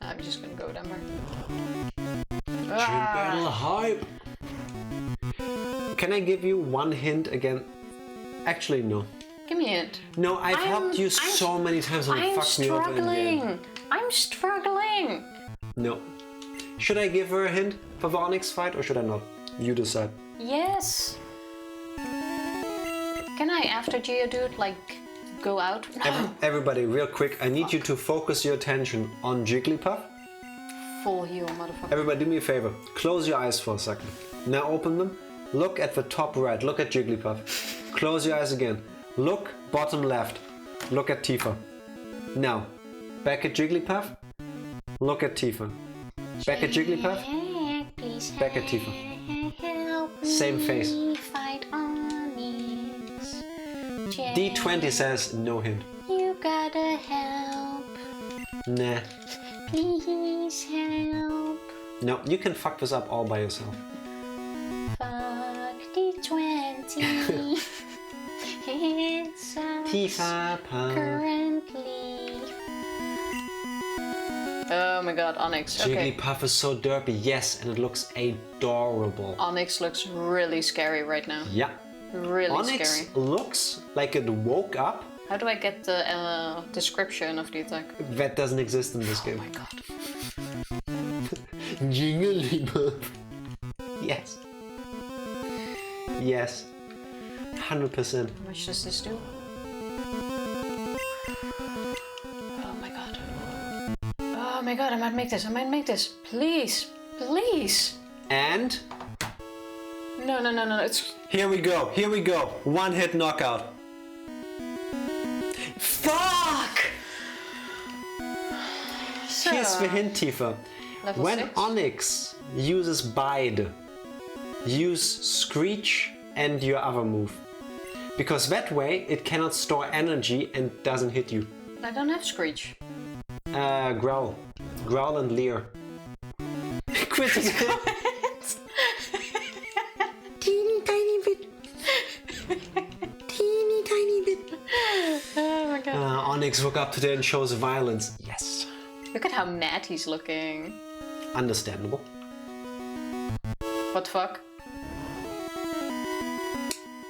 I'm just gonna go with Ember. Gym battle hype! Can I give you one hint again? Actually, no. Give me a hint. No, I've helped you so many times and it fucked me over in the end. I'm struggling! No. Should I give her a hint for the Onix fight or should I not? You decide. Yes! Can I, after Geodude, like, go out? No. Everybody, real quick, I need you to focus your attention on Jigglypuff. Full heal, motherfucker. Everybody, do me a favor. Close your eyes for a second. Now open them. Look at the top right. Look at Jigglypuff. Close your eyes again. Look bottom left. Look at Tifa. Now, back at Jigglypuff. Look at Tifa. Back at Jigglypuff. Back at Tifa. Same face. D20 says no hint. You gotta help. Nah. Please help. No, you can fuck this up all by yourself. Fuck D20. It's Tifa currently. Oh my god, Onix. Okay. Jigglypuff is so derpy, yes, and it looks adorable. Onix looks really scary right now. Yeah. Really Onix scary. looks like it woke up. How do I get the description of the attack? That doesn't exist in this game. Oh my god. Jigglypuff. Yes. Yes. 100%. How much does this do? Oh my god. Oh my god, I might make this. I might make this. Please. Please. And No, no, no, no. It's... here we go. Here we go. One hit knockout. Fuck! So, Here's the hint, Tifa. level When 6? Onyx uses Bide, use Screech and your other move. Because that way it cannot store energy and doesn't hit you. I don't have Screech. Growl. Growl and Leer. Critical. Teeny tiny bit. Teeny tiny bit. Oh my god. Onyx woke up today and shows violence. Yes. Look at how mad he's looking. Understandable. What the fuck?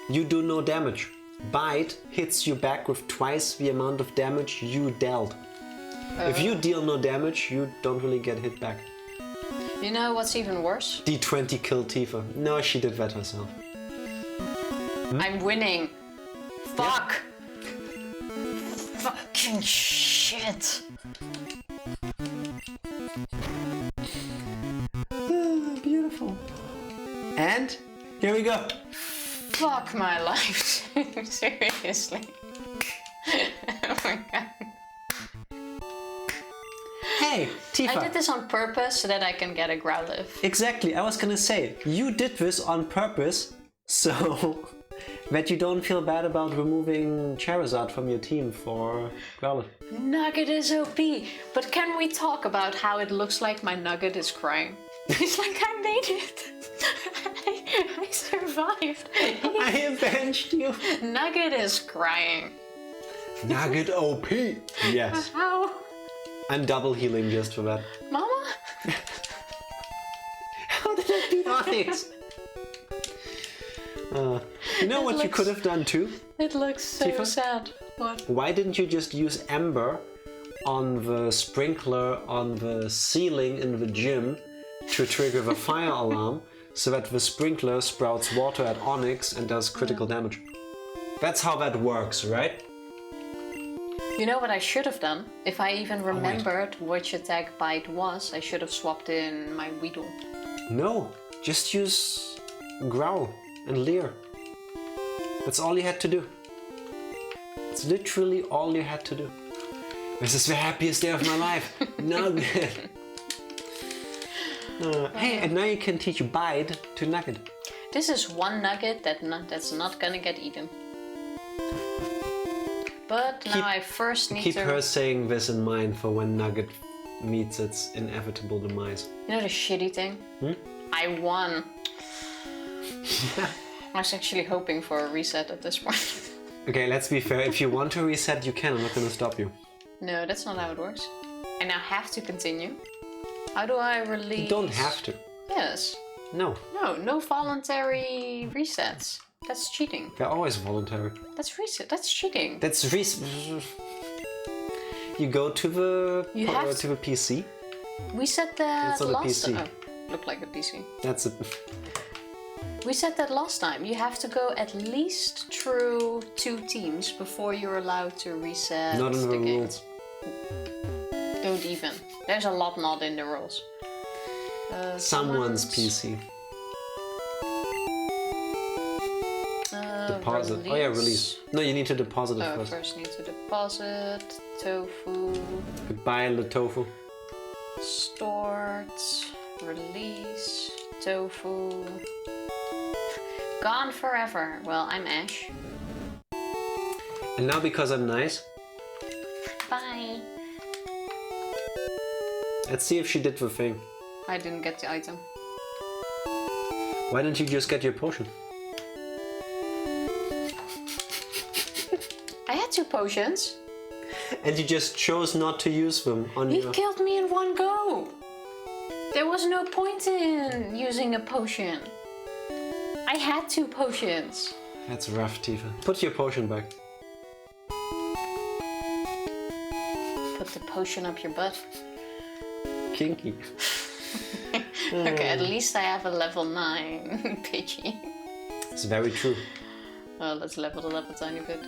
You do no damage. Bite hits you back with twice the amount of damage you dealt. If you deal no damage, you don't really get hit back. You know what's even worse? D20 killed Tifa. No, she did that herself. I'm winning. Fuck. Fucking shit. Beautiful. And here we go. Fuck my life. Seriously. Oh my god. Hey, Tifa. I did this on purpose so that I can get a Growlithe. Exactly, I was gonna say, you did this on purpose so that you don't feel bad about removing Charizard from your team for Growlithe. Nugget is OP, but can we talk about how it looks like my Nugget is crying? It's like I made it. I survived. I avenged you. Nugget is crying. Nugget OP. Yes. How? I'm double healing just for that. Mama? How did I beat Onyx? You know what you could have done too? It looks so Tifa? sad. What? Why didn't you just use Ember on the sprinkler on the ceiling in the gym to trigger the fire alarm so that the sprinkler sprouts water at Onyx and does critical damage? That's how that works, right? You know what I should have done? If I even remembered which attack Bite was, I should have swapped in my Weedle. No, just use Growl and Leer. That's all you had to do. It's literally all you had to do. This is the happiest day of my life. Nugget. Hey, and now you can teach Bide to Nugget. This is one Nugget that's not gonna get eaten. But now I first need Keep to... her saying this in mind for when Nugget meets its inevitable demise. You know the shitty thing? I won. I was actually hoping for a reset at this point. Okay, let's be fair. If you want to reset, you can. I'm not gonna stop you. No, that's not how it works. I now have to continue. How do I release... You don't have to. Yes. No, No voluntary resets. That's cheating. they're always voluntary. That's reset. That's cheating. That's You go to the You have to the PC. We said that It's on the last PC. time. Oh, looked like a PC. That's it. We said that last time. You have to go at least through 2 teams before you're allowed to reset Not in the game. rules. Don't even. There's a lot not in the rules. Someone's PC. Deposit. Release. Oh yeah, release. No, you need to deposit it Oh, first. first need to deposit. Tofu. Goodbye, the tofu. Stored. Release. Tofu. Gone forever. Well, I'm Ash. And now because I'm nice, Bye. let's see if she did the thing. I didn't get the item. Why don't you just get your potion? I had 2 potions. And you just chose not to use them on He your... killed me in one go. There was no point in using a potion. I had 2 potions. That's rough, Tifa. Put your potion back. Put the potion up your butt. Kinky. Okay, at least I have a level 9 Pidgey. It's very true. Let's level it up a tiny bit.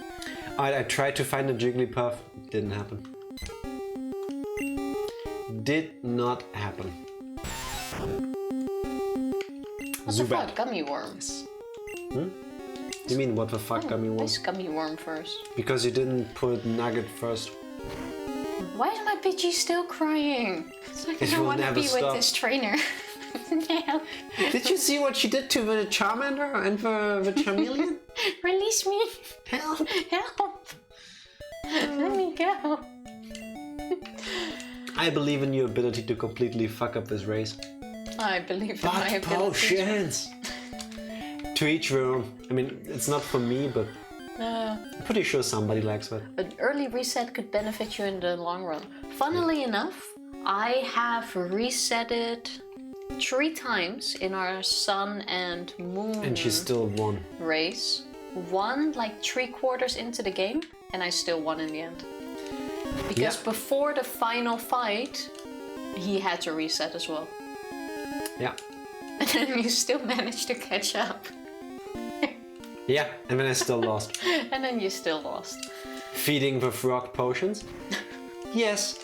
I tried to find a Jigglypuff. Didn't happen. Did not happen. What the fuck? Gummy worms. Hmm? You mean what the fuck gummy worm? Nice gummy worm first. Because you didn't put Nugget first. Why is my Pidgey still crying? It's like I don't want to be with this trainer. No. Did you see what she did to the Charmander and the Charmeleon? Release me! Help! Help! Let me go. I believe in your ability to completely fuck up this race. I believe in my ability. Potions! To each their own. I mean, it's not for me, but I'm pretty sure somebody likes that. An early reset could benefit you in the long run. Funnily enough, I have reset it 3 times in our Sun and Moon And she still won. race. Won like 3/4 into the game, and I still won in the end. Because before the final fight, he had to reset as well. Yeah. And then you still managed to catch up. Yeah, and then I still lost. And then you still lost. Feeding the frog potions? Yes.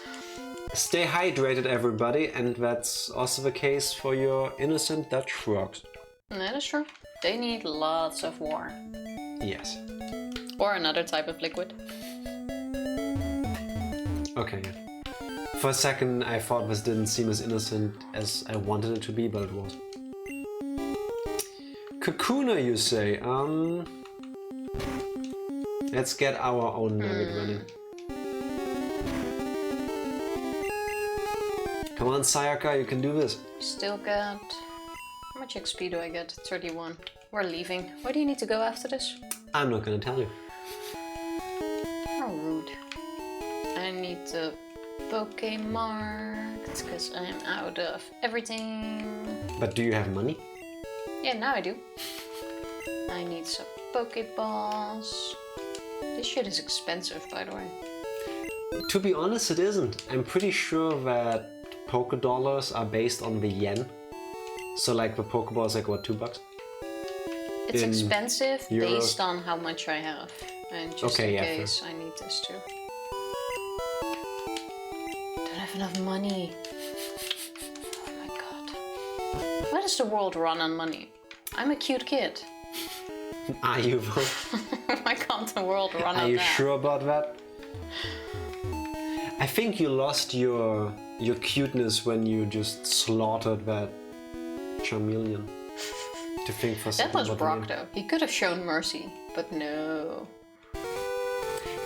Stay hydrated, everybody, and that's also the case for your innocent Dutch frogs. That is true. They need lots of water. Yes. Or another type of liquid. Okay, yeah. For a second I thought this didn't seem as innocent as I wanted it to be, but it was. Kakuna, you say? Let's get our own nugget running. Come on, Sayaka, you can do this. Still got... How much XP do I get? 31. We're leaving. Where do you need to go after this? I'm not gonna tell you. How rude. I need to Pokemon because I'm out of everything. But do you have money? Yeah, now I do. I need some Pokeballs. This shit is expensive, by the way. To be honest, it isn't. I'm pretty sure that Poké Dollars are based on the yen. So like the Pokeball is like what, $2? It's In expensive euros. based on how much I have. And just in case I need this too. Don't have enough money. Oh my god. Why does the world run on money? I'm a cute kid. Are you? Why can't the world run on that? Are you sure about that? I think you lost your cuteness when you just slaughtered that Charmeleon. To think for a second. That was Brock though. He could have shown mercy, but no.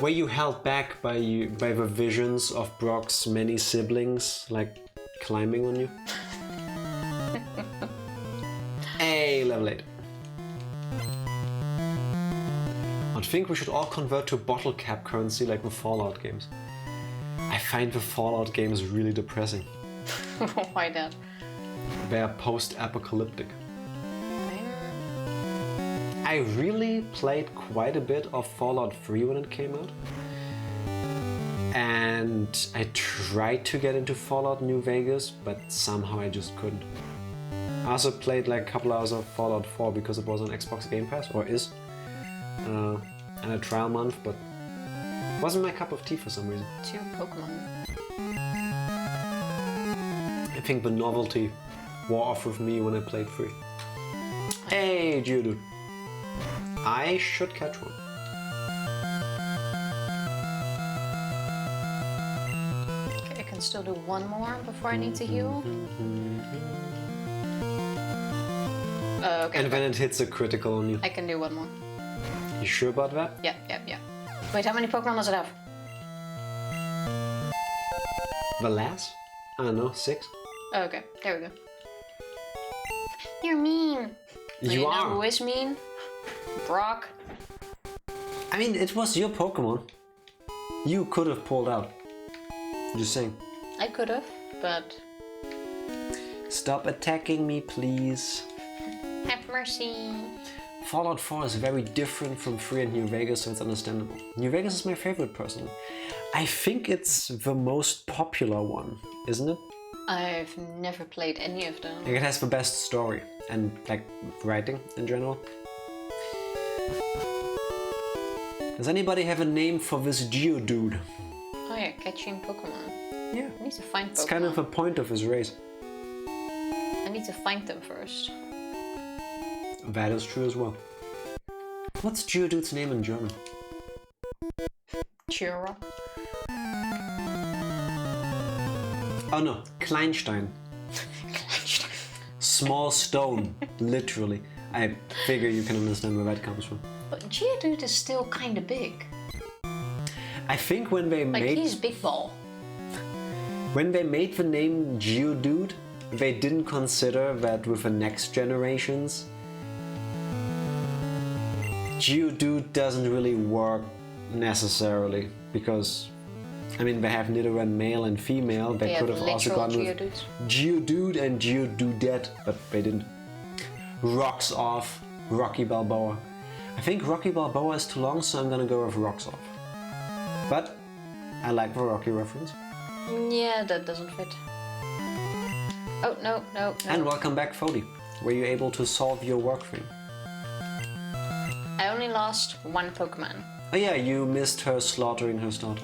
Were you held back by the visions of Brock's many siblings, like climbing on you? Hey, level 8. I think we should all convert to bottle cap currency like the Fallout games. I find the Fallout games really depressing. Why that? They're post-apocalyptic. I really played quite a bit of Fallout 3 when it came out. And I tried to get into Fallout New Vegas, but somehow I just couldn't. I also played like a couple hours of Fallout 4 because it was on Xbox Game Pass, or is. And a trial month, but it wasn't my cup of tea for some reason. 2 Pokemon. I think the novelty wore off with me when I played 3. Hey, Geodude. I should catch one. Okay, I can still do one more before I need to heal. Okay. And then it hits a critical on you. I can do one more. You sure about that? Yeah. Wait, how many Pokemon does it have? The last? I don't know, 6? Oh, okay, there we go. You're mean. You know are. who is mean? Brock. I mean, it was your Pokemon. You could have pulled out. Just saying. I could have, but... Stop attacking me, please. Have mercy. Fallout 4 is very different from 3 and New Vegas, so it's understandable. New Vegas is my favorite, personally. I think it's the most popular one, isn't it? I've never played any of them. Like, it has the best story and like writing in general. Does anybody have a name for this Geodude? Oh yeah, catching Pokemon. Yeah. I need to find Pokemon. It's kind of a point of his race. I need to find them first. That is true as well. What's Geodude's name in German? Chira. Oh no, Kleinstein. Small stone, literally. I figure you can understand where that comes from. But Geodude is still kind of big. I think when they made... he's big ball. When they made the name Geodude, they didn't consider that with the next generations, Geodude doesn't really work necessarily, because I mean they have Nidoran male and female. They could have also gone with Geodude and Geodudette, but they didn't. Rocks Off, Rocky Balboa. I think Rocky Balboa is too long, so I'm gonna go with Rocks Off. But I like the Rocky reference. Yeah, that doesn't fit. Oh, no. And welcome back, Fody. Were you able to solve your work thing? I only lost one Pokemon. Oh yeah, you missed her slaughtering her starter.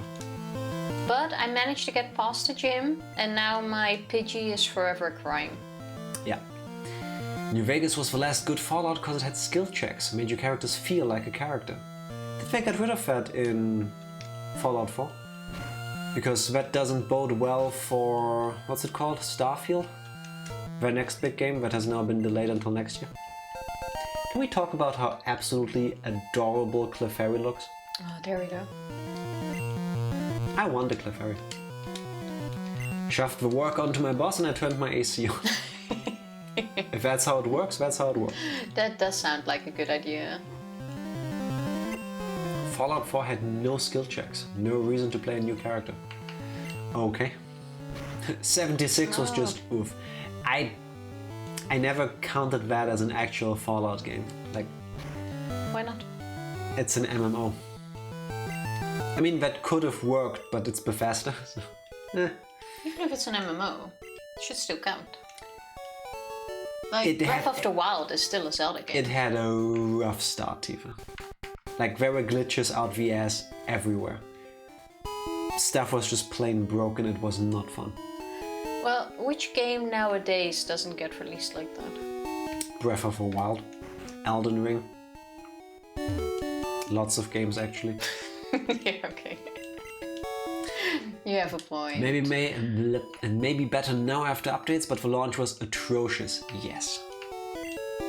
But I managed to get past the gym, and now my Pidgey is forever crying. Yeah. New Vegas was the last good Fallout because it had skill checks, made your characters feel like a character. Did they get rid of that in Fallout 4? Because that doesn't bode well for, what's it called, Starfield? Their next big game that has now been delayed until next year. Can we talk about how absolutely adorable Clefairy looks? Oh, there we go. I want a Clefairy. Shoved the work onto my boss and I turned my AC on. If that's how it works, that's how it works. That does sound like a good idea. Fallout 4 had no skill checks, no reason to play a new character. Okay. 76 was just oof. I never counted that as an actual Fallout game. Like, why not? It's an MMO. I mean, that could have worked, but it's Bethesda. So, Even if it's an MMO, it should still count. Like, Breath of the Wild is still a Zelda game. It had a rough start, Tifa. Like, there were glitches out the ass everywhere. Stuff was just plain broken, it was not fun. Well, which game nowadays doesn't get released like that? Breath of the Wild, Elden Ring. Lots of games, actually. Yeah, okay. You have a point. Maybe better now after updates, but the launch was atrocious. Yes.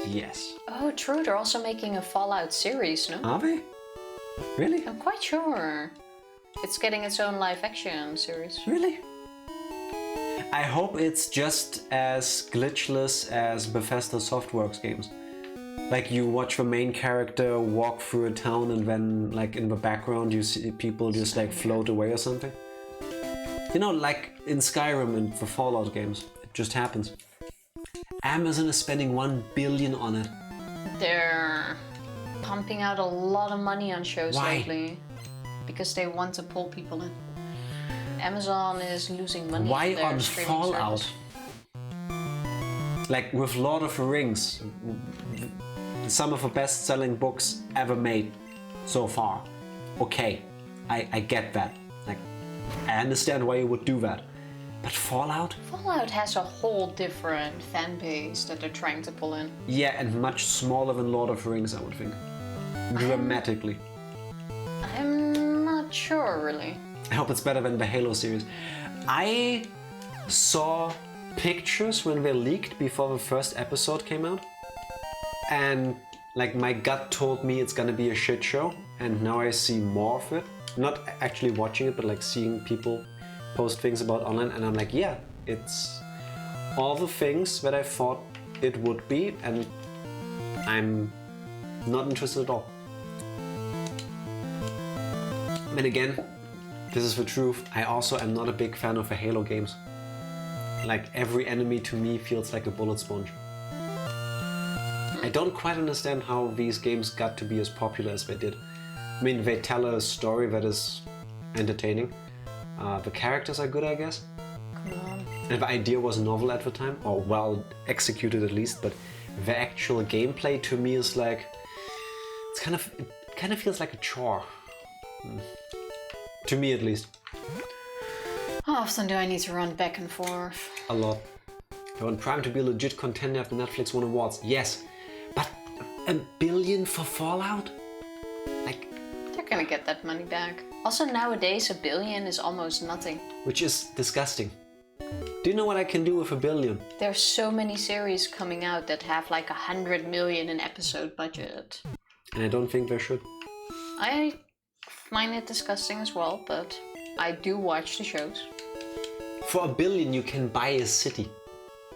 Yes. Oh, true. They're also making a Fallout series, no? Are they? Really? I'm quite sure. It's getting its own live-action series. Really? I hope it's just as glitchless as Bethesda Softworks games. Like you watch the main character walk through a town and then like in the background you see people just like float away or something. You know, like in Skyrim and the Fallout games, it just happens. Amazon is spending $1 billion on it. They're pumping out a lot of money on shows lately. Because they want to pull people in. Amazon is losing money. Why on their on Fallout? service. Like with Lord of the Rings, some of the best-selling books ever made so far. Okay, I get that. Like, I understand why you would do that. But Fallout? Fallout has a whole different fan base that they're trying to pull in. Yeah, and much smaller than Lord of the Rings, I would think. Dramatically. I'm not sure, really. I hope it's better than the Halo series. I saw pictures when they leaked before the first episode came out. And like my gut told me it's gonna be a shit show. And now I see more of it. Not actually watching it, but like seeing people post things about online. And I'm like, yeah, it's all the things that I thought it would be. And I'm not interested at all. And again, this is the truth, I also am not a big fan of the Halo games. Like every enemy to me feels like a bullet sponge. I don't quite understand how these games got to be as popular as they did. I mean, they tell a story that is entertaining. The characters are good, I guess. Come on. And the idea was novel at the time, or well executed at least, but the actual gameplay to me is like, it kind of feels like a chore. To me at least. How often do I need to run back and forth? A lot. I want Prime to be a legit contender if Netflix won awards. Yes. But $1 billion for Fallout? Like... They're gonna get that money back. Also nowadays $1 billion is almost nothing. Which is disgusting. Do you know what I can do with $1 billion? There's so many series coming out that have like 100 million in episode budget. And I don't think they should. I find it disgusting as well, but I do watch the shows. For $1 billion you can buy a city.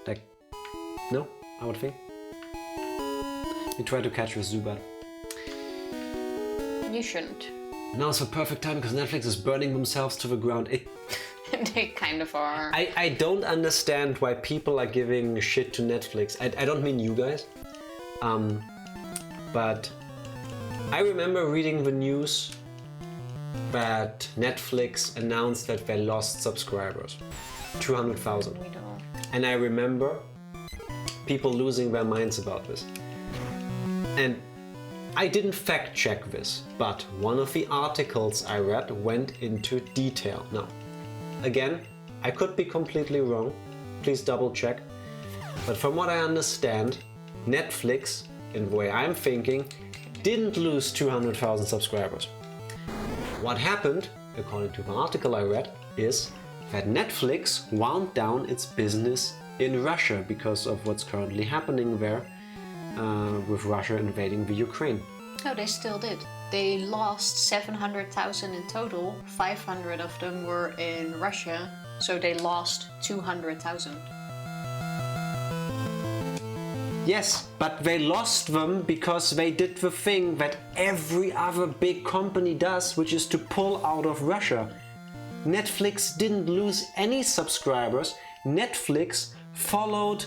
Like, no, I would think. You try to catch with Zubat. You shouldn't. Now's the perfect time because Netflix is burning themselves to the ground. They kind of are. I don't understand why people are giving shit to Netflix. I don't mean you guys. But I remember reading the news that Netflix announced that they lost subscribers. 200,000. We don't. And I remember people losing their minds about this. And I didn't fact check this, but one of the articles I read went into detail. Now, again, I could be completely wrong. Please double check. But from what I understand, Netflix, in the way I'm thinking, didn't lose 200,000 subscribers. What happened, according to the article I read, is that Netflix wound down its business in Russia because of what's currently happening there with Russia invading the Ukraine. Oh, they still did. They lost 700,000 in total. 500 of them were in Russia, so they lost 200,000. Yes, but they lost them because they did the thing that every other big company does, which is to pull out of Russia. Netflix didn't lose any subscribers. Netflix followed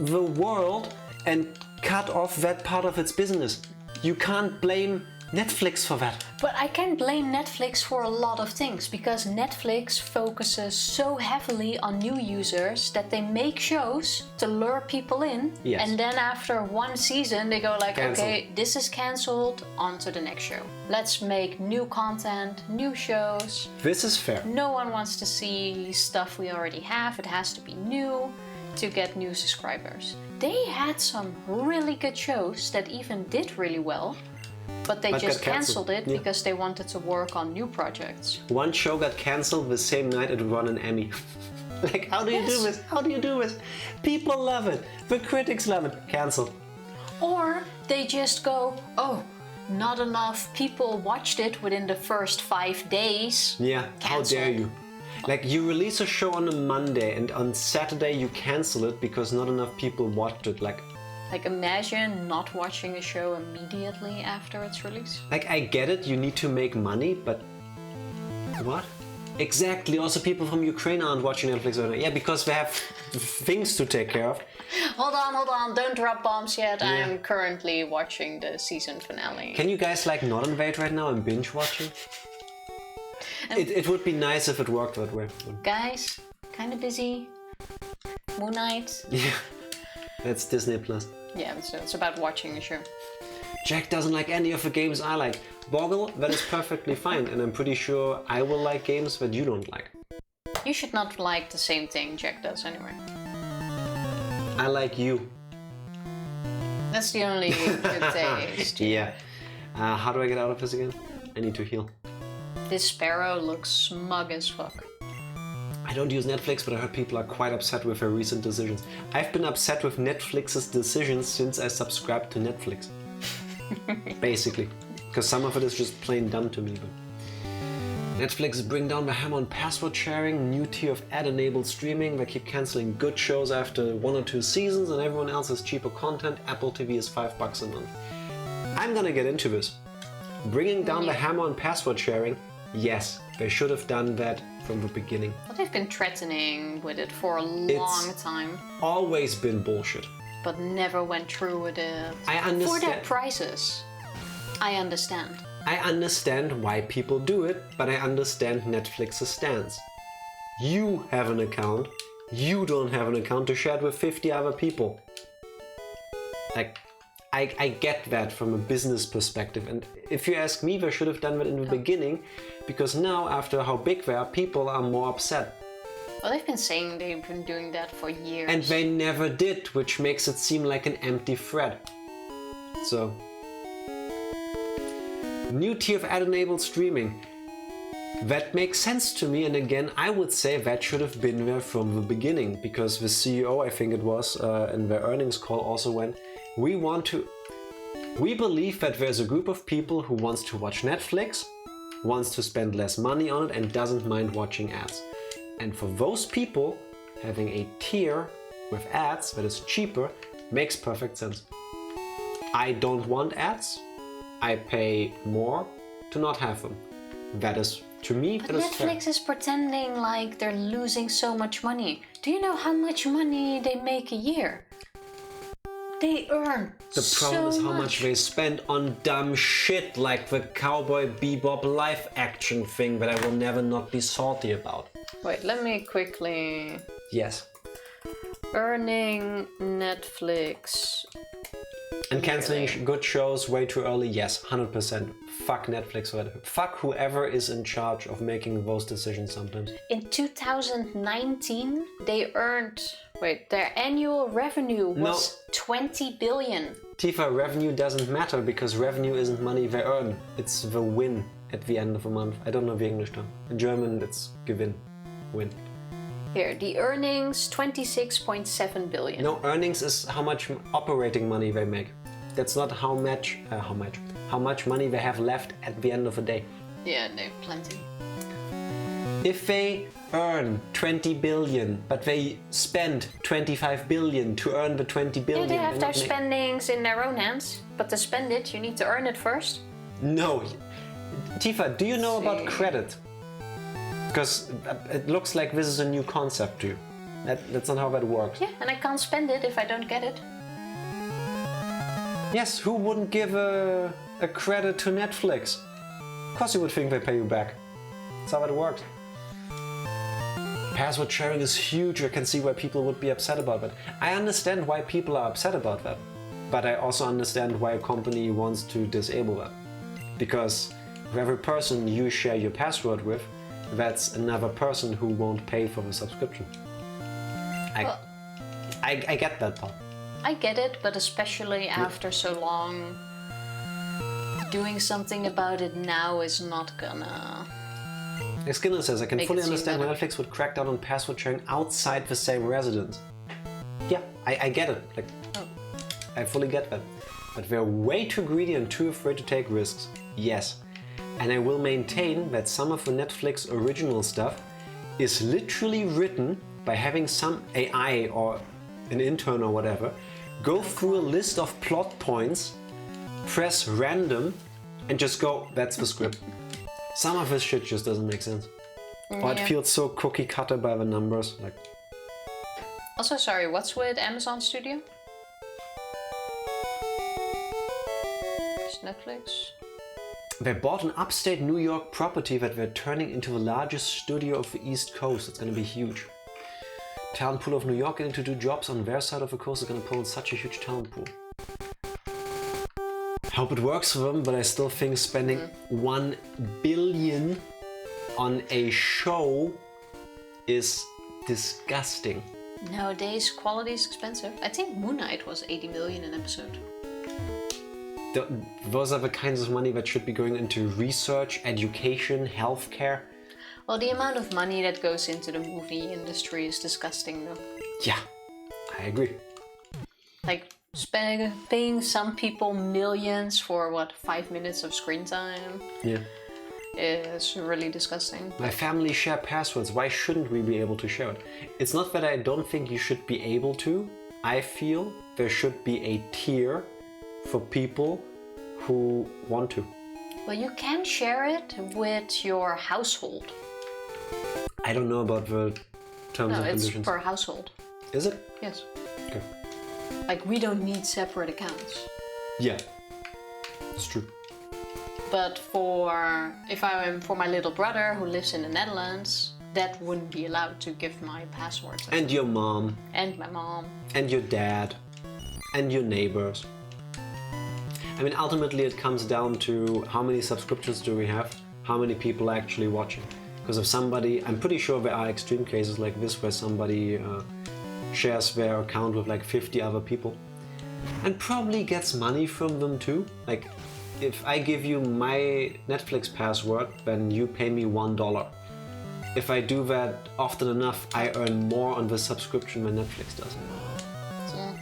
the world and cut off that part of its business. You can't blame Netflix for that. But I can blame Netflix for a lot of things, because Netflix focuses so heavily on new users that they make shows to lure people in. Yes. And then after one season they go like, Cancelled. okay, this is cancelled, on to the next show. Let's make new content, new shows. This is fair. No one wants to see stuff we already have. It has to be new to get new subscribers. They had some really good shows that even did really well, but they just got cancelled. cancelled it Yeah. because they wanted to work on new projects. One show got cancelled the same night it won an Emmy. Like, how do you do this? How do you do this? People love it. The critics love it. Cancelled. Or they just go, oh, not enough people watched it within the first 5 days. Yeah, how Cancel. dare you? Like, you release a show on a Monday and on Saturday you cancel it because not enough people watched it. Like imagine not watching a show immediately after its release. Like, I get it, you need to make money, but what? Exactly, also people from Ukraine aren't watching Netflix right now. Yeah, because they have things to take care of. Hold on, don't drop bombs yet. Yeah. I'm currently watching the season finale. Can you guys like not invade right now and binge watching? It would be nice if it worked that way. Guys, kinda busy. Moon Knight. Yeah, that's Disney Plus. Yeah, it's about watching a show. Jack doesn't like any of the games I like. Boggle, that is perfectly fine, and I'm pretty sure I will like games that you don't like. You should not like the same thing Jack does anyway. I like you. That's the only good taste. Yeah. How do I get out of this again? I need to heal. This sparrow looks smug as fuck. I don't use Netflix, but I heard people are quite upset with their recent decisions. I've been upset with Netflix's decisions since I subscribed to Netflix. Basically. Because some of it is just plain dumb to me. But Netflix is bringing down the hammer on password sharing, new tier of ad-enabled streaming. They keep cancelling good shows after 1 or 2 seasons, and everyone else has cheaper content. Apple TV is $5 a month. I'm gonna get into this. Bringing down the hammer on password sharing, yes, they should have done that from the beginning. But they've been threatening with it for a long time. Always been bullshit. But never went through with it. I understand. For their prices. I understand. I understand why people do it, but I understand Netflix's stance. You have an account, you don't have an account to share it with 50 other people. Like, I get that from a business perspective, and if you ask me, they should have done that in the beginning, because now, after how big they are, people are more upset. Well, they've been saying they've been doing that for years. And they never did, which makes it seem like an empty threat. So... New tier of ad-enabled streaming. That makes sense to me, and again, I would say that should have been there from the beginning, because the CEO, I think it was, in their earnings call also went, we believe that there's a group of people who wants to watch Netflix, wants to spend less money on it, and doesn't mind watching ads. And for those people, having a tier with ads that is cheaper makes perfect sense. I don't want ads. I pay more to not have them. That is, to me, but that is Netflix fair. is pretending like they're losing so much money. Do you know how much money they make a year? They earn The problem is how much they spend on dumb shit like the Cowboy Bebop live action thing that I will never not be salty about. Wait, let me quickly... Yes. Earning Netflix. And cancelling good shows way too early, yes, 100%. Fuck Netflix or whatever. Fuck whoever is in charge of making those decisions sometimes. In 2019, they earned... Wait, their annual revenue was 20 billion. Tifa, revenue doesn't matter because revenue isn't money they earn. It's the win at the end of a month. I don't know the English term. In German, it's Gewinn. Win. Here, the earnings, 26.7 billion. No, earnings is how much operating money they make. That's not how much money they have left at the end of the day. Yeah, they have plenty. If they earn 20 billion, but they spend 25 billion to earn the 20 billion... Yeah, they have their spendings in their own hands, but to spend it, you need to earn it first. No. Tifa, do you know about credit? Because it looks like this is a new concept to you. That's not how that works. Yeah, and I can't spend it if I don't get it. Yes, who wouldn't give a credit to Netflix? Of course you would think they pay you back. That's how it works. Password sharing is huge. I can see why people would be upset about that. I understand why people are upset about that. But I also understand why a company wants to disable that. Because for every person you share your password with, that's another person who won't pay for the subscription. I get that part. I get it, but especially after so long, doing something about it now is not gonna... Skinner says, I can fully understand why Netflix would crack down on password sharing outside the same residence. Yeah, I get it. Like, I fully get that. But they're way too greedy and too afraid to take risks. Yes. And I will maintain that some of the Netflix original stuff is literally written by having some AI or an intern or whatever go through a list of plot points, press random, and just go, that's the script. Some of this shit just doesn't make sense. Or it feels so cookie cutter by the numbers. Like. Also, sorry, what's with Amazon Studio? It's Netflix. They bought an upstate New York property that they're turning into the largest studio of the East Coast. It's going to be huge. Talent pool of New York getting to do jobs on their side of the coast is going to pull in such a huge talent pool. Hope it works for them, but I still think spending 1 billion on a show is disgusting. Nowadays, quality is expensive. I think Moon Knight was 80 million an episode. Those are the kinds of money that should be going into research, education, healthcare. Well, the amount of money that goes into the movie industry is disgusting, though. Yeah, I agree. Like, paying some people millions for, what, 5 minutes of screen time? Yeah. Is really disgusting. My family share passwords. Why shouldn't we be able to share it? It's not that I don't think you should be able to. I feel there should be a tier for people who want to. Well, you can share it with your household. I don't know about the terms and conditions. No, it's per household. Is it? Yes. Okay. Like, we don't need separate accounts. Yeah, it's true. But for my little brother who lives in the Netherlands, that wouldn't be allowed to give my passwords. And your mom. And my mom. And your dad. And your neighbors. I mean, ultimately it comes down to how many subscriptions do we have, how many people are actually watching. Because if somebody, I'm pretty sure there are extreme cases like this where somebody shares their account with like 50 other people and probably gets money from them too. Like, if I give you my Netflix password, then you pay me $1. If I do that often enough, I earn more on the subscription than Netflix does. Yeah.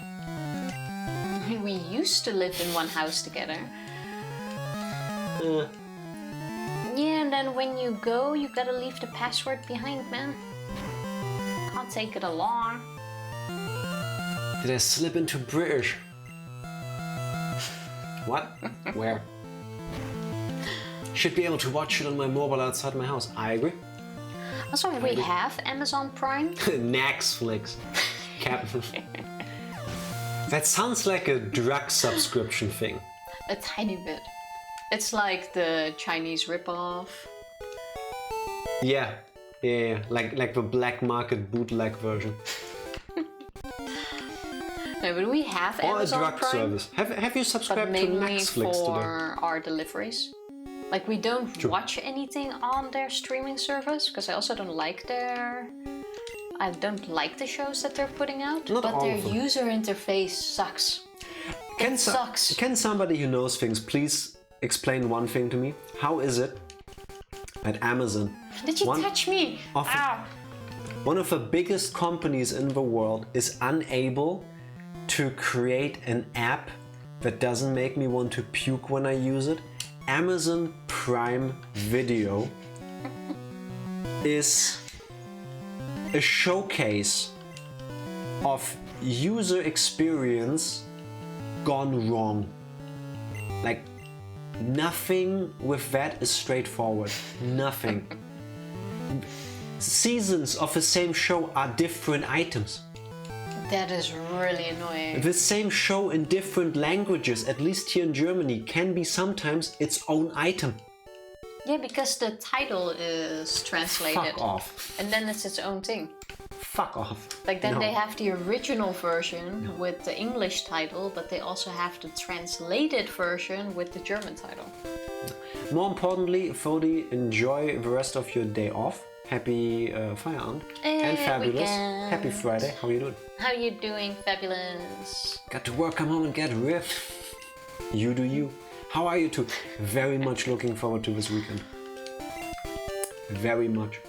We used to live in one house together. Yeah, and then when you go, you gotta leave the password behind, man. Can't take it along. Did I slip into British? What? Where? Should be able to watch it on my mobile outside my house. I agree. Also, we have Amazon Prime. Netflix. Captain. That sounds like a drug subscription thing. A tiny bit. It's like the Chinese ripoff. Yeah. Like the black market bootleg version. No, but we have or Amazon a drug Prime, service. Have you subscribed to Netflix for today? our deliveries. Like, we don't watch anything on their streaming service because I also don't like I don't like the shows that they're putting out. Not but all their of them. user interface sucks. It sucks. Can somebody who knows things please explain one thing to me? How is it at Amazon? Did you touch me? Ow! One of the biggest companies in the world is unable to create an app that doesn't make me want to puke when I use it. Amazon Prime Video is a showcase of user experience gone wrong. Like, nothing with that is straightforward. Nothing. Seasons of the same show are different items. That is really annoying. The same show in different languages, at least here in Germany, can be sometimes its own item. Yeah, because the title is translated. Fuck off. And then it's its own thing. Fuck off. Like, then No. they have the original version with the English title, but they also have the translated version with the German title. More importantly, Fodi, enjoy the rest of your day off. Happy Feierabend and fabulous. Weekend. Happy Friday. How are you doing? How you doing, fabulous? Got to work, come home and get ripped. You do you. How are you two? Very much looking forward to this weekend. Very much.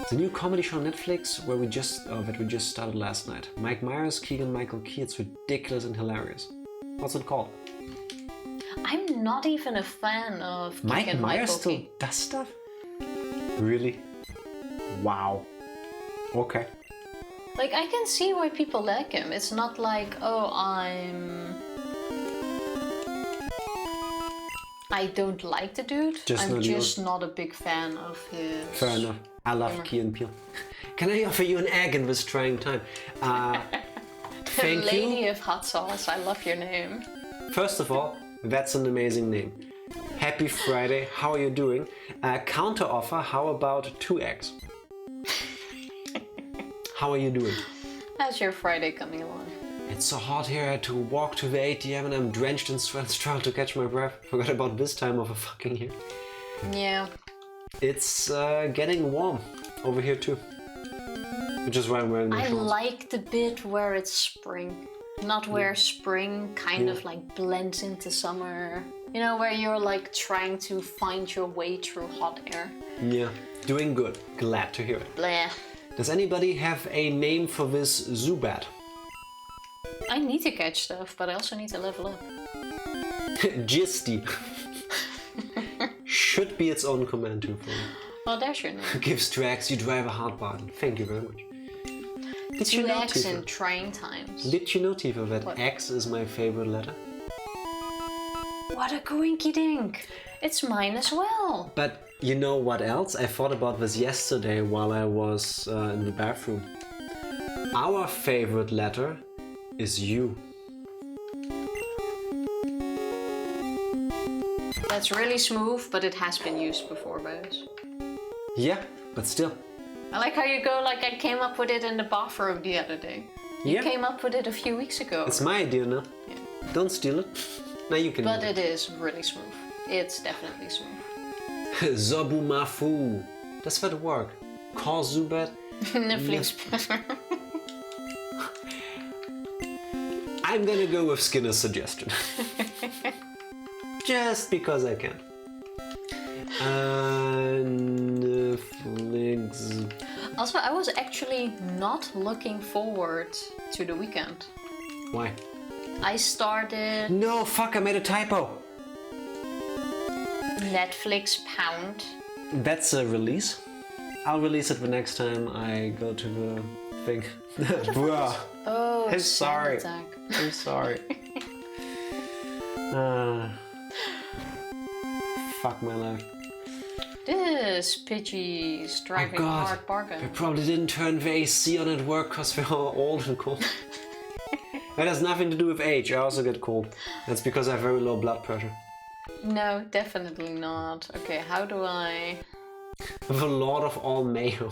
The new comedy show on Netflix that we just started last night. Mike Myers, Keegan-Michael Key. It's ridiculous and hilarious. What's it called? I'm not even a fan of Mike Keegan Myers Michael still Key. does stuff? Really? Wow. Okay. Like, I can see why people like him. It's not like, oh, I don't like the dude. I'm just not a big fan of his... Fair enough. I love Key and Peele. Can I offer you an egg in this trying time? Thank Lady you. of Hot Sauce, I love your name. First of all, that's an amazing name. Happy Friday, how are you doing? Counter offer, how about 2 eggs? How are you doing? How's your Friday coming along? It's so hot here, I had to walk to the ATM and I'm drenched in sweat, trying to catch my breath. Forgot about this time of the fucking year. Yeah. It's getting warm over here too. Which is why I'm wearing my shorts. I like the bit where it's spring. Not where spring kind of like blends into summer. You know, where you're like trying to find your way through hot air. Yeah, doing good. Glad to hear it. Bleh. Does anybody have a name for this Zubat? I need to catch stuff, but I also need to level up. Gisty. Should be its own command too for me. Oh, there's your name. Gives tracks, you drive a hard bargain. Thank you very much. Did you 2 know, X Tifa? in trying times. Did you know, Tifa, that What? X is my favorite letter? What a coinky dink! It's mine as well! But you know what else? I thought about this yesterday while I was in the bathroom. Our favorite letter is U. That's really smooth, but it has been used before, Bose. Yeah, but still. I like how you go like I came up with it in the bathroom the other day. You Yeah. came up with it a few weeks ago. It's my idea now. Yeah. Don't steal it. Now you can. But it is really smooth. It's definitely smooth. Zobumafu. Das wird work. Call Zubat. Netflix. I'm gonna go with Skinner's suggestion. Just because I can. Netflix. Also, I was actually not looking forward to the weekend. Why? I started No, fuck, I made a typo. Netflix Pound. That's a release. I'll release it the next time I go to the thing. Bruh. Oh, I'm Sand sorry. Attack. I'm sorry. Fuck my life. This Pidgey's driving Oh God. hard I bargain. probably didn't turn the AC on at work because we're all old and cold. That has nothing to do with age. I also get cold. That's because I have very low blood pressure. No, definitely not. Okay, how do I... The Lord of all Mayo.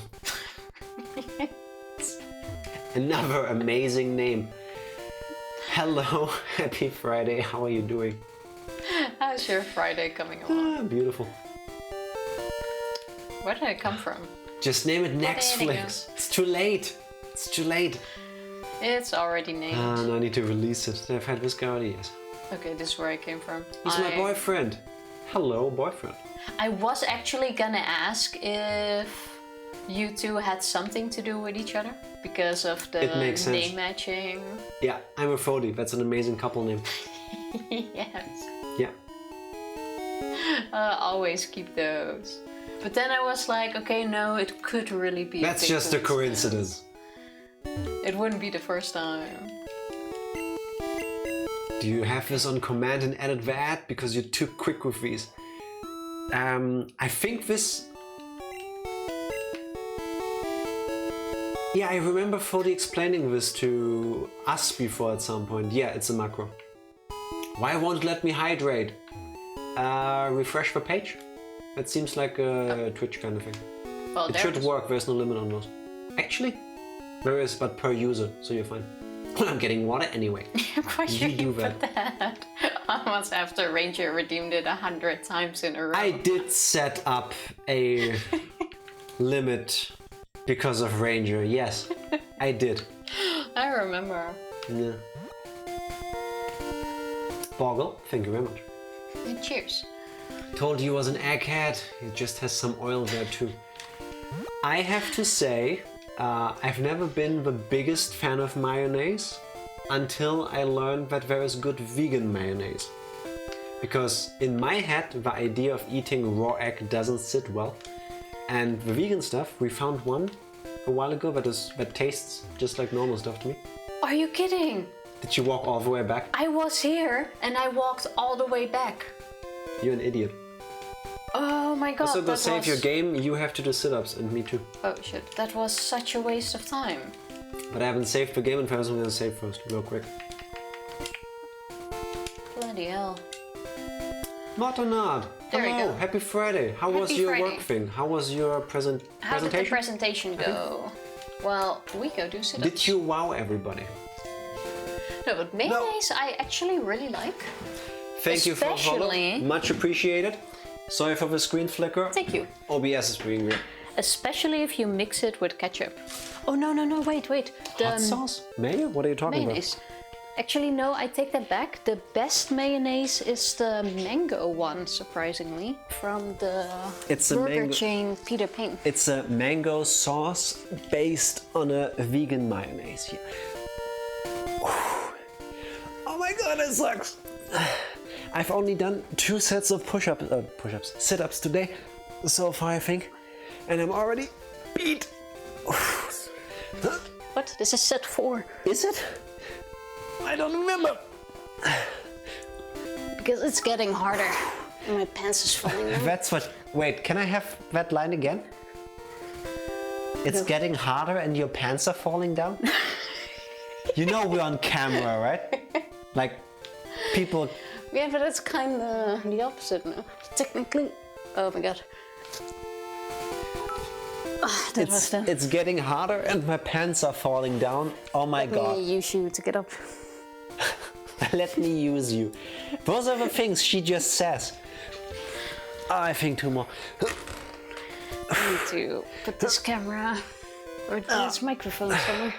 Another amazing name. Hello, happy Friday. How are you doing? How's your Friday coming along? Ah, beautiful. Where did I come from? Just name it there you Netflix. It's too late. It's too late. It's already named. No, I need to release it. I've had this guy already, yes. Okay, this is where I came from. He's my boyfriend. Hello, boyfriend. I was actually gonna ask if you two had something to do with each other because of the It makes sense. name matching. Yeah, I'm a Fody. That's an amazing couple name. Yes. Yeah. Always keep those. But then I was like, okay, no, it could really be. That's big just a coincidence. It wouldn't be the first time. Do you have this on command and edit the ad? Because you're too quick with these. I think this... Yeah, I remember Fody explaining this to us before at some point. Yeah, it's a macro. Why won't it let me hydrate? Refresh the page? That seems like a Twitch kind of thing. Well, It there should is. work, there's no limit on those. Actually, there is, but per user, so you're fine. Well, I'm getting water anyway. I'm quite sure You you do put that. Almost after Ranger redeemed it 100 times in a row. I did set up a limit because of Ranger, yes. I did. I remember. Yeah. Boggle, thank you very much. And cheers. Told you he was an egghead. He just has some oil there too. I have to say, I've never been the biggest fan of mayonnaise until I learned that there is good vegan mayonnaise. Because in my head, the idea of eating raw egg doesn't sit well. And the vegan stuff, we found one a while ago that tastes just like normal stuff to me. Are you kidding? Did you walk all the way back? I was here and I walked all the way back. You're an idiot. Oh my god. Also, to that save was... your game, you have to do sit-ups, and me too. Oh shit, that was such a waste of time. But I haven't saved the game, and first I'm gonna save first, real quick. Bloody hell. Martinard, There we hello, go. happy Friday. How was Happy your Friday. work thing? How was your How did the presentation? presentation go? Well, we go do sit-ups. Did you wow everybody? No, but mayonnaise I actually really like. Thank you for the follow. Especially- Much appreciated. Sorry for the screen flicker. Thank you. OBS is being weird. Especially if you mix it with ketchup. Oh no, wait. The Hot sauce? Mayo? What are you talking mayonnaise. Actually, no, I take that back. The best mayonnaise is the mango one, surprisingly, from the It's a burger mango- chain Peter Pan. It's a mango sauce based on a vegan mayonnaise. Yeah. Oh my god, it sucks. I've only done 2 sets of sit-ups today so far, I think, and I'm already beat. What? This is set 4. Is it? I don't remember. Because it's getting harder. And my pants is falling down. That's what. Wait, can I have that line again? It's No. getting harder and your pants are falling down? You know we're on camera, right? Like, people. Yeah, but it's kind of the opposite now. Technically. Oh my god. Ah, that was the... It's getting harder and my pants are falling down. Oh my god. Let me use you to get up. Let me use you. Those are the things she just says. I think 2 more. I need to put this camera or this microphone somewhere.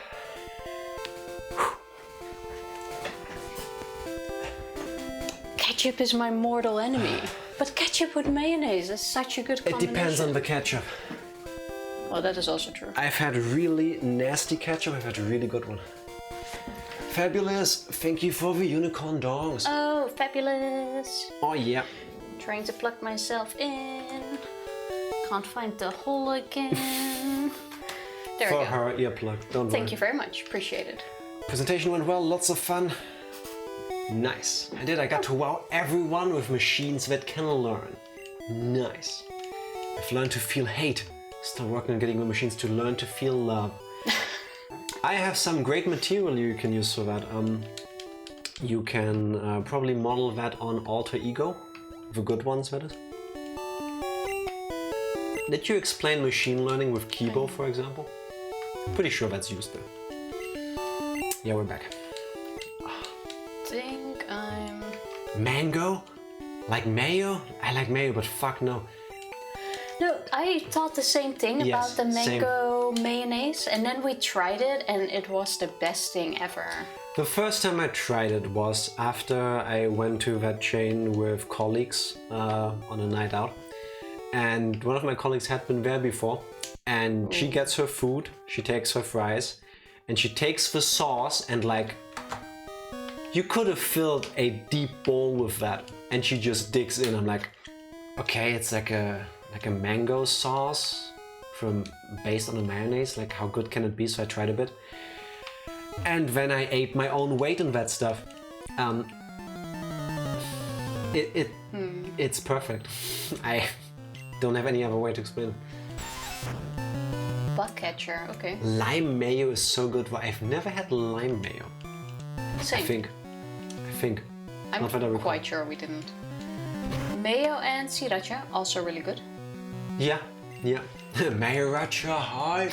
Ketchup is my mortal enemy. But ketchup with mayonnaise is such a good combination. It depends on the ketchup. Well, that is also true. I've had really nasty ketchup, I've had a really good one. Fabulous! Thank you for the unicorn dongs. Oh, fabulous! Oh yeah. Trying to plug myself in. Can't find the hole again. There we go. For her earplug, don't worry. Thank you very much, appreciate it. Presentation went well, lots of fun. Nice. I did, I got to wow everyone with machines that can learn. Nice. I've learned to feel hate. Still working on getting the machines to learn to feel love. I have some great material you can use for that. You can probably model that on Alter Ego. The good ones, that is. Did you explain machine learning with Kibo, for example? Pretty sure that's used there. Yeah, we're back. Think I'm... Mango? Like mayo? I like mayo, but fuck no. No, I thought the same thing about the mango mayonnaise, and then we tried it and it was the best thing ever. The first time I tried it was after I went to that chain with colleagues on a night out. And one of my colleagues had been there before, and she gets her food, she takes her fries, and she takes the sauce and like... You could have filled a deep bowl with that, and she just digs in. I'm like, okay, it's like a mango sauce based on a mayonnaise. Like, how good can it be? So I tried a bit, and then I ate my own weight in that stuff. It's perfect. I don't have any other way to explain it. Bug catcher, okay. Lime mayo is so good. Well, I've never had lime mayo. Same. I think. I'm Not that I recall. quite sure we didn't. Mayo and sriracha, also really good. Yeah. Mayracha, hi!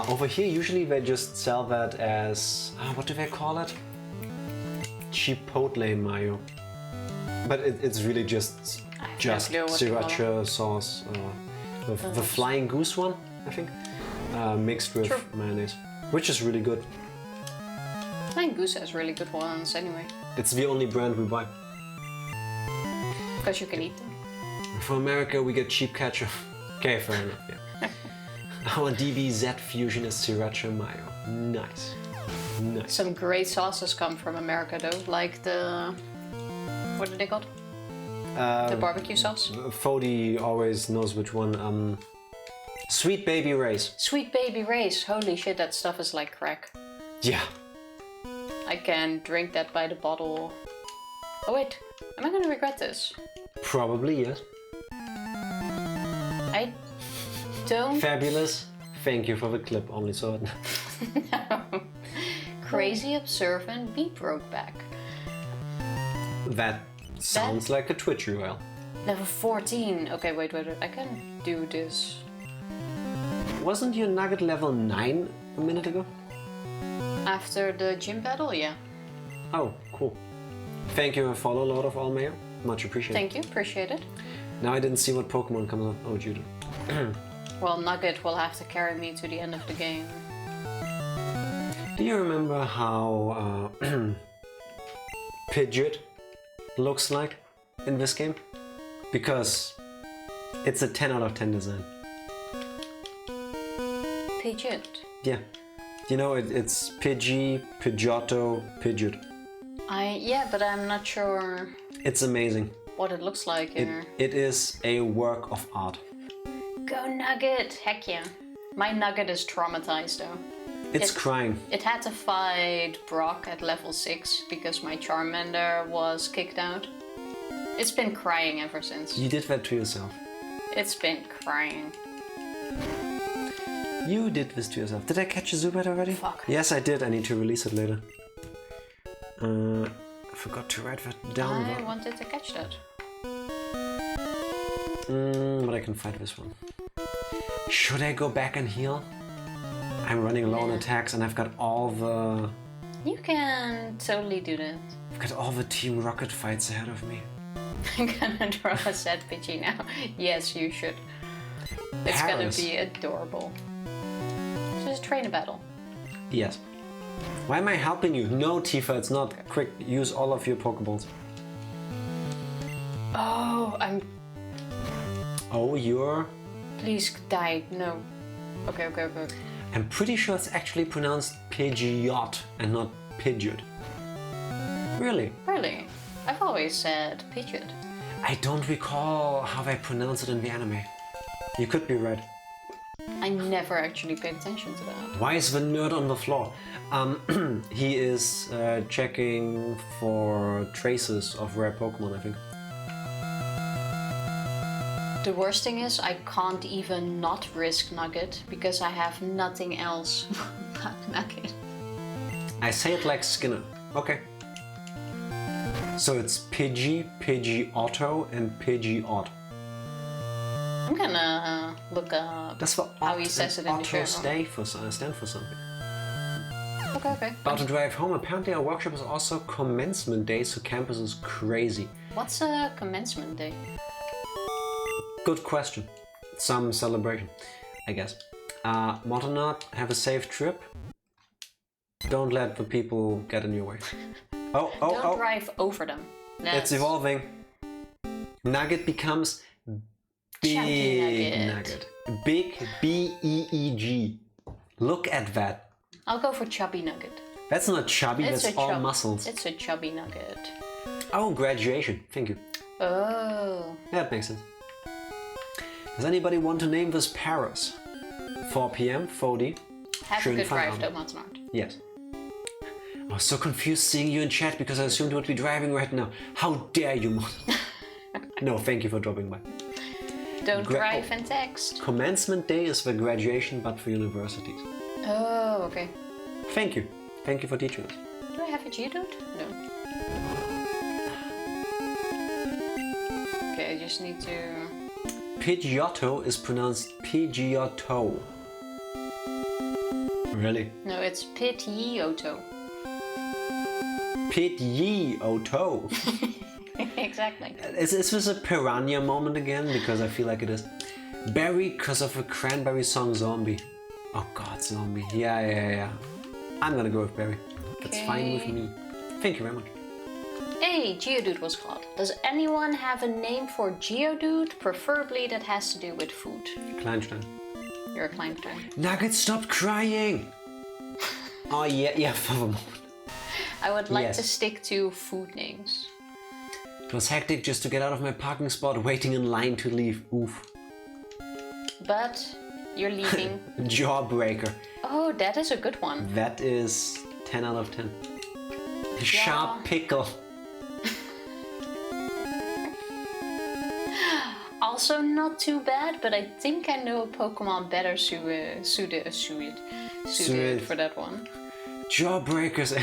Over here, usually they just sell that as... what do they call it? Chipotle mayo. But it's really just sriracha sauce. The flying goose one, I think. Mixed with mayonnaise. Which is really good. Flying Goose has really good ones anyway. It's the only brand we buy. Because you can eat them. For America, we get cheap ketchup. Okay, fair enough, yeah. Our DBZ fusion is sriracha mayo. Nice. Some great sauces come from America though, like the... What are they called? The barbecue sauce? Fody always knows which one. Sweet Baby Ray's. Sweet Baby Ray's. Holy shit, that stuff is like crack. Yeah. I can drink that by the bottle. Oh wait, am I gonna regret this? Probably, yes. I don't... Fabulous. Thank you for the clip, only saw it. No. Crazy observant beat broke back. That sounds like a Twitch URL. Level 14. Okay, wait, I can do this. Wasn't your nugget level 9 a minute ago? After the gym battle, yeah. Oh, cool. Thank you and follow Lord of All Mayo. Much appreciated. Thank you, appreciate it. Now I didn't see what Pokemon comes up. Oh, Judo. Well, Nugget will have to carry me to the end of the game. Do you remember how Pidgeot looks like in this game? Because it's a 10 out of 10 design. Pidgeot? Yeah. You know, it's Pidgey, Pidgeotto, Pidgeot. Yeah, but I'm not sure... It's amazing. What it looks like here. It is a work of art. Go Nugget! Heck yeah. My Nugget is traumatized though. It's crying. It had to fight Brock at level 6 because my Charmander was kicked out. It's been crying ever since. You did that to yourself. It's been crying. You did this to yourself. Did I catch a Zubat already? Fuck. Yes, I did. I need to release it later. I forgot to write that down. I wanted to catch that. But I can fight this one. Should I go back and heal? I'm running low on attacks and I've got all the You can totally do that. I've got all the Team Rocket fights ahead of me. I'm gonna draw a sad Pidgey now. Yes, you should. It's Paris. gonna be adorable. Just train a battle. Yes. Why am I helping you? No, Tifa, it's not. Quick, use all of your Pokeballs. Oh, Oh, you're... Please die. No. Okay. I'm pretty sure it's actually pronounced Pidgeot and not Pidgeot. Really? Really? I've always said Pidgeot. I don't recall how they pronounce it in the anime. You could be right. I never actually paid attention to that. Why is the nerd on the floor? He is checking for traces of rare Pokemon, I think. The worst thing is I can't even not risk Nugget because I have nothing else but Nugget. I say it like Skinner. Okay. So it's Pidgey, Pidgeotto, and Pidgeot. I'm gonna look up That's what how he says it in the Otto journal. stand for something. Okay. About to drive home. Apparently our workshop is also commencement day, so campus is crazy. What's a commencement day? Good question. Some celebration, I guess. Motonaut, have a safe trip. Don't let the people get in your way. Don't drive over them. It's evolving. Nugget becomes Big Chunky Nugget. Big B-E-E-G. Look at that. I'll go for Chubby Nugget. That's not chubby, that's all muscles. It's a Chubby Nugget. Oh, graduation. Thank you. Oh. That makes sense. Does anybody want to name this Paris? 4 p.m. 40. Have a good drive, though, Motonaut. Yes. I was so confused seeing you in chat because I assumed you would be driving right now. How dare you, Mon? No, thank you for dropping by. Don't drive and text. Commencement day is the graduation, but for universities. Oh, okay. Thank you. Thank you for teaching us. Do I have a Geodude? No. Okay, I just need to... Pidgeotto is pronounced Pidgeotto. Really? No, it's Pidgeotto. Pidgeotto. Exactly. Is this a piranha moment again? Because I feel like it is. Berry, because of a Cranberry song Zombie. Oh god, Zombie. Yeah. I'm gonna go with Berry. That's fine with me. Thank you very much. Hey, Geodude was caught. Does anyone have a name for Geodude? Preferably that has to do with food. Kleinstein. You're a Kleinstein. Nugget, stop crying! Oh yeah, for the moment. I would like to stick to food names. It was hectic just to get out of my parking spot, waiting in line to leave. Oof. But you're leaving. Jawbreaker. Oh, that is a good one. That is 10 out of 10. Sharp pickle. Also not too bad, but I think I know a Pokemon better suited for that one. Jawbreakers.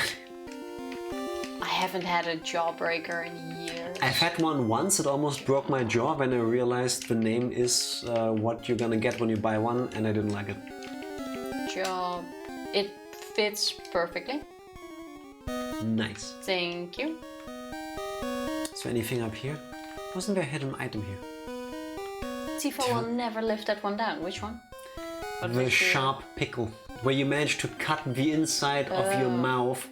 I haven't had a Jawbreaker in years. I've had one once, it almost broke my jaw when I realized the name is what you're gonna get when you buy one, and I didn't like it. It fits perfectly. Nice. Thank you. Is there anything up here? Wasn't there a hidden item here? Tifa will never lift that one down. Which one? The sharp pickle, where you manage to cut the inside of your mouth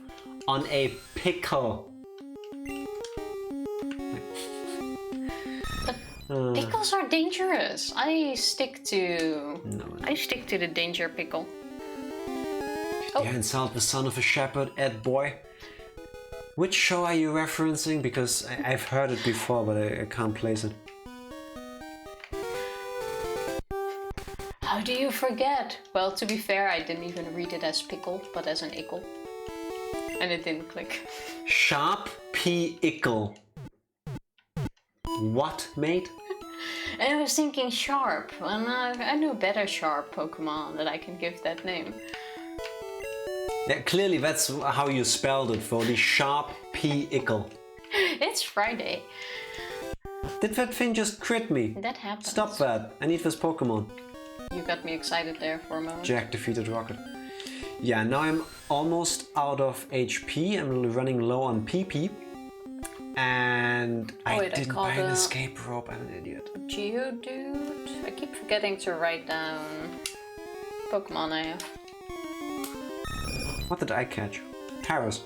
on a pickle. But pickles are dangerous. I stick to the danger pickle. You insult the son of a shepherd, Ed boy. Which show are you referencing? Because I've heard it before, but I can't place it. How do you forget? Well, to be fair, I didn't even read it as pickle, but as an ickle. And it didn't click. Sharp P-ickle. What, mate? And I was thinking sharp, and I know better sharp Pokemon that I can give that name. Yeah, clearly that's how you spelled it, for the Sharp P-ickle. It's Friday. Did that thing just crit me? That happens. Stop that. I need this Pokemon. You got me excited there for a moment. Jack defeated Rocket. Yeah, now I'm almost out of HP. I'm running low on PP. And I didn't buy an escape rope. I'm an idiot. Geodude? I keep forgetting to write down Pokemon I have. What did I catch? Taros.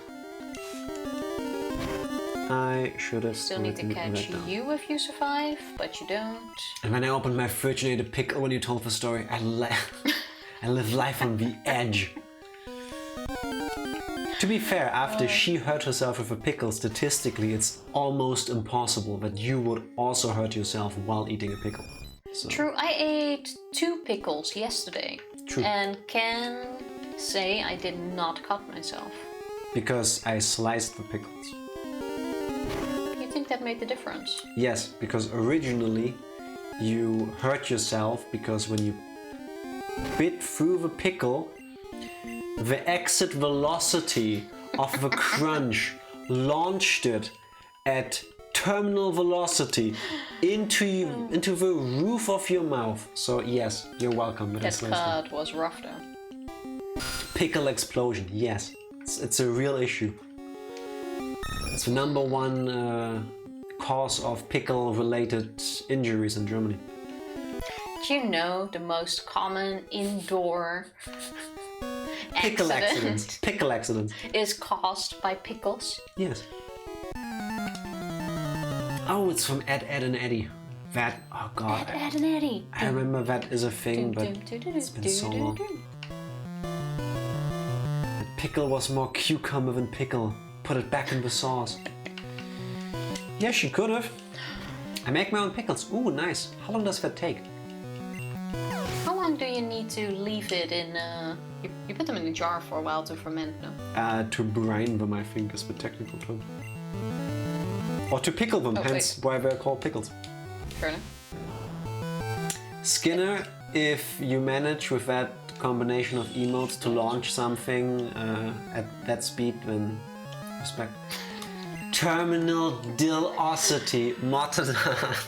I should have still need to catch you if you survive, but you don't. And when I opened my fridge and ate a pickle when you told the story, I live life on the edge. To be fair, after she hurt herself with a pickle, statistically it's almost impossible that you would also hurt yourself while eating a pickle. So. True, I ate 2 pickles yesterday. True. And can say I did not cut myself. Because I sliced the pickles. You think that made the difference? Yes, because originally you hurt yourself because when you bit through the pickle, the exit velocity of the crunch launched it at terminal velocity into the roof of your mouth. So yes, you're welcome. That cut was rough though. Pickle explosion, yes. It's a real issue. It's the #1 cause of pickle-related injuries in Germany. Do you know the most common indoor Pickle accidents. Pickle accidents. Is caused by pickles? Yes. Oh, it's from Ed, Ed and Eddie. That, oh god. Ed, Ed and Eddie. I remember that is a thing, but it's been so long. That pickle was more cucumber than pickle. Put it back in the sauce. Yeah, she could have. I make my own pickles. Ooh, nice. How long does that take? How long do you need to leave it in? You put them in a jar for a while to ferment, no? To brine them, I think, is the technical term. Or to pickle them, hence why they're called pickles. Fair enough. Skinner, if you manage with that combination of emotes to launch something at that speed, then respect. Terminal Dilosity, Mottenat.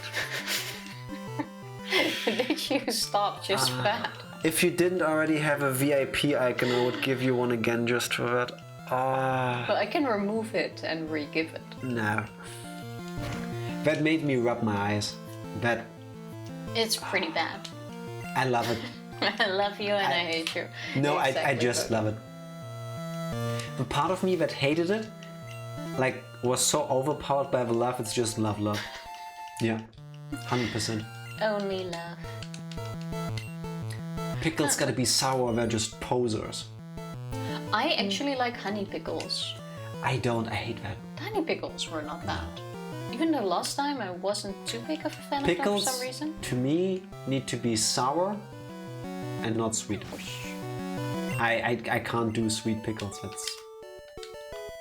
Did you stop just for that? If you didn't already have a VIP icon, I would give you one again just for that. Well, I can remove it and re-give it. No. That made me rub my eyes. That... It's pretty bad. I love it. I love you and I hate you. No, exactly I just love it. The part of me that hated it, like, was so overpowered by the love, it's just love. Yeah, 100%. Only love. Pickles gotta be sour, they're just posers. I actually like honey pickles. I don't, I hate that. Honey pickles were not bad. Even though last time I wasn't too big of a fan of them for some reason. To me, need to be sour and not sweet. I can't do sweet pickles, that's...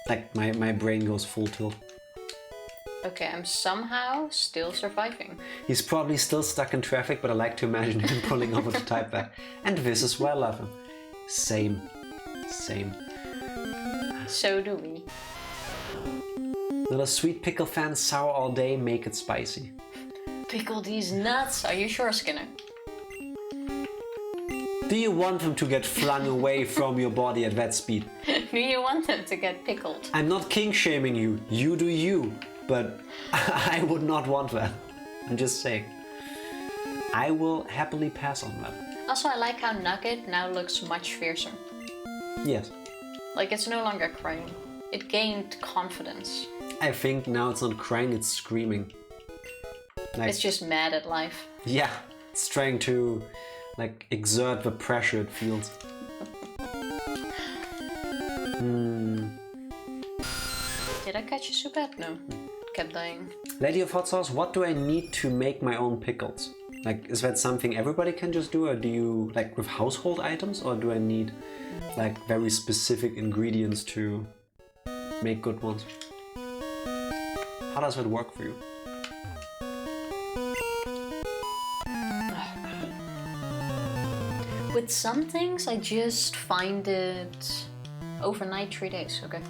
Like, my brain goes full tilt. Okay, I'm somehow still surviving. He's probably still stuck in traffic, but I like to imagine him pulling over to type that. And this is why I love him. Same. So do we. Not a sweet pickle fan, sour all day, make it spicy. Pickle these nuts. Are you sure, Skinner? Do you want them to get flung away from your body at that speed? Do you want them to get pickled? I'm not kink shaming you. You do you. But I would not want that. I'm just saying. I will happily pass on that. Also, I like how Nugget now looks much fiercer. Yes. Like, it's no longer crying. It gained confidence. I think now it's not crying, it's screaming. Like, it's just mad at life. Yeah, it's trying to, like, exert the pressure it feels. Did I catch a Zubat? No. Kept dying. Lady of Hot Sauce, what do I need to make my own pickles? Like, is that something everybody can just do, or do you, like, with household items, or do I need, like, very specific ingredients to make good ones? How does that work for you? With some things, I just find it overnight, 3 days, okay.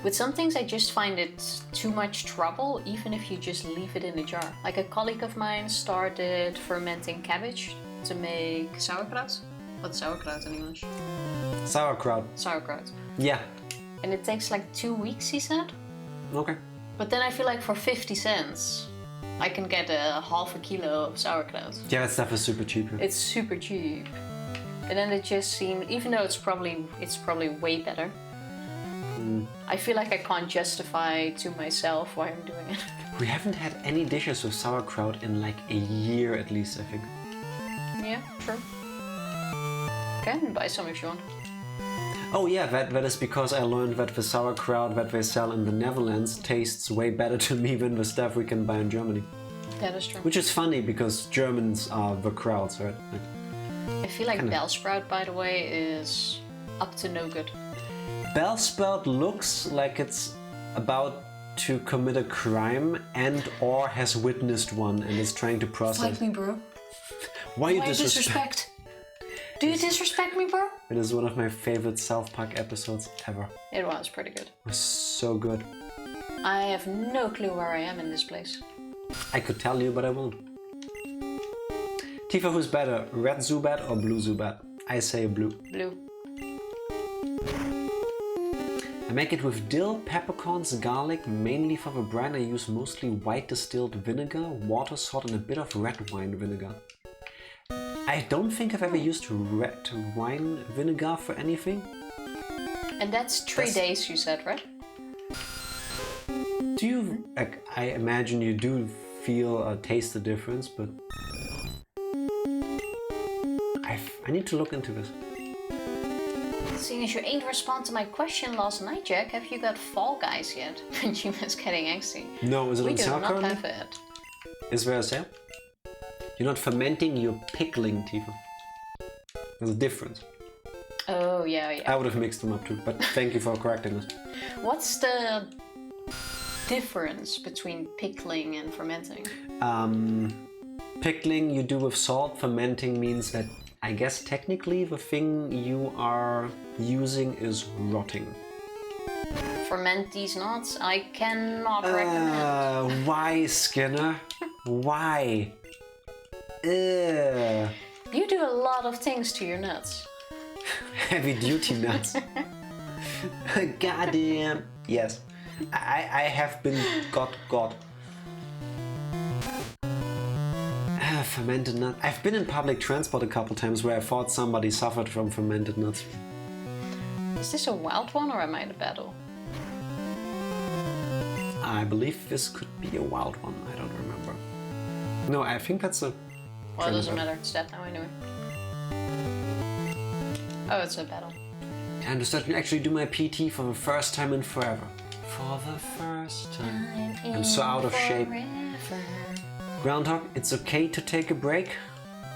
With some things, I just find it too much trouble, even if you just leave it in a jar. Like a colleague of mine started fermenting cabbage to make sauerkraut. What's sauerkraut in English? Sauerkraut. Sauerkraut. Yeah. And it takes like 2 weeks, he said? Okay. But then I feel like for 50 cents, I can get a half a kilo of sauerkraut. Yeah, that stuff is super cheap. It's super cheap. And then it just seemed, even though it's probably way better, I feel like I can't justify to myself why I'm doing it. We haven't had any dishes with sauerkraut in like a year at least, I think. Yeah, true. Can buy some if you want. Oh yeah, that is because I learned that the sauerkraut that they sell in the Netherlands tastes way better to me than the stuff we can buy in Germany. That is true. Which is funny because Germans are the crowds, right? Like, I feel like Bellsprout, by the way, is up to no good. Bellsprout looks like it's about to commit a crime and or has witnessed one and is trying to process. Fight me, bro. Why you disrespect? Do you disrespect me, bro? It is one of my favorite South Park episodes ever. It was pretty good. It was so good. I have no clue where I am in this place. I could tell you, but I won't. Tifa, who's better, red Zubat or blue Zubat? I say blue. Blue. I make it with dill, peppercorns, garlic, mainly for the brine. I use mostly white distilled vinegar, water, salt and a bit of red wine vinegar. I don't think I've ever used red wine vinegar for anything. And that's 3 days, you said, right? Do you... I imagine you do feel or taste the difference, but... I need to look into this. Seeing as you ain't respond to my question last night, Jack, have you got Fall Guys yet? She was getting angsty. No, is it on sale currently? We do not have it. Is there a sale? You're not fermenting, you're pickling, Tifa. There's a difference. Oh, yeah. I would have mixed them up too, but thank you for correcting us. What's the difference between pickling and fermenting? Pickling you do with salt, fermenting means that I guess technically the thing you are using is rotting. Ferment these nuts? I cannot recommend. Why, Skinner? Why? You do a lot of things to your nuts. Heavy duty nuts. Goddamn. Yes. I have been got. Fermented nut. I've been in public transport a couple times where I thought somebody suffered from fermented nuts. Is this a wild one or am I in a battle? I believe this could be a wild one. I don't remember. No, I think that's a... Well, it doesn't matter. It's dead now anyway. Oh, it's a battle. Time to start and actually do my PT for the first time in forever. For the first time. I'm so out of shape. Groundhog, it's okay to take a break,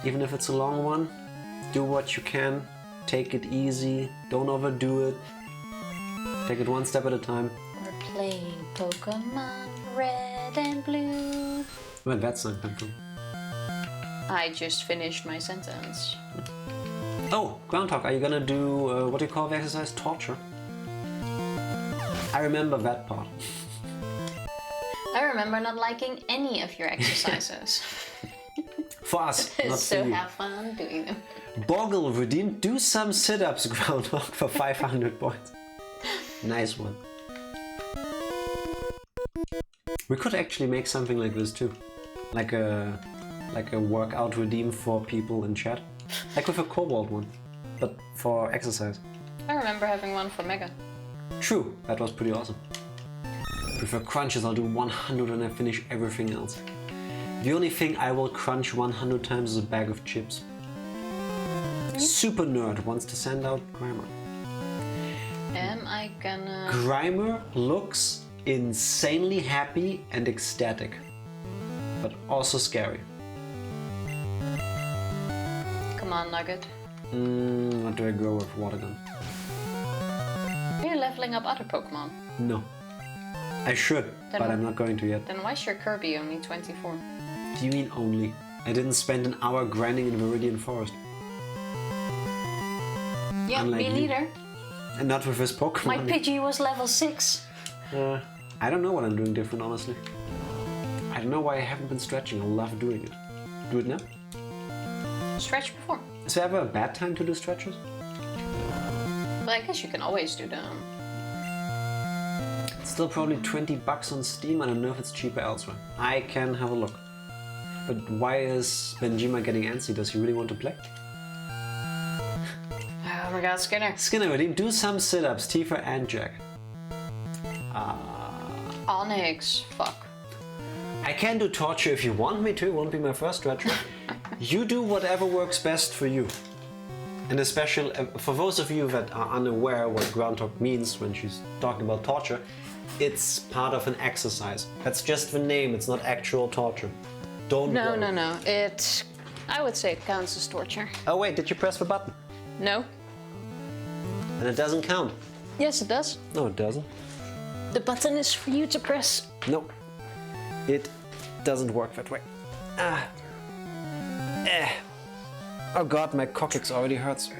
even if it's a long one. Do what you can. Take it easy. Don't overdo it. Take it one step at a time. We're playing Pokémon Red and Blue. Where'd that song come from? I just finished my sentence. Oh, Groundhog, are you gonna do what do you call the exercise? Torture? I remember that part. I remember not liking any of your exercises. For us, not so for you. have fun doing them. Boggle redeemed. Do some sit-ups, Groundhog, for 500 points. Nice one. We could actually make something like this too. Like a workout redeem for people in chat. Like with a Cobalt one, but for exercise. I remember having one for Mega. True, that was pretty awesome. Prefer crunches, I'll do 100 and I finish everything else. The only thing I will crunch 100 times is a bag of chips. Super Nerd wants to send out Grimer. Am I gonna... Grimer looks insanely happy and ecstatic, but also scary. Come on, Nugget. What do I go with? Water gun. Are you leveling up other Pokemon? No. I should, Then but I'm not going to yet. Then why is your Kirby only 24? Do you mean only? I didn't spend an hour grinding in Viridian Forest. Yeah, Unlike me you. neither. And not with this Pokemon. My Pidgey was level 6. I don't know what I'm doing different, honestly. I don't know why I haven't been stretching. I love doing it. Do it now? Stretch before. Is there ever a bad time to do stretches? But I guess you can always do them. It's still probably $20 on Steam. I don't know if it's cheaper elsewhere. I can have a look. But why is Benjima getting antsy? Does he really want to play? Oh my god, Skinner. Skinner, redeem, do some sit-ups, Tifa and Jack. Onyx, fuck. I can do torture if you want me to, it won't be my first stretcher. You do whatever works best for you. And especially for those of you that are unaware what Groundhog means when she's talking about torture, it's part of an exercise. That's just the name, it's not actual torture. Don't worry. No. I would say it counts as torture. Oh wait, did you press the button? No. And it doesn't count. Yes, it does. No, it doesn't. The button is for you to press. No. It doesn't work that way. Oh god, my coccyx already hurts.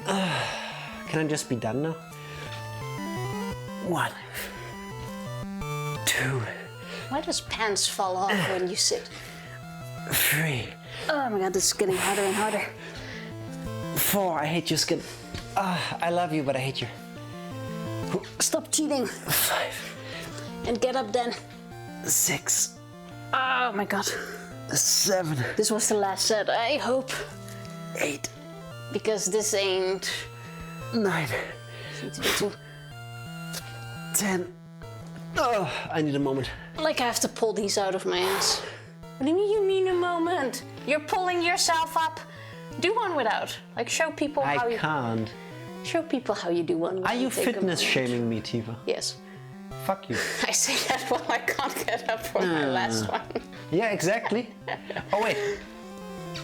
Can I just be done now? 1, 2, Why does pants fall off when you sit? 3, Oh my god, this is getting harder and harder. 4. I hate your skin. I love you, but I hate you. Stop cheating 5, and get up then. 6, Oh my god. 7. This was the last set, I hope. 8, Because this ain't... 9, 10. Oh, I need a moment. Like I have to pull these out of my ass. What do you mean you need a moment? You're pulling yourself up. Do one without. Like show people how I you... can't. Show people how you do one. Are you Take a fitness moment. shaming me, Tifa? Yes. Fuck you. I say that while I can't get up for my last one. Yeah, exactly. Oh wait.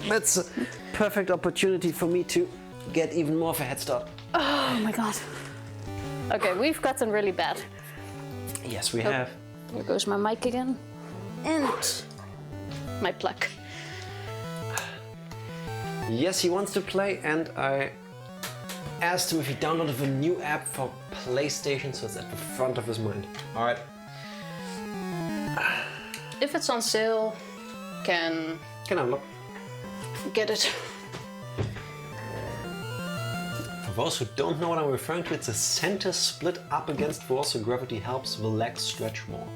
That's a perfect opportunity for me to get even more of a head start. Oh my god. Okay, we've gotten really bad. Yes, we have. Here goes my mic again. And my plug. Yes, he wants to play, and I asked him if he downloaded a new app for PlayStation, so it's at the front of his mind. Alright. If it's on sale, can Can I look? get it. For those who don't know what I'm referring to, it's a center split up against force, so gravity helps the legs stretch more.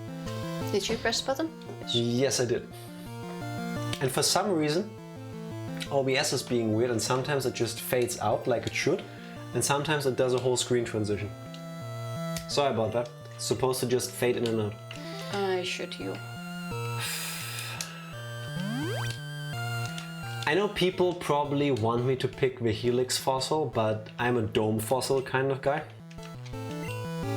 Did you press the button? Yes, I did. And for some reason, OBS is being weird, and sometimes it just fades out like it should, and sometimes it does a whole screen transition. Sorry about that. It's supposed to just fade in and out. I should heal. I know people probably want me to pick the Helix fossil, but I'm a dome fossil kind of guy.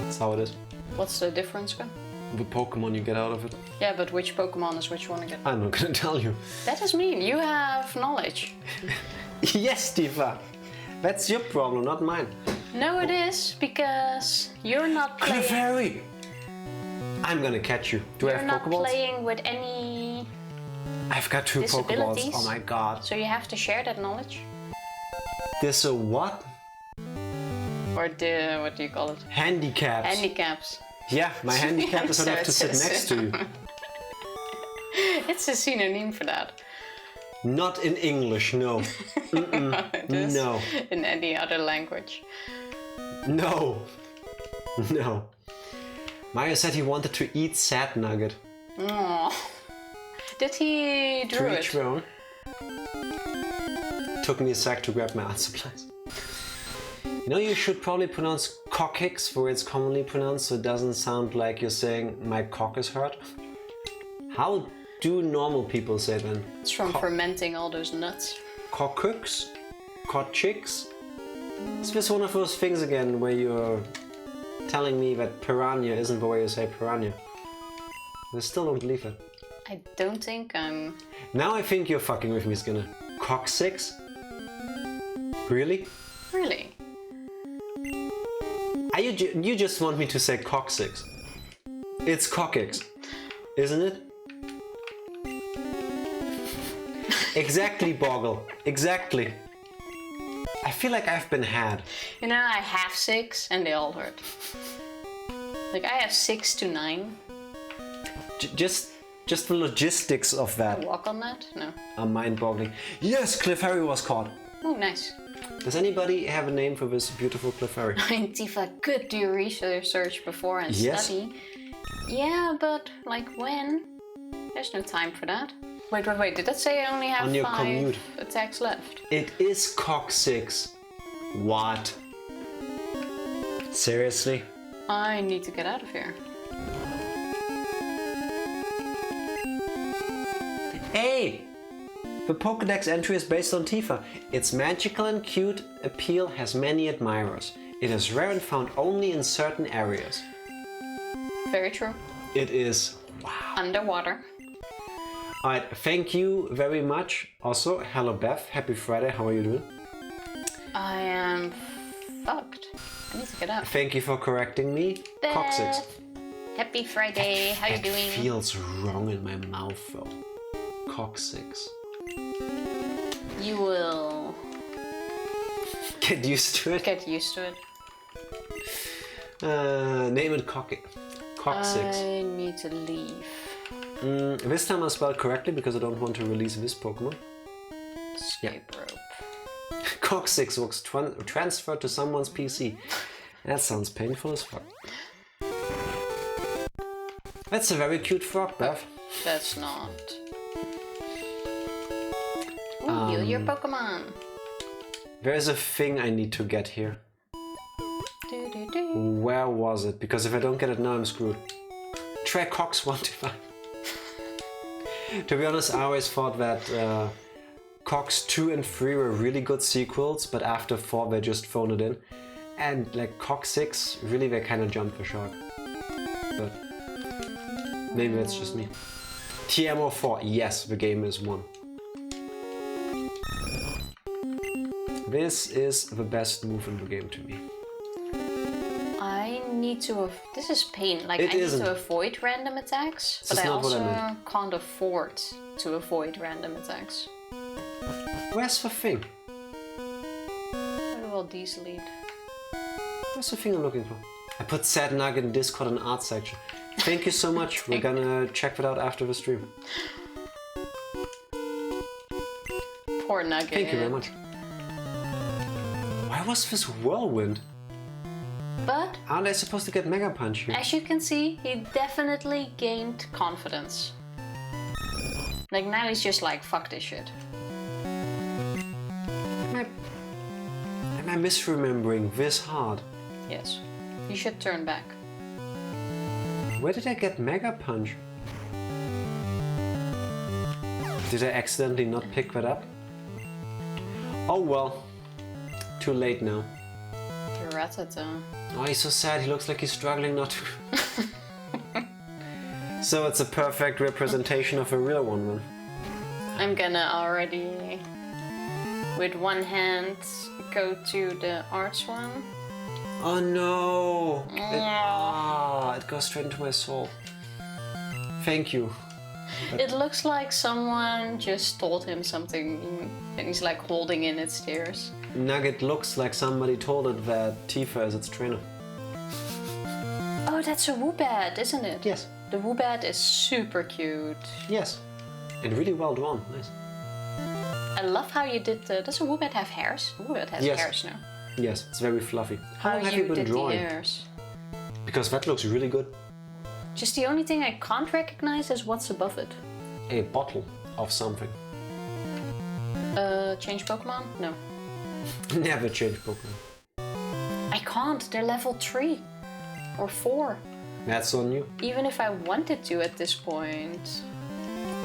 That's how it is. What's the difference, Ben? The Pokemon you get out of it. Yeah, but which Pokemon is which one again? I'm not gonna tell you. That is mean. You have knowledge. Yes, Tifa. That's your problem, not mine. No, it is because you're not playing. Clefairy! I'm gonna catch you. Do I You're have not Pokeballs? playing with any, I've got 2 Pokeballs. disabilities. Oh my god. so you have to share that knowledge. This a what? Or the what do you call it? Handicaps. Handicaps. Yeah, my handicap is enough to sit next to you. It's a synonym for that. Not in English, no. It is No. in any other language. No. No. Mario said he wanted to eat Sad Nugget. Aww. Did he draw To it? each their own. Took me a sec to grab my art supplies. You know, you should probably pronounce coccyx the way it's commonly pronounced, so it doesn't sound like you're saying my cock is hurt. How do normal people say then? It's from fermenting all those nuts. Coccyx? Coccyx? Is this one of those things again where you're telling me that piranha isn't the way you say piranha? I still don't believe it. I don't think I'm... Now I think you're fucking with me, Skinner. Coccyx? Really? Really? Are you just want me to say coccyx? It's coccyx, isn't it? Exactly, Boggle. Exactly. I feel like I've been had. You know, I have 6 and they all hurt. Like I have 6 to 9. Just Just the logistics of that Walk on that? No. are mind-boggling. Yes, Clefairy was caught. Oh, nice. Does anybody have a name for this beautiful Clefairy? Tifa could do research before and study. Yeah, but like when? There's no time for that. Wait. Did that say I only have On your 5 commute. attacks left? It is cock 6. What? Seriously? I need to get out of here. Hey! The Pokédex entry is based on Tifa. Its magical and cute appeal has many admirers. It is rare and found only in certain areas. Very true. It is. Wow. Underwater. Alright, thank you very much. Also, hello Beth, happy Friday, how are you doing? I am fucked. I need to get up. Thank you for correcting me. Cock 6. Happy Friday, how you doing? It feels wrong in my mouth though. Cock 6. You will Get used to it. get used to it. Name it Cock 6. I need to leave. This time I spelled correctly because I don't want to release this Pokemon. Escape rope. Cock 6 was transferred to someone's PC. That sounds painful as fuck. That's a very cute frog, Beth. That's not. Ooh, heal your Pokemon. There's a thing I need to get here. Do. Where was it? Because if I don't get it now, I'm screwed. Try Cox 125. To be honest, I always thought that Cox 2 and 3 were really good sequels, but after 4 they just phoned it in. And like Cox 6, really they kind of jumped the shark. But maybe that's just me. TMO 4, yes, the game is won. This is the best move in the game to me. I need to. This is pain. Like It I need isn't. to avoid random attacks, This but is I not what I also meant. can't afford to avoid random attacks. Where's the thing? Where will these lead? Where's the thing I'm looking for? I put Sad Nugget in Discord and art section. Thank you so much. We're gonna check that out after the stream. Poor Nugget. Thank you very much. Why was this whirlwind? But Aren't I supposed to get Mega Punch here? as you can see, he definitely gained confidence. Like now he's just like, fuck this shit. Am I misremembering this hard? Yes. You should turn back. Where did I get Mega Punch? Did I accidentally not pick that up? Oh well. Too late now. Ratata. Oh, he's so sad. He looks like he's struggling not to. So it's a perfect representation of a real one then. I'm gonna already, with one hand, go to the arts one. Oh no! It goes straight into my soul. Thank you. It looks like someone just told him something and he's like holding in its tears. Nugget looks like somebody told it that Tifa is its trainer. Oh, that's a Woobat, isn't it? Yes. The Woobat is super cute. Yes. And really well drawn. Nice. I love how you did the... Does a Woobat have hairs? Woobat has Yes. hairs now. Yes, it's very fluffy. How long have you you been did drawing? the hairs. Because that looks really good. Just the only thing I can't recognize is what's above it. A bottle of something. Change Pokemon? No. Never change Pokemon. I can't, they're level 3 or 4. That's on you. Even if I wanted to at this point.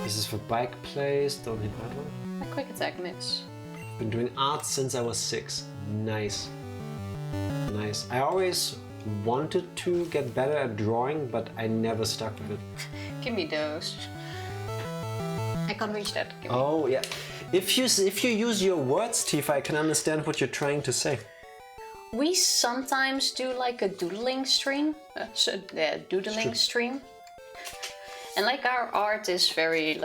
This is for bike plays. Don't hit that one. A quick attack miss. Been doing art since I was 6. Nice. Nice. I always wanted to get better at drawing, but I never stuck with it. Give me those. I can't reach that. Give me. Oh yeah. If you use your words, Tifa, I can understand what you're trying to say. We sometimes do like a doodling stream. Doodling stream. And like our art is very,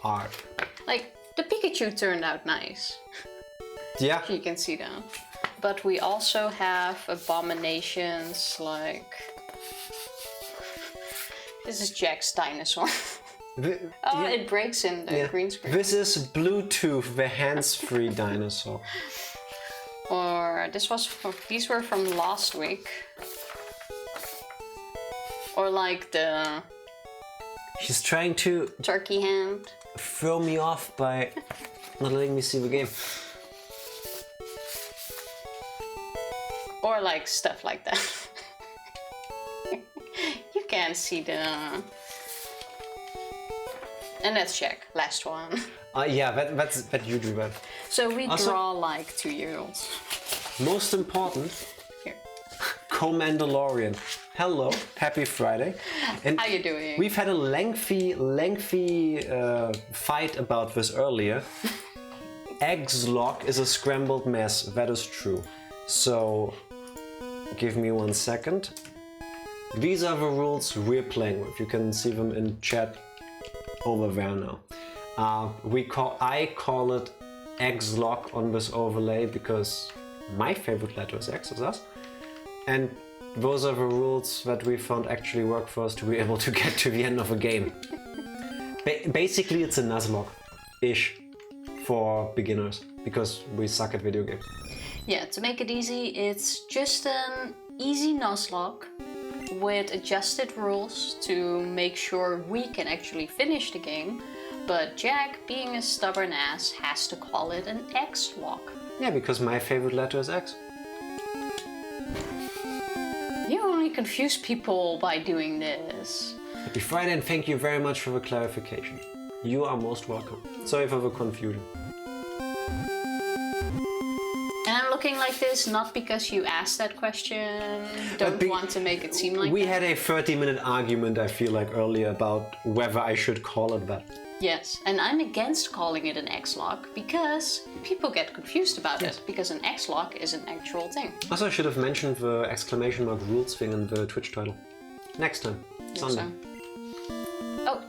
Art. like the Pikachu turned out nice. Yeah. You can see that. But we also have abominations like... This is Jack's dinosaur. It breaks in the green screen. This is Bluetooth, the hands-free dinosaur. Or these were from last week. Or like the... She's trying to... turkey hand. Throw me off by not letting me see the game. Or like stuff like that. You can't see the... And let's check. Last one. Yeah, that you do that. So we draw like 2-year-olds. Most important, Here. Co-Mandalorian. Hello, happy Friday. And how you doing? We've had a lengthy fight about this earlier. Nuzlocke is a scrambled mess, that is true. So, give me 1 second. These are the rules we're playing with. You can see them in chat over there now. I call it Nuzlocke on this overlay because my favorite letter is X, is us. And those are the rules that we found actually work for us to be able to get to the end of a game. Basically, it's a Nuzlocke-ish for beginners because we suck at video games. Yeah, to make it easy, it's just an easy Nuzlocke with adjusted rules to make sure we can actually finish the game, but Jack, being a stubborn ass, has to call it an X-Lock. Yeah, because my favorite letter is X. You only confuse people by doing this. Happy Friday and thank you very much for the clarification. You are most welcome. Sorry for the confusion. And I'm looking like this not because you asked that question, don't want to make it seem like we that. had a 30-minute argument, I feel like, earlier about whether I should call it that. Yes, and I'm against calling it an X-Lock because people get confused about it, because an X-Lock is an actual thing. Also, I should have mentioned the exclamation mark rules thing in the Twitch title. Next time. Sunday. Oh,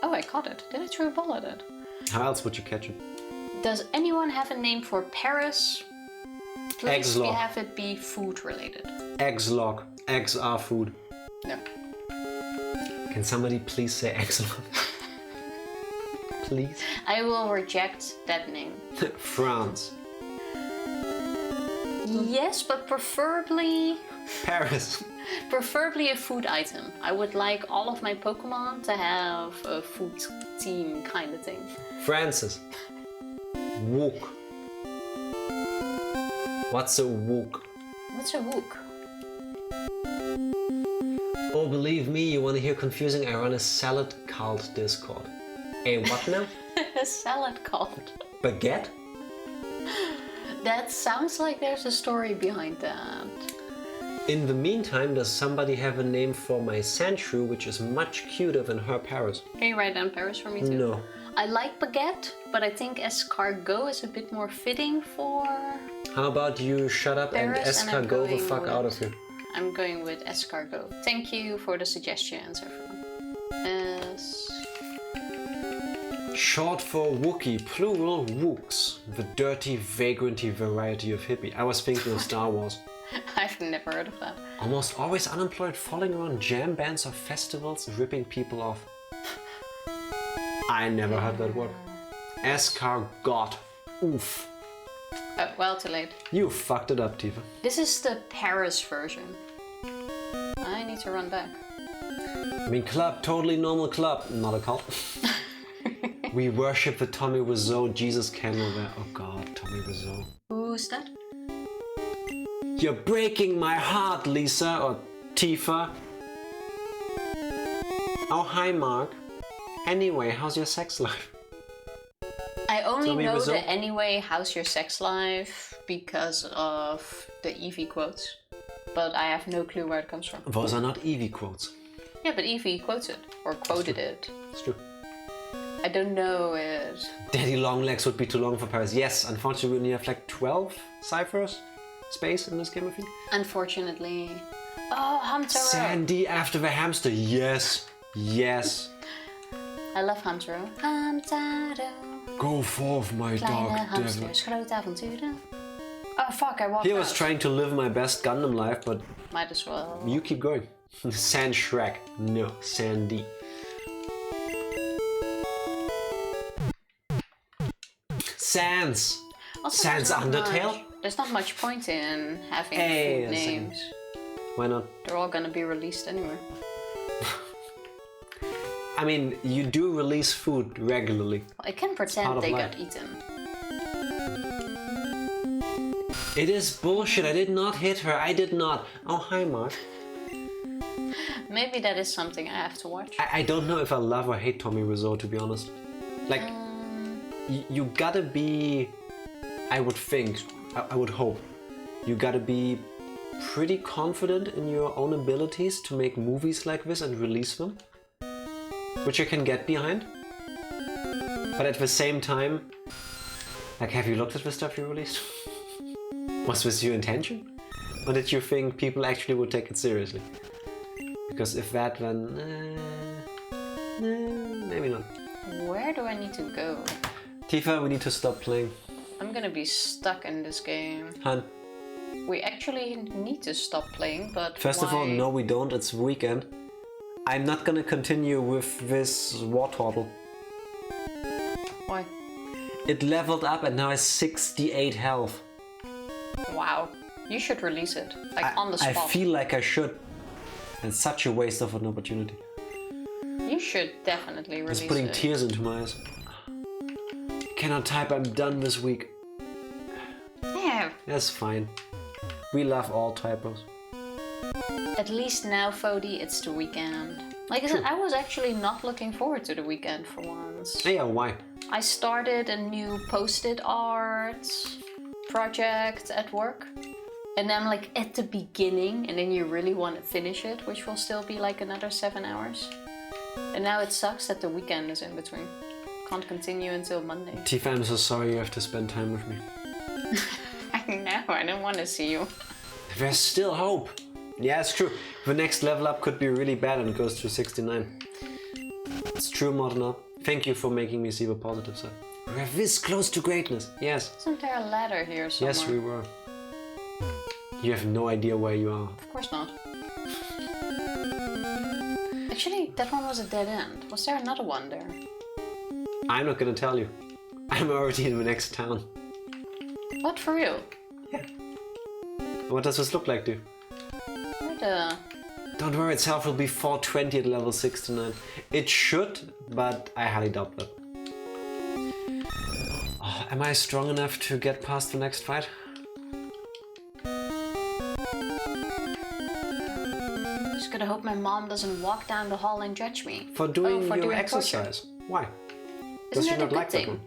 oh, I caught it. Did I throw a ball at it? How else would you catch it? Does anyone have a name for Paris? Please Nuzlocke. have it be food related. Nuzlocke. Eggs are food. No. Can somebody please say Nuzlocke? Please? I will reject that name. France. Yes, but preferably... Paris. Preferably a food item. I would like all of my Pokemon to have a food theme kind of thing. Francis. Wook. What's a wook? What's a wook? Oh, believe me, you want to hear confusing? I run a salad cult Discord. A what now? A salad cult. Baguette? That sounds like there's a story behind that. In the meantime, does somebody have a name for my Sandshrew, which is much cuter than her Paris? Can you write down Paris for me too? No. I like Baguette, but I think Escargot is a bit more fitting for... How about you shut up Paris, and escargot the fuck out of here? I'm going with Escargot. Thank you for the suggestions, everyone. Short for Wookiee, plural Wooks, the dirty, vagranty variety of hippie. I was thinking of Star Wars. I've never heard of that. Almost always unemployed, following around jam bands or festivals, ripping people off. I never heard that word. Escargot. Oof. Oh, well, too late. You fucked it up, Tifa. This is the Paris version. I need to run back. I mean, club, totally normal club, not a cult. We worship the Tommy Wiseau Jesus candle there. Oh god, Tommy Wiseau. Who's that? You're breaking my heart, Lisa, or Tifa. Oh, hi, Mark. Anyway, how's your sex life? I only Tommy know Wiseau? the anyway, how's your sex life because of the Eevee quotes. But I have no clue where it comes from. Those are not Eevee quotes. Yeah, but Eevee quotes it, or quoted it. It's true. I don't know it. Daddy long legs would be too long for Paris. Yes, unfortunately we only have like 12 ciphers space in this game, I think. Unfortunately. Oh, Hamtaro. Sandy after the hamster. Yes, yes. I love Hamtaro. Hamtaro. Go forth, my Kleine dark devil. hamsters, grote avonturen. Oh fuck, I walked He out. was trying to live my best Gundam life, but Might as well. you keep going. Sand Shrek. No, Sandy. Sans. Also, Sans Undertale? There's not much point in having Hey, food names. Why not? They're all gonna be released anyway. I mean, you do release food regularly. Well, I can pretend they got eaten. It is bullshit. I did not hit her. I did not. Oh, hi, Mark. Maybe that is something I have to watch. I don't know if I love or hate Tommy Wiseau, to be honest. Like, you gotta be... I would think, I would hope, you gotta be pretty confident in your own abilities to make movies like this and release them, which you can get behind. But at the same time, like, have you looked at the stuff you released? Was this your intention? Or did you think people actually would take it seriously? Because if that, then... maybe not. Where do I need to go? Tifa, we need to stop playing. I'm gonna be stuck in this game. Han. We actually need to stop playing, but First of all, no we don't, it's weekend. I'm not gonna continue with this war turtle. Why? It leveled up and now has 68 health. Wow. You should release it. Like on the spot. I feel like I should. It's such a waste of an opportunity. You should definitely release it. It's putting tears into my eyes. Cannot type, I'm done this week. Yeah. That's fine. We love all typos. At least now, Fody, it's the weekend. Like I said, I was actually not looking forward to the weekend for once. Yeah, why? I started a new post-it art project at work. And I'm like at the beginning, and then you really want to finish it, which will still be like another 7 hours. And now it sucks that the weekend is in between. Can't continue until Monday. Tifa, I'm so sorry you have to spend time with me. I know, I don't want to see you. There's still hope. Yeah, it's true. The next level up could be really bad and it goes to 69. It's true, Modena. Thank you for making me see the positive side. We're this close to greatness. Yes. Isn't there a ladder here somewhere? Yes, we were. You have no idea where you are. Of course not. Actually, that one was a dead end. Was there another one there? I'm not gonna tell you. I'm already in the next town. What, for real? Yeah. What does this look like, dude? Where the... Don't worry, itself will be 420 at level 69. It should, but I highly doubt that. Oh, am I strong enough to get past the next fight? Just gotta hope my mom doesn't walk down the hall and judge me. For doing your exercise. Why? Does she not like that one?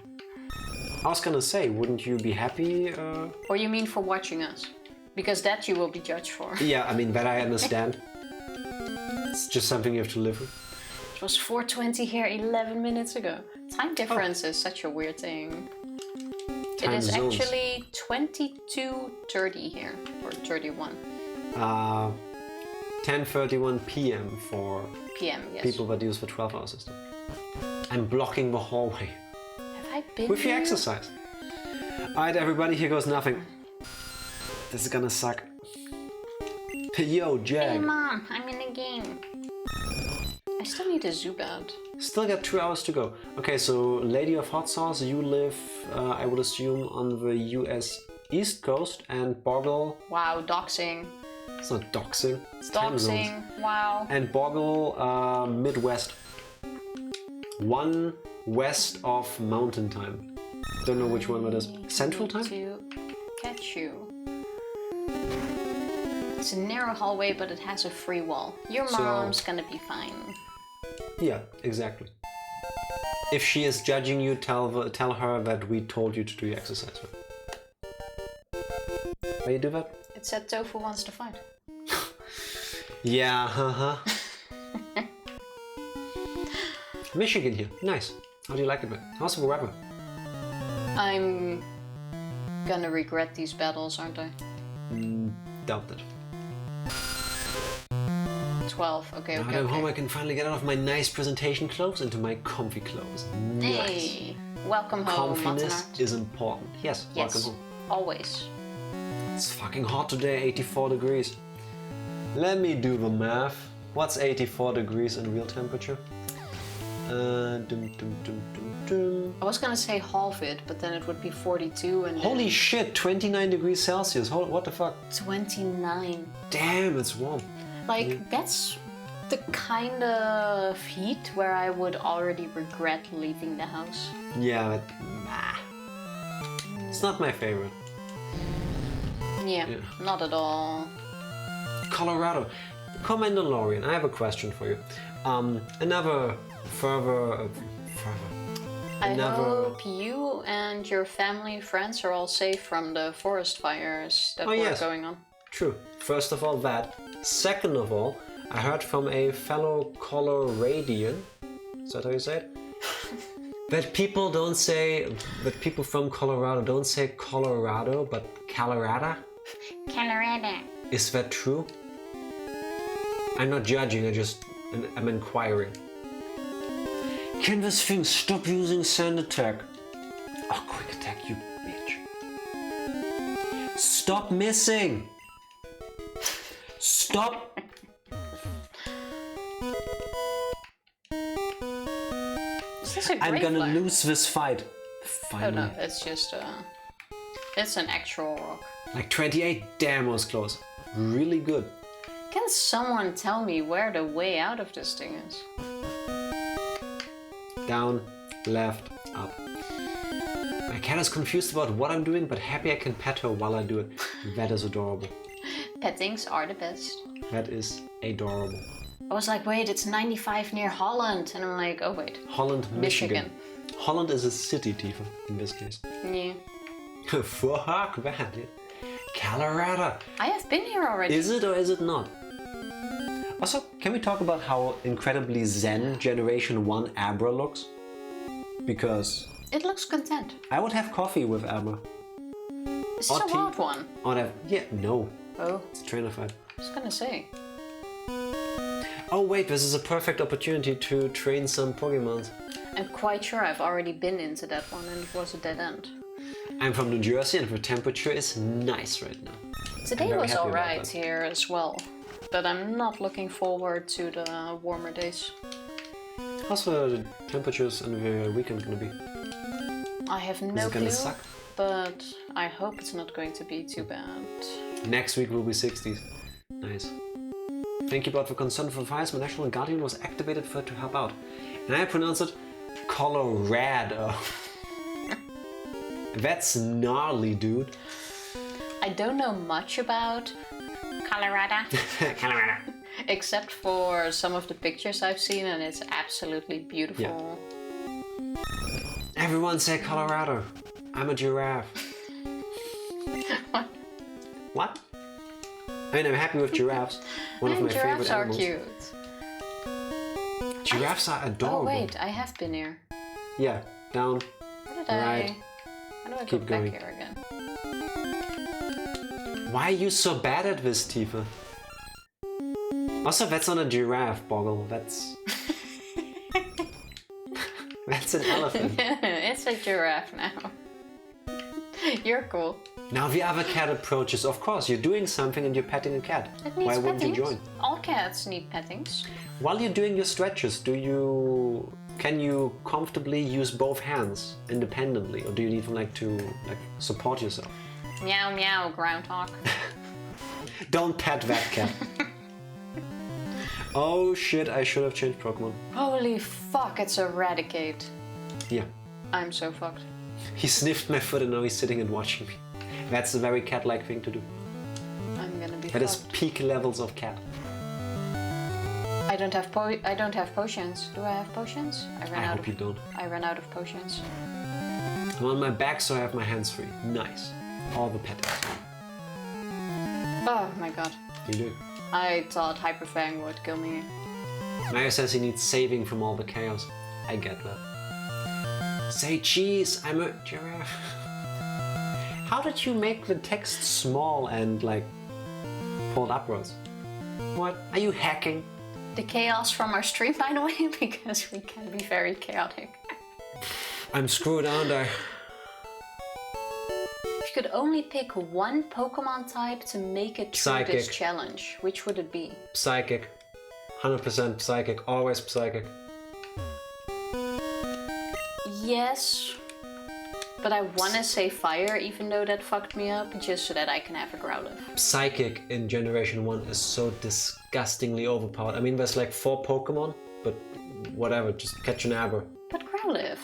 I was gonna say, wouldn't you be happy? Or you mean for watching us? Because that you will be judged for. Yeah, I mean, that I understand. It's just something you have to live with. It was 4:20 here 11 minutes ago. Time difference is such a weird thing. It is zones. actually 22:30 here, or 31. 10:31 p.m. for PM, yes. people that use the 12-hour system. I'm blocking the hallway. Have I been With your here? exercise. Alright, everybody, here goes nothing. This is gonna suck. Yo, Jag. Hey mom, I'm in the game. I still need a Zubat. Still got 2 hours to go. Okay, so Lady of Hot Sauce, you live, I would assume, on the US East Coast, and Boggle... Wow, doxing. It's not doxing. It's time zones. doxing, wow. And Boggle, Midwest. 1 west of Mountain Time. Don't know which one that is. Central Time? To catch you. It's a narrow hallway, but it has a free wall. Your mom's gonna be fine. Yeah, exactly. If she is judging you, tell her that we told you to do your exercise. Will you do that? It said Tofu wants to fight. Yeah, haha. Michigan here, nice. How do you like it? How's the weather? I'm gonna regret these battles, aren't I? Doubt that. 12, okay, Now okay, that I'm okay. home, I can finally get out of my nice presentation clothes into my comfy clothes. Nice. Hey, welcome home, Comfiness Mattenart. is important. Yes, welcome home. Always. It's fucking hot today, 84 degrees. Let me do the math. What's 84 degrees in real temperature? I was gonna say half it, but then it would be 42 and Holy shit, 29 degrees Celsius. What the fuck? 29. Damn, it's warm. Like, that's the kind of heat where I would already regret leaving the house. Yeah, but it's not my favorite. Yeah, not at all. Colorado. Commander Lorian, I have a question for you. Another I hope you and your family, friends are all safe from the forest fires that were going on. True. First of all, that. Second of all, I heard from a fellow Coloradian, is that how you say it? that people from Colorado don't say Colorado, but Colorado. Colorado. Is that true? I'm not judging, I'm inquiring. Can this thing stop using sand attack? Oh, quick attack, you bitch. Stop missing! Stop! I'm gonna lose this fight. Finally. Oh no, it's just it's an actual rock. Like 28, damn, was close. Really good. Can someone tell me where the way out of this thing is? Down, left, up. My cat is confused about what I'm doing, but happy I can pet her while I do it. That is adorable. Pettings are the best. That is adorable. I was like, wait, it's 95 near Holland. And I'm like, oh wait. Holland, Michigan. Holland is a city, Tifa, in this case. Yeah. Fuck that. Colorado. I have been here already. Is it or is it not? Also, can we talk about how incredibly zen Generation 1 Abra looks? Because... it looks content. I would have coffee with Abra. Is this a wild one? No. Oh. It's trainified. I was gonna say. Oh wait, this is a perfect opportunity to train some Pokemon. I'm quite sure I've already been into that one and it was a dead end. I'm from New Jersey and the temperature is nice right now. Today was alright here as well, but I'm not looking forward to the warmer days. How's the temperatures in the weekend gonna be? I have no clue. Is it gonna suck? But I hope it's not going to be too bad. Next week will be 60s. Nice. Thank you about the concern for fires. My National Guardian was activated for it to help out. And I pronounce it Colorado. That's gnarly, dude. I don't know much about Colorado. Colorado. Except for some of the pictures I've seen, and it's absolutely beautiful. Yeah. Everyone say Colorado. I'm a giraffe. What? What? I mean, I'm happy with giraffes. One of my favorite animals. Giraffes are cute. Giraffes are adorable. Oh wait, I have been here. Yeah, down. Where did right. How do I Keep go going. back here again? Why are you so bad at this, Tifa? Also, that's not a giraffe, Boggle. That's... that's an elephant. It's a giraffe now. You're cool. Now the other cat approaches. Of course, you're doing something and you're petting a cat. Why wouldn't you join? All cats need pettings. While you're doing your stretches, can you comfortably use both hands independently, or do you need them to support yourself? Meow meow, groundhog. Don't pet that cat. Oh shit, I should have changed Pokemon. Holy fuck, it's Eradicate. Yeah. I'm so fucked. He sniffed my foot and now he's sitting and watching me. That's a very cat-like thing to do. I'm gonna be That fucked. is peak levels of cat. I don't have potions. Do I have potions? I hope you don't. I ran out of potions. I'm on my back, so I have my hands free. Nice. All the petting. Oh my god. You do. I thought Hyper Fang would kill me. Mario says he needs saving from all the chaos. I get that. Say cheese, I'm a giraffe. How did you make the text small and pulled upwards? What? Are you hacking? The chaos from our stream, by the way, because we can be very chaotic. I'm screwed, aren't I? If you could only pick one Pokemon type to make it through this challenge, which would it be? Psychic. 100% psychic. Always psychic. Yes. But I want to say fire, even though that fucked me up, just so that I can have a Growlithe. Psychic in Generation 1 is so disgustingly overpowered. I mean, there's like 4 Pokemon, but whatever, just catch an Aber. But Growlithe.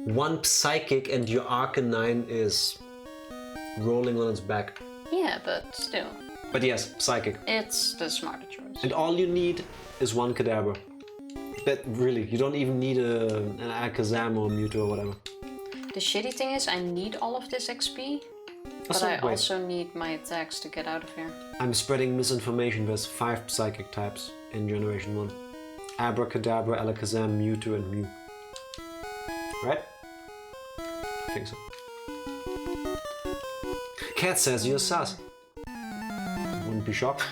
1 Psychic and your Arcanine is rolling on its back. Yeah, but still. But yes, Psychic. It's the smarter choice. And all you need is 1 Kadabra. That really, you don't even need an Alakazam or a Mewtwo or whatever. The shitty thing is I need all of this XP, but I also need my attacks to get out of here. I'm spreading misinformation. There's 5 Psychic types in Generation 1. Abracadabra, Alakazam, Mewtwo, and Mew. Right? I think so. Cat says you're sus. Wouldn't be shocked.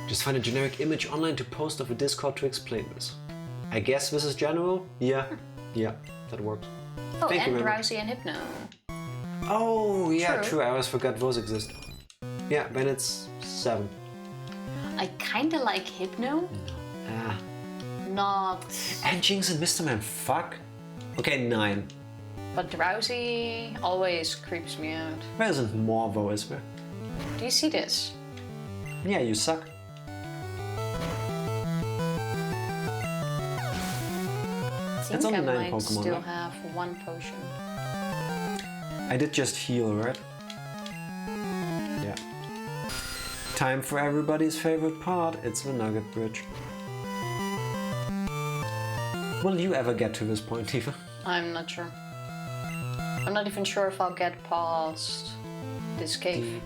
Just find a generic image online to post of a Discord to explain this. I guess this is general? Yeah. Yeah, that works. Oh, Thank and Drowsy and Hypno. Oh, yeah, true. I always forgot those exist. Yeah, then it's 7. I kinda like Hypno. Ah. Not... And Jinx and Mr. Man, fuck. Okay, 9. But Drowsy always creeps me out. There isn't more though, is there? Do you see this? Yeah, you suck. I think only I 9 might Pokemon, still right? have 1 potion. I did just heal, right? Yeah. Time for everybody's favorite part. It's the Nugget Bridge. Will you ever get to this point, Tifa? I'm not sure. I'm not even sure if I'll get past this cave.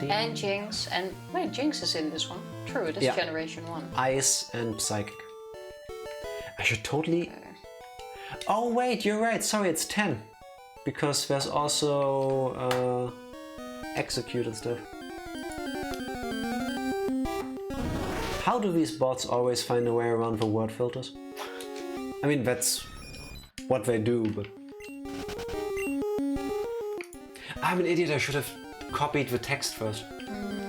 And Jinx, and wait, Jinx is in this one. True, it is Generation 1. Ice and Psychic. I should totally... Oh wait, you're right, sorry, it's 10. Because there's also Execute and stuff. How do these bots always find a way around the word filters? I mean, that's what they do, but... I'm an idiot, I should have copied the text first,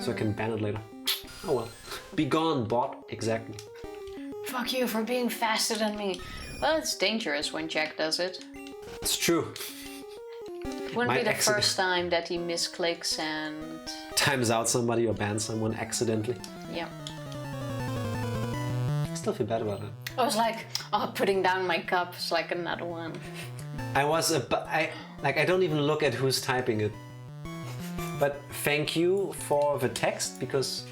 so I can ban it later. Oh well. Be gone, bot. Exactly. Fuck you for being faster than me. Well, it's dangerous when Jack does it. It's true. Wouldn't be the first time that he misclicks and... Times out somebody or bans someone accidentally. Yeah. I still feel bad about it. I was like, oh, putting down my cup is like another one. I don't even look at who's typing it. But thank you for the text, because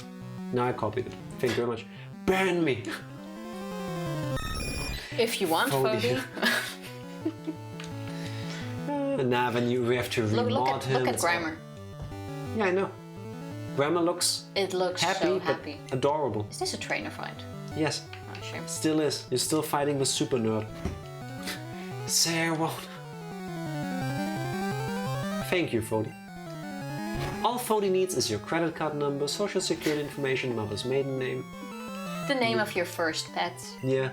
now I copied it. Thank you very much. Ban me! If you want, Fody. Nah, then we have to remod him. Look at Grimer. Yeah, I know. Grimer looks... It looks happy, so happy. But adorable. Is this a trainer fight? Yes. Oh, shame. Still is. You're still fighting the super nerd. Sarah. Thank you, Fody. All Fody needs is your credit card number, social security information, mother's maiden name. The name of your first pet. Yeah.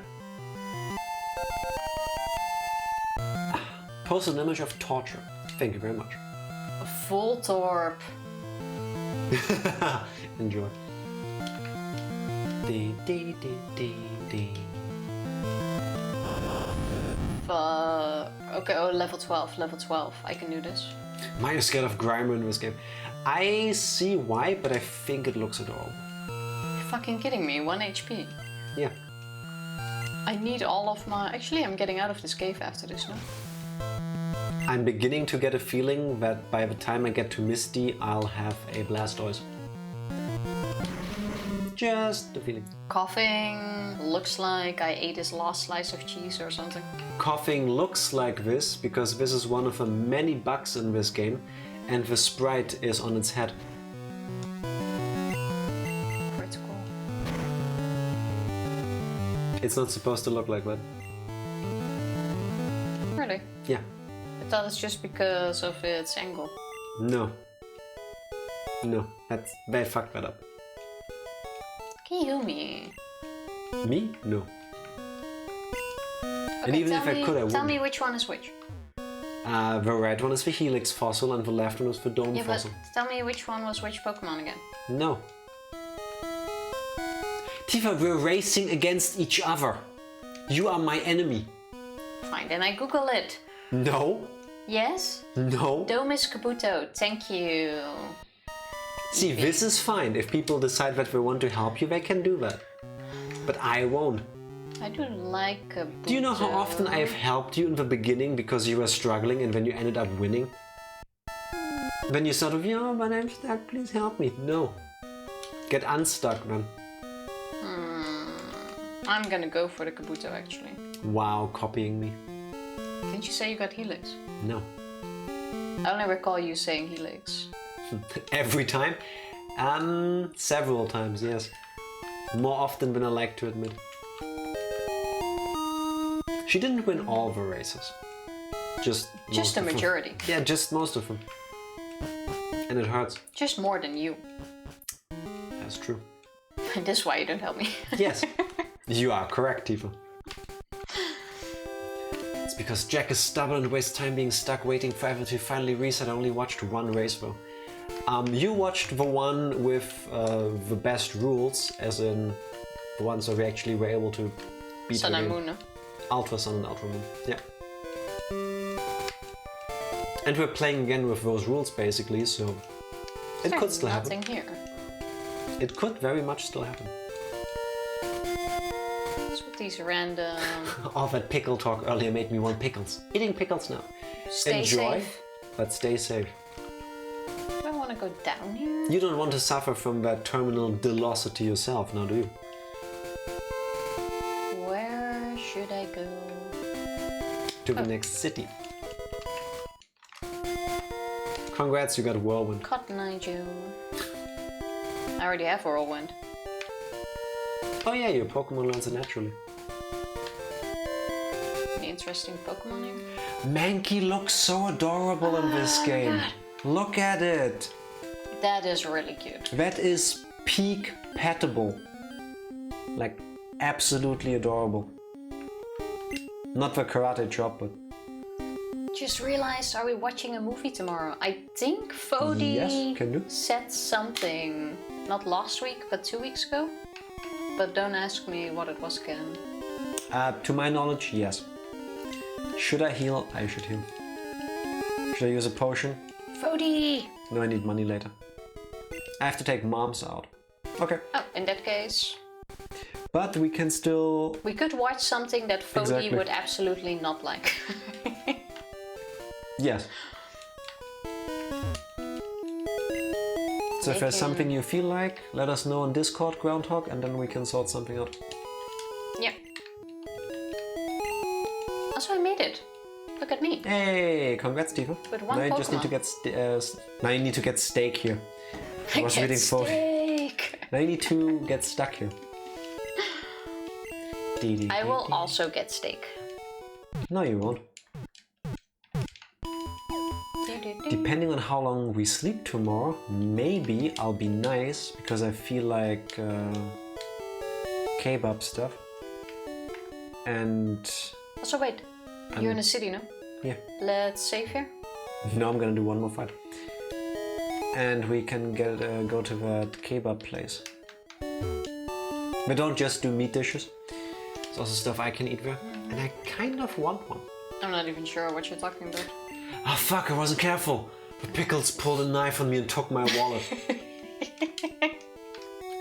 Post an image of torture. Thank you very much. A full torp. Enjoy. Dee, dee, dee, dee, dee. Okay, oh, level 12, level 12. I can do this. Mine is scared of Grimer in this game. I see why, but I think it looks adorable. You're fucking kidding me, 1 HP. Yeah. I need all of my... Actually, I'm getting out of this cave after this, no? I'm beginning to get a feeling that by the time I get to Misty, I'll have a Blastoise. Just a feeling. Coughing looks like I ate his last slice of cheese or something. Coughing looks like this because this is one of the many bugs in this game, and the sprite is on its head. Critical. It's not supposed to look like that. Really? Yeah. I thought it's just because of its angle. No. No, they fucked that up. Can you heal me? Me? No. Okay, and even if I could, I wouldn't. Tell me which one is which. The red one is the Helix fossil and the left one is the Dome fossil. But tell me which one was which Pokemon again. No. Tifa, we're racing against each other. You are my enemy. Fine, then I Google it. No. Yes? No. Demise Kabuto, thank you. See, this is fine. If people decide that they want to help you, they can do that. But I won't. I do like Kabuto. Do you know how often I've helped you in the beginning because you were struggling and then you ended up winning? Then you sort of, yeah, but I'm stuck, please help me. No. Get unstuck, man. I'm gonna go for the Kabuto, actually. Wow, copying me. Didn't you say you got Helix? No. I only recall you saying Helix. Every time? Several times, yes. More often than I like to admit. She didn't win all the races. Just the majority. Yeah, just most of them. And it hurts. Just more than you. That's true. This is why you don't help me. Yes. You are correct, Tifa. It's because Jack is stubborn and wastes time being stuck waiting forever to finally reset. I only watched one race though. You watched the one with the best rules, as in the ones where we actually were able to beat Sun and Moon, no? Ultra Sun and Ultra Moon, yeah. And we're playing again with those rules basically, so it could still happen. Nothing here. It could very much still happen. What's with these random... All that pickle talk earlier made me want pickles. Eating pickles now. Stay Enjoy, safe. but stay safe. Do I want to go down here? You don't want to suffer from that terminal velocity yourself, now do you? Where should I go? To the next city. Congrats, you got Whirlwind. Cotton Eye Joe. I already have Whirlwind. Oh yeah, your Pokemon learns it naturally. Any interesting Pokemon here? Mankey looks so adorable in this game. God. Look at it. That is really cute. That is peak petable. Like, absolutely adorable. Not the karate chop, but... Just realized, are we watching a movie tomorrow? I think Fody Yes, can do. said something, not last week, but 2 weeks ago. But don't ask me what it was again. To my knowledge, yes. Should I heal? I should heal. Should I use a potion? Fody! No, I need money later. I have to take Moms out. Okay. Oh, in that case... But we can still... We could watch something that Fody Exactly. would absolutely not like. Yes. So if there's something you feel like, let us know on Discord, Groundhog, and then we can sort something out. Yeah. Also, I made it. Look at me. Hey, congrats, Tifa. With one now you just need to Pokemon. get now you need to get steak here. I was reading for. steak. Now you need to get stuck here. I will also get steak. No, you won't. Depending on how long we sleep tomorrow, maybe I'll be nice because I feel like kebab stuff. And Also, wait. You're in a city, no? yeah, Let's save here. no, I'm gonna do one more fight. And we can get go to that kebab place. We don't just do meat dishes. It's also stuff I can eat there, and I kind of want one. I'm not even sure what you're talking about. Oh fuck, I wasn't careful. The pickles pulled a knife on me and took my wallet.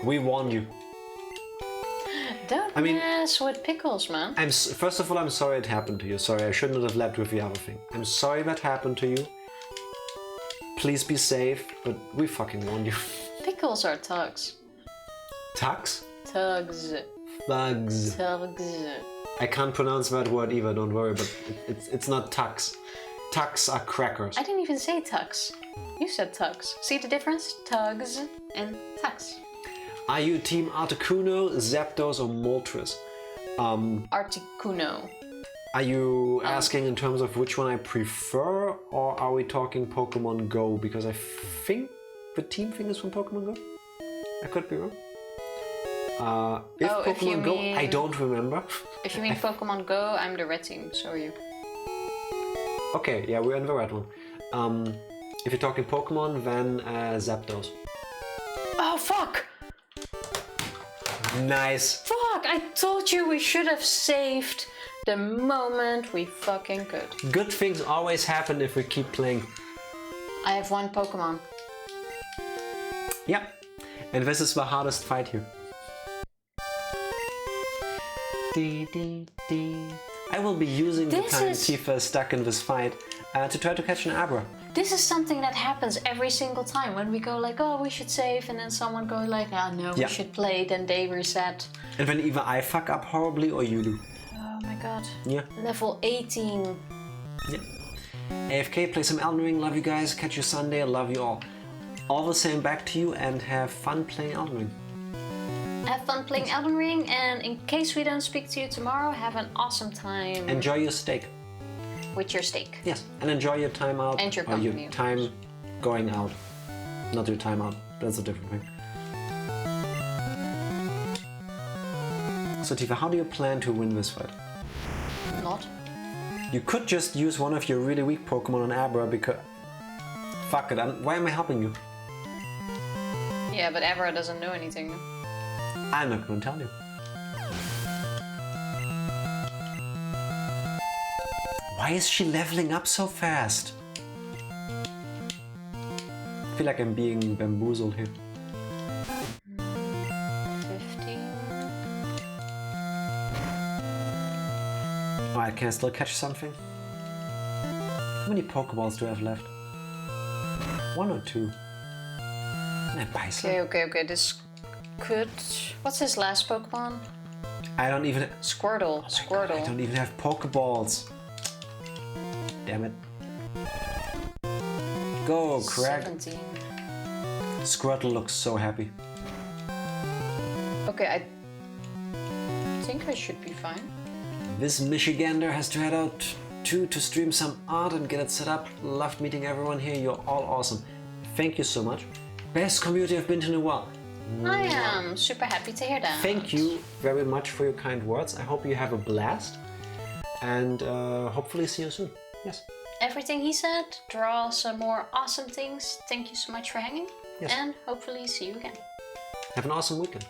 We warned you. Don't mess with pickles, man. First of all, I'm sorry it happened to you. Sorry, I should not have led with the other thing. I'm sorry that happened to you. Please be safe, but we fucking warned you. Pickles are tugs. Tugs? Tugs. Thugs. Tugs. I can't pronounce that word either, don't worry, but it's not tugs. Tugs are crackers. I didn't even say tugs. You said tugs. See the difference? Tugs and tugs. Are you team Articuno, Zapdos, or Moltres? Articuno. Are you asking in terms of which one I prefer, or are we talking Pokemon Go? Because I think the team thing is from Pokemon Go? I could be wrong. If Pokemon Go, I don't remember. If you mean Pokemon Go, I'm the red team, so are you. Okay, yeah, we're in the red one. If you're talking Pokemon, then Zapdos. Oh, fuck! Nice. Fuck, I told you we should have saved the moment we fucking could. Good things always happen if we keep playing. I have one Pokemon. Yep. And this is the hardest fight here. I will be using the time Tifa is stuck in this fight to try to catch an Abra. This is something that happens every single time when we go like, oh, we should save, and then someone goes like, oh no, we should play, then they reset. And then either I fuck up horribly or you do. Oh my god. Yeah. Level 18. Yeah. AFK, play some Elden Ring, love you guys, catch you Sunday, love you all. All the same back to you and have fun playing Elden Ring. Have fun playing Elden Ring, and in case we don't speak to you tomorrow, have an awesome time. Enjoy your steak. With your steak. Yes, and enjoy your time out. And your company. Or your time going out. Not your time out, that's a different thing. So Tifa, how do you plan to win this fight? Not. You could just use one of your really weak Pokemon on Abra because... Fuck it, why am I helping you? Yeah, but Abra doesn't know anything. I'm not gonna tell you. Why is she leveling up so fast? I feel like I'm being bamboozled here. 15. Alright, can I still catch something? How many Pokeballs do I have left? 1 or 2? Can I buy some? Okay, this could... What's his last Pokemon? I don't even... Squirtle. Squirtle. God, I don't even have Pokeballs. Damn it. Go, Craig. 17. Squirtle looks so happy. Okay, I think I should be fine. This Michigander has to head out to stream some art and get it set up. Loved meeting everyone here. You're all awesome. Thank you so much. Best community I've been to in a while. I am super happy to hear that. Thank you very much for your kind words. I hope you have a blast. And hopefully see you soon. Yes. Everything he said, draw some more awesome things. Thank you so much for hanging. Yes. And hopefully see you again. Have an awesome weekend.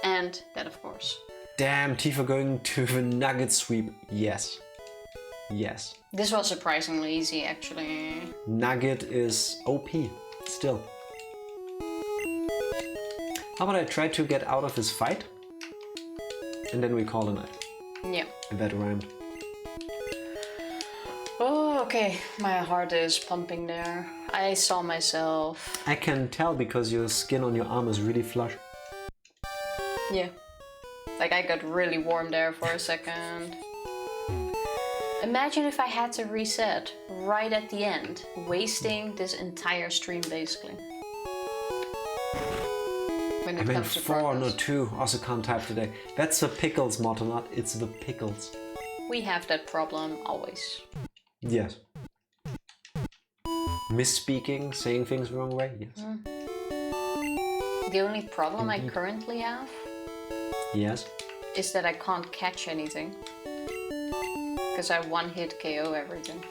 And that, of course. Damn, Tifa going to the Nugget sweep. Yes. Yes. This was surprisingly easy, actually. Nugget is OP. Still. How about I try to get out of this fight? And then we call a night. Yeah. That rhymed. Oh, okay. My heart is pumping there. I saw myself. I can tell because your skin on your arm is really flush. Yeah. Like I got really warm there for a second. Imagine if I had to reset right at the end, wasting this entire stream basically. When it I meant comes to 4, progress. not 2. Also can't type today. That's the pickles motto, not it's the pickles. We have that problem always. Yes. Misspeaking, saying things the wrong way? Yes. The only problem I currently have Yes. is that I can't catch anything. Because I one-hit KO everything.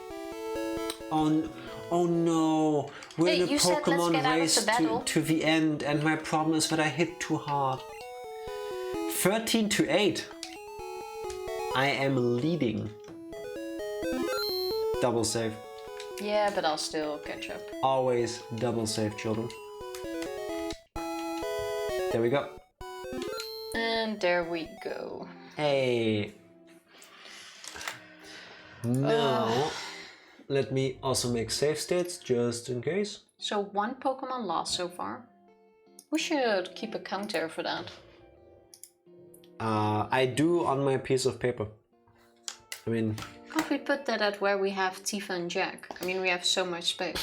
Oh no! We're Hey, in a you said let's Pokemon get out of race the battle. to the end, and my problem is that I hit too hard. 13-8. I am leading. Double save. Yeah, but I'll still catch up. Always double save, children. There we go. And there we go. Hey. Now, let me also make save states just in case. So 1 Pokemon lost so far. We should keep a counter for that. I do on my piece of paper. I mean... Can't we put that at where we have Tifa and Jack? I mean, we have so much space.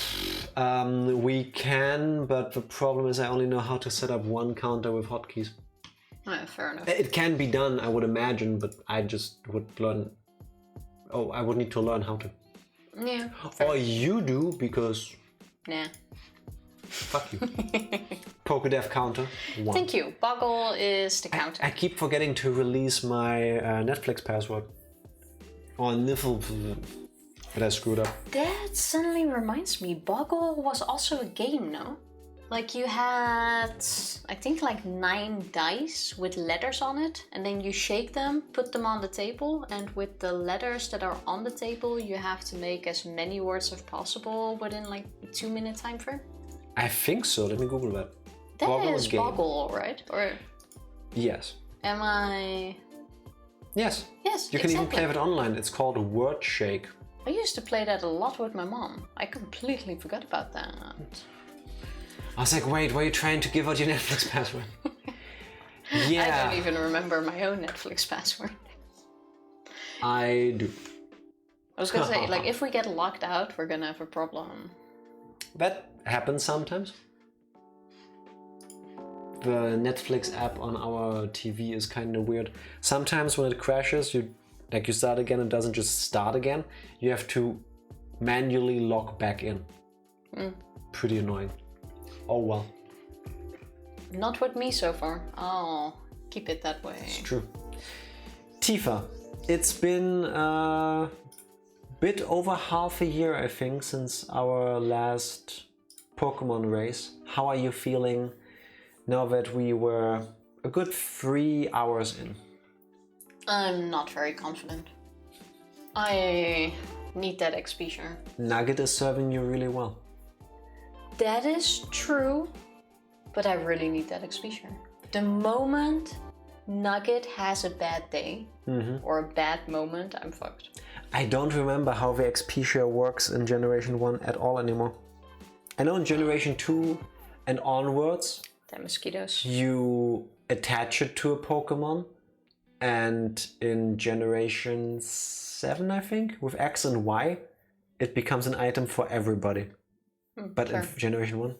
We can, but the problem is I only know how to set up 1 counter with hotkeys. Fair enough. It can be done, I would imagine, but I just would learn... Oh, I would need to learn how to. Yeah. Or you do, because... Nah. Fuck you. Pokédev counter, 1. Thank you. Boggle is the counter. I keep forgetting to release my Netflix password. Or Niffle... But I screwed up. That suddenly reminds me, Boggle was also a game, no? Like you had, I think like 9 dice with letters on it, and then you shake them, put them on the table, and with the letters that are on the table, you have to make as many words as possible within like a 2-minute time frame. I think so. Let me Google that. That Boggle is game. Boggle, right? Or Yes. am I? Yes. Yes, You can even exactly. play it online. It's called Word Shake. I used to play that a lot with my mom. I completely forgot about that. I was like, wait, were you trying to give out your Netflix password? I Yeah, don't even remember my own Netflix password. I do. I was gonna say, like, if we get locked out, we're gonna have a problem. That happens sometimes. The Netflix app on our TV is kind of weird. Sometimes when it crashes, you start again, it doesn't just start again. You have to manually log back in. Pretty annoying. Oh well. Not with me so far. I'll keep it that way. It's true. Tifa, it's been a bit over half a year, I think, since our last Pokemon race. How are you feeling now that we were a good 3 hours in? I'm not very confident. I need that XP share. Nugget is serving you really well. That is true, but I really need that XP share. The moment Nugget has a bad day or a bad moment, I'm fucked. I don't remember how the XP share works in Generation 1 at all anymore. I know in Generation 2 and onwards, The mosquitoes. you attach it to a Pokemon, and in Generation 7, I think, with X and Y, it becomes an item for everybody. But sure. in Generation 1,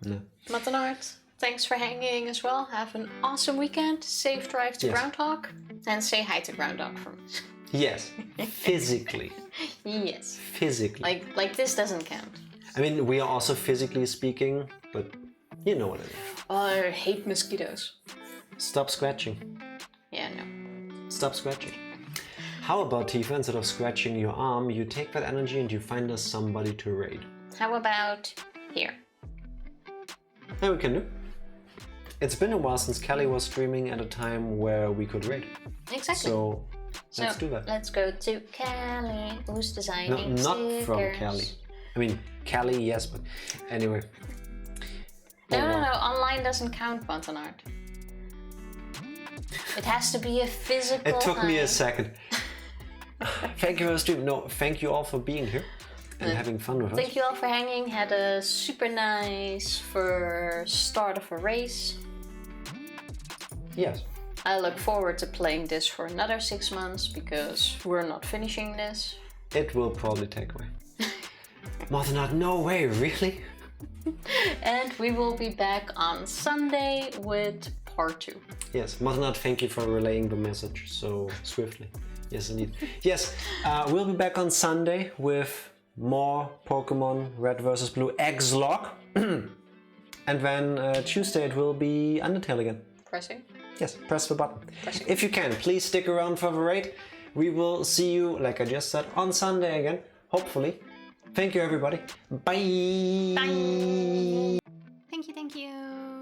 no. Matanart, thanks for hanging as well. Have an awesome weekend. Safe drive to Yes. Groundhog. And say hi to Groundhog for me. Yes, physically. Yes. Physically. Like this doesn't count. I mean, we are also physically speaking, but you know what I mean. I hate mosquitoes. Stop scratching. Yeah, no. Stop scratching. How about, Tifa, instead of scratching your arm, you take that energy and you find us somebody to raid? How about here? Yeah, we can do. It's been a while since Kelly was streaming at a time where we could raid. Exactly. So let's do that. Let's go to Kelly, who's No, designing not stickers. from Kelly. I mean, Kelly, yes, but anyway. No, Oh, no, wow. no. Online doesn't count, Matanart. It has to be a physical. It took me a high. second. Thank you for the stream. No, thank you all for being here and having fun with us. Thank you all for hanging. Had a super nice first start of a race. Yes. I look forward to playing this for another 6 months because we're not finishing this. It will probably take away. Martha, no way, really? And we will be back on Sunday with part 2. Yes, Martha, thank you for relaying the message so swiftly. Yes, indeed. Yes, we'll be back on Sunday with more Pokemon Red vs. Blue X-Log. And then Tuesday it will be Undertale again. Pressing. Yes, press the button. Pressing. If you can, please stick around for the raid. We will see you, like I just said, on Sunday again, hopefully. Thank you, everybody. Bye! Bye! Thank you, thank you.